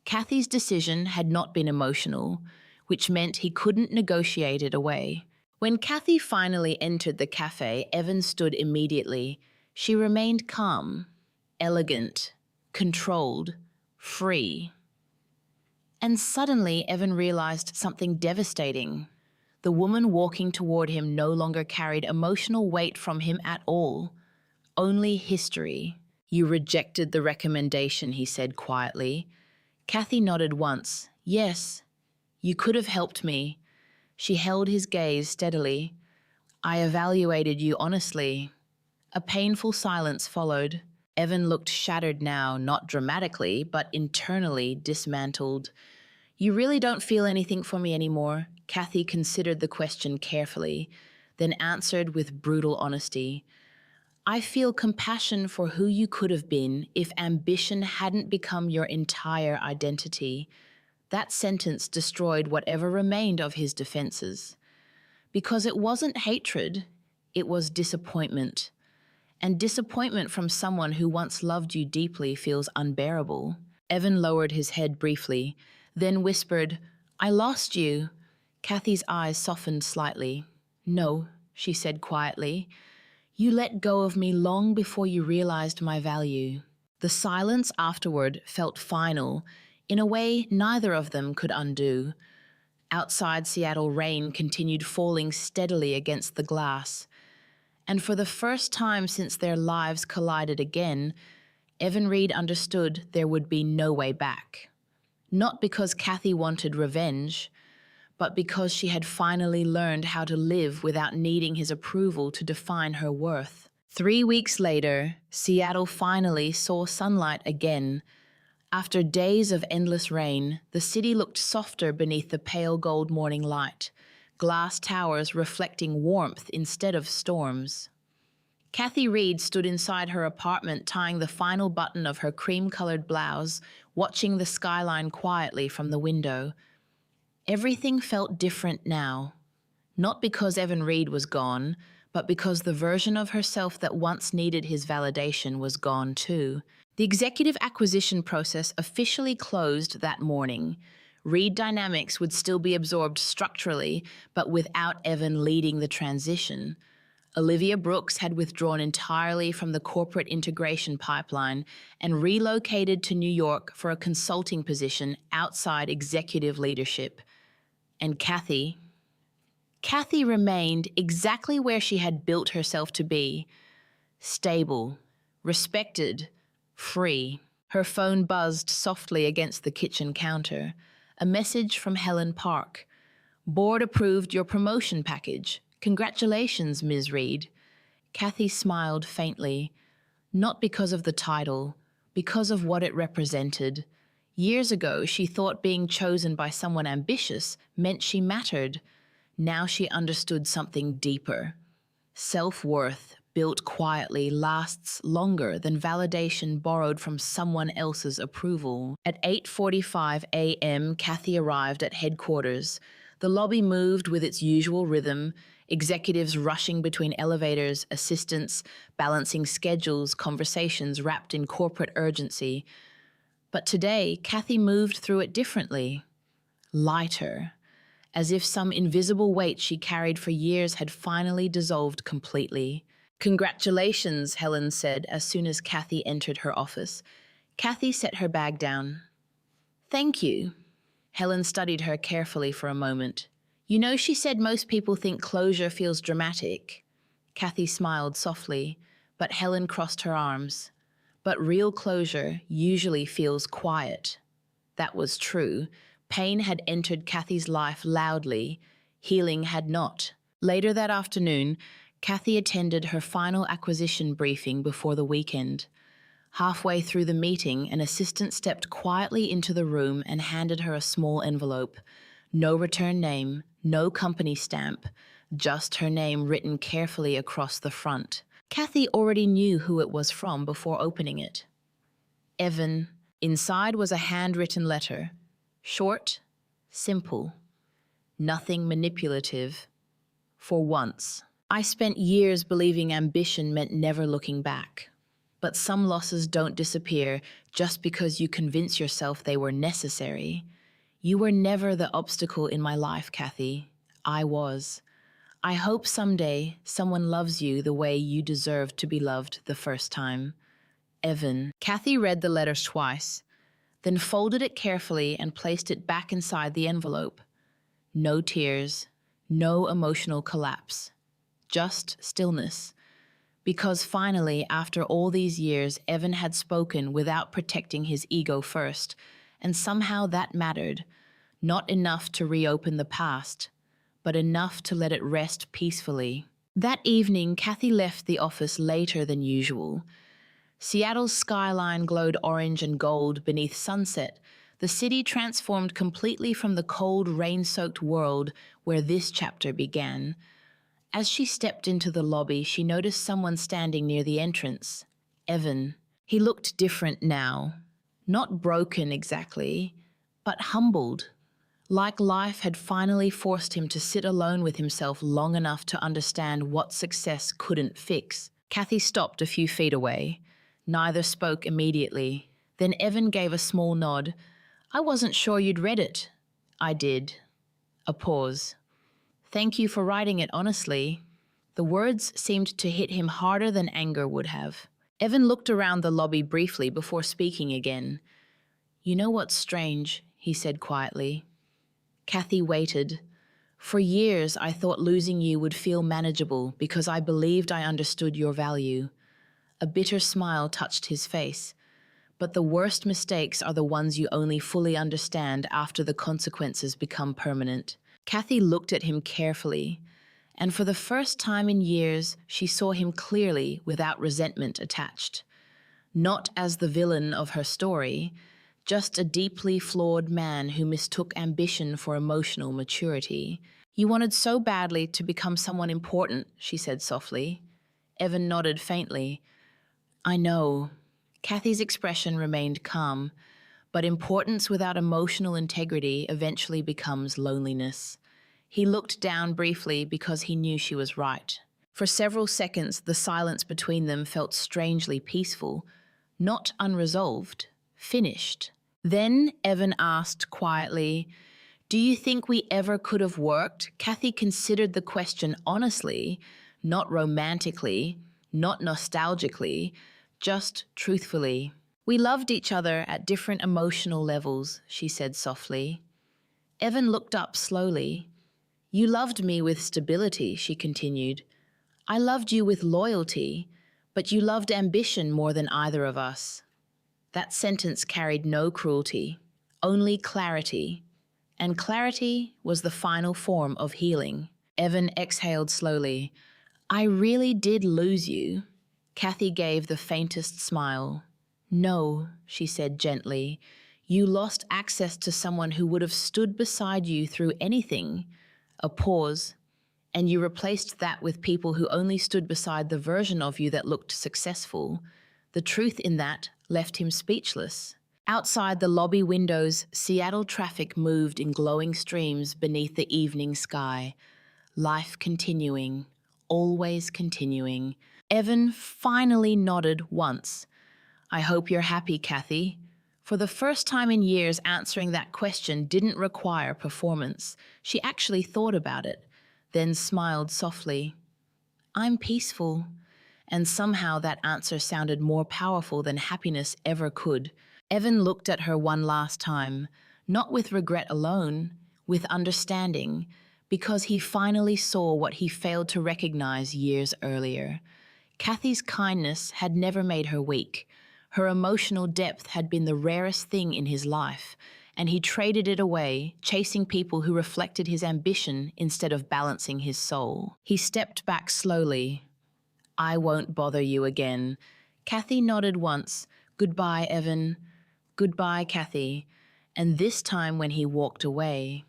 Kathy's decision had not been emotional, which meant he couldn't negotiate it away. When Kathy finally entered the cafe, Evan stood immediately. She remained calm, elegant, controlled, free. And suddenly, Evan realized something devastating. The woman walking toward him no longer carried emotional weight from him at all. Only history. "You rejected the recommendation," he said quietly. Kathy nodded once. "Yes, you could have helped me." She held his gaze steadily. "I evaluated you honestly." A painful silence followed. Evan looked shattered now, not dramatically, but internally dismantled. "You really don't feel anything for me anymore?" Kathy considered the question carefully, then answered with brutal honesty. I feel compassion for who you could have been if ambition hadn't become your entire identity. That sentence destroyed whatever remained of his defenses. Because it wasn't hatred, it was disappointment. And disappointment from someone who once loved you deeply feels unbearable. Evan lowered his head briefly, then whispered, "I lost you." Kathy's eyes softened slightly. "No," she said quietly. "You let go of me long before you realized my value." The silence afterward felt final, in a way neither of them could undo. Outside, Seattle rain continued falling steadily against the glass. And for the first time since their lives collided again, Evan Reid understood there would be no way back. Not because Kathy wanted revenge, but because she had finally learned how to live without needing his approval to define her worth. 3 weeks later, Seattle finally saw sunlight again. After days of endless rain, the city looked softer beneath the pale gold morning light, glass towers reflecting warmth instead of storms. Kathy Reid stood inside her apartment tying the final button of her cream-colored blouse, watching the skyline quietly from the window. Everything felt different now. Not because Evan Reid was gone, but because the version of herself that once needed his validation was gone too. The executive acquisition process officially closed that morning. Reid Dynamics would still be absorbed structurally, but without Evan leading the transition. Olivia Brooks had withdrawn entirely from the corporate integration pipeline and relocated to New York for a consulting position outside executive leadership. And Kathy remained exactly where she had built herself to be: stable, respected, free. Her phone buzzed softly against the kitchen counter. A message from Helen Park. "Board approved your promotion package. Congratulations, Ms. Reid." Kathy smiled faintly, not because of the title, because of what it represented. Years ago, she thought being chosen by someone ambitious meant she mattered. Now she understood something deeper. Self-worth, built quietly, lasts longer than validation borrowed from someone else's approval. At 8:45 a.m., Kathy arrived at headquarters. The lobby moved with its usual rhythm, executives rushing between elevators, assistants balancing schedules, conversations wrapped in corporate urgency. But today, Kathy moved through it differently. Lighter, as if some invisible weight she carried for years had finally dissolved completely. "Congratulations," Helen said as soon as Kathy entered her office. Kathy set her bag down. "Thank you." Helen studied her carefully for a moment. "You know, she said most people think closure feels dramatic." Kathy smiled softly, but Helen crossed her arms. "But real closure usually feels quiet." That was true. Pain had entered Kathy's life loudly. Healing had not. Later that afternoon, Kathy attended her final acquisition briefing before the weekend. Halfway through the meeting, an assistant stepped quietly into the room and handed her a small envelope. No return name, no company stamp, just her name written carefully across the front. Kathy already knew who it was from before opening it. Evan. Inside was a handwritten letter. Short, simple, nothing manipulative. For once. "I spent years believing ambition meant never looking back. But some losses don't disappear just because you convince yourself they were necessary. You were never the obstacle in my life, Kathy. I was. I hope someday someone loves you the way you deserved to be loved the first time. Evan." Kathy read the letter twice, then folded it carefully and placed it back inside the envelope. No tears, no emotional collapse, just stillness. Because finally, after all these years, Evan had spoken without protecting his ego first, and somehow that mattered. Not enough to reopen the past, but enough to let it rest peacefully. That evening, Kathy left the office later than usual. Seattle's skyline glowed orange and gold beneath sunset, the city transformed completely from the cold, rain-soaked world where this chapter began. As she stepped into the lobby, she noticed someone standing near the entrance. Evan. He looked different now. Not broken exactly, but humbled. Like life had finally forced him to sit alone with himself long enough to understand what success couldn't fix. Kathy stopped a few feet away. Neither spoke immediately. Then Evan gave a small nod. I wasn't sure you'd read it. I did. A pause. Thank you for writing it honestly. The words seemed to hit him harder than anger would have. Evan looked around the lobby briefly before speaking again. You know what's strange, he said quietly. Kathy waited. For years, I thought losing you would feel manageable because I believed I understood your value. A bitter smile touched his face. But the worst mistakes are the ones you only fully understand after the consequences become permanent. Kathy looked at him carefully, and for the first time in years, she saw him clearly without resentment attached. Not as the villain of her story, just a deeply flawed man who mistook ambition for emotional maturity. You wanted so badly to become someone important, she said softly. Evan nodded faintly. I know. Kathy's expression remained calm, but importance without emotional integrity eventually becomes loneliness. He looked down briefly because he knew she was right. For several seconds, the silence between them felt strangely peaceful, not unresolved, finished. Then Evan asked quietly, do you think we ever could have worked? Kathy considered the question honestly, not romantically, not nostalgically, just truthfully. We loved each other at different emotional levels, she said softly. Evan looked up slowly. You loved me with stability, she continued. I loved you with loyalty, but you loved ambition more than either of us. That sentence carried no cruelty, only clarity. And clarity was the final form of healing. Evan exhaled slowly. I really did lose you. Kathy gave the faintest smile. No, she said gently. You lost access to someone who would have stood beside you through anything. A pause. And you replaced that with people who only stood beside the version of you that looked successful. The truth in that left him speechless. Outside the lobby windows, Seattle traffic moved in glowing streams beneath the evening sky. Life continuing, always continuing. Evan finally nodded once. I hope you're happy, Kathy. For the first time in years, answering that question didn't require performance. She actually thought about it, then smiled softly. I'm peaceful. And somehow that answer sounded more powerful than happiness ever could. Evan looked at her one last time, not with regret alone, with understanding, because he finally saw what he failed to recognize years earlier. Kathy's kindness had never made her weak. Her emotional depth had been the rarest thing in his life, and he traded it away, chasing people who reflected his ambition instead of balancing his soul. He stepped back slowly. I won't bother you again. Kathy nodded once. Goodbye, Evan. Goodbye, Kathy. And this time when he walked away,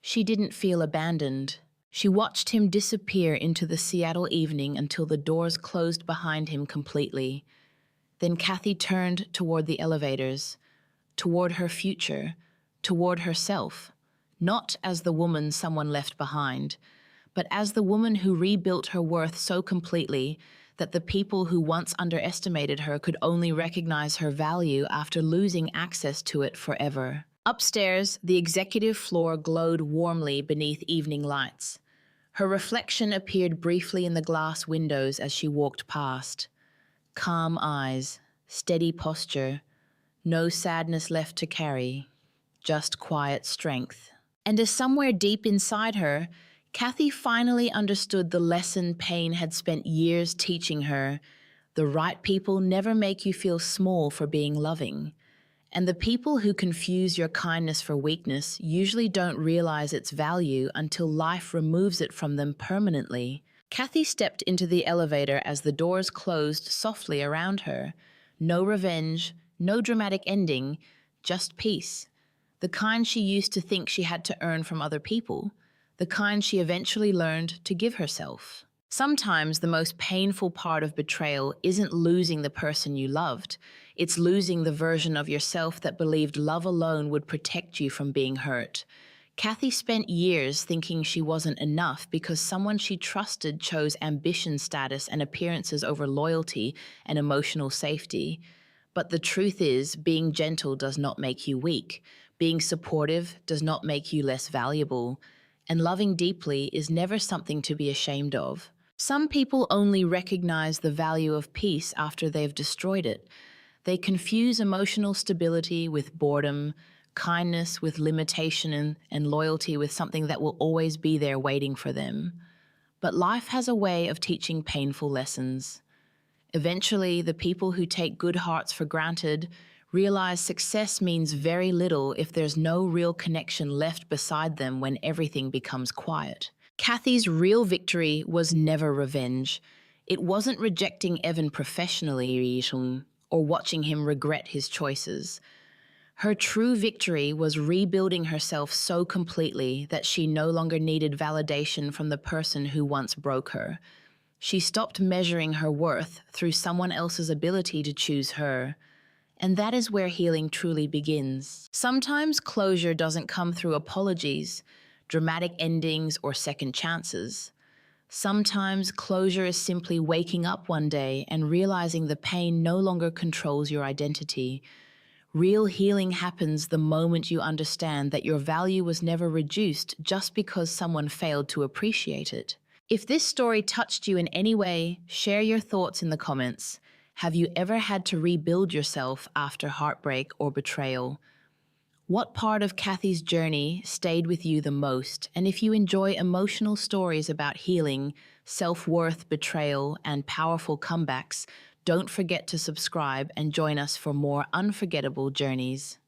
she didn't feel abandoned. She watched him disappear into the Seattle evening until the doors closed behind him completely. Then Kathy turned toward the elevators, toward her future, toward herself, not as the woman someone left behind, but as the woman who rebuilt her worth so completely that the people who once underestimated her could only recognize her value after losing access to it forever. Upstairs, the executive floor glowed warmly beneath evening lights. Her reflection appeared briefly in the glass windows as she walked past. Calm eyes, steady posture, no sadness left to carry, just quiet strength. And as somewhere deep inside her, Kathy finally understood the lesson pain had spent years teaching her. The right people never make you feel small for being loving. And the people who confuse your kindness for weakness usually don't realize its value until life removes it from them permanently. Kathy stepped into the elevator as the doors closed softly around her. No revenge, no dramatic ending, just peace. The kind she used to think she had to earn from other people. the kind she eventually learned to give herself. Sometimes the most painful part of betrayal isn't losing the person you loved, it's losing the version of yourself that believed love alone would protect you from being hurt. Kathy spent years thinking she wasn't enough because someone she trusted chose ambition, status, and appearances over loyalty and emotional safety. But the truth is, being gentle does not make you weak. Being supportive does not make you less valuable. And loving deeply is never something to be ashamed of. Some people only recognize the value of peace after they've destroyed it. They confuse emotional stability with boredom, kindness with limitation, and loyalty with something that will always be there waiting for them. But life has a way of teaching painful lessons. Eventually, the people who take good hearts for granted realize success means very little if there's no real connection left beside them when everything becomes quiet. Kathy's real victory was never revenge. It wasn't rejecting Evan professionally or watching him regret his choices. Her true victory was rebuilding herself so completely that she no longer needed validation from the person who once broke her. She stopped measuring her worth through someone else's ability to choose her. And that is where healing truly begins. Sometimes closure doesn't come through apologies, dramatic endings, or second chances. Sometimes closure is simply waking up one day and realizing the pain no longer controls your identity. Real healing happens the moment you understand that your value was never reduced just because someone failed to appreciate it. If this story touched you in any way, share your thoughts in the comments. Have you ever had to rebuild yourself after heartbreak or betrayal? What part of Kathy's journey stayed with you the most? And if you enjoy emotional stories about healing, self-worth, betrayal, and powerful comebacks, don't forget to subscribe and join us for more unforgettable journeys.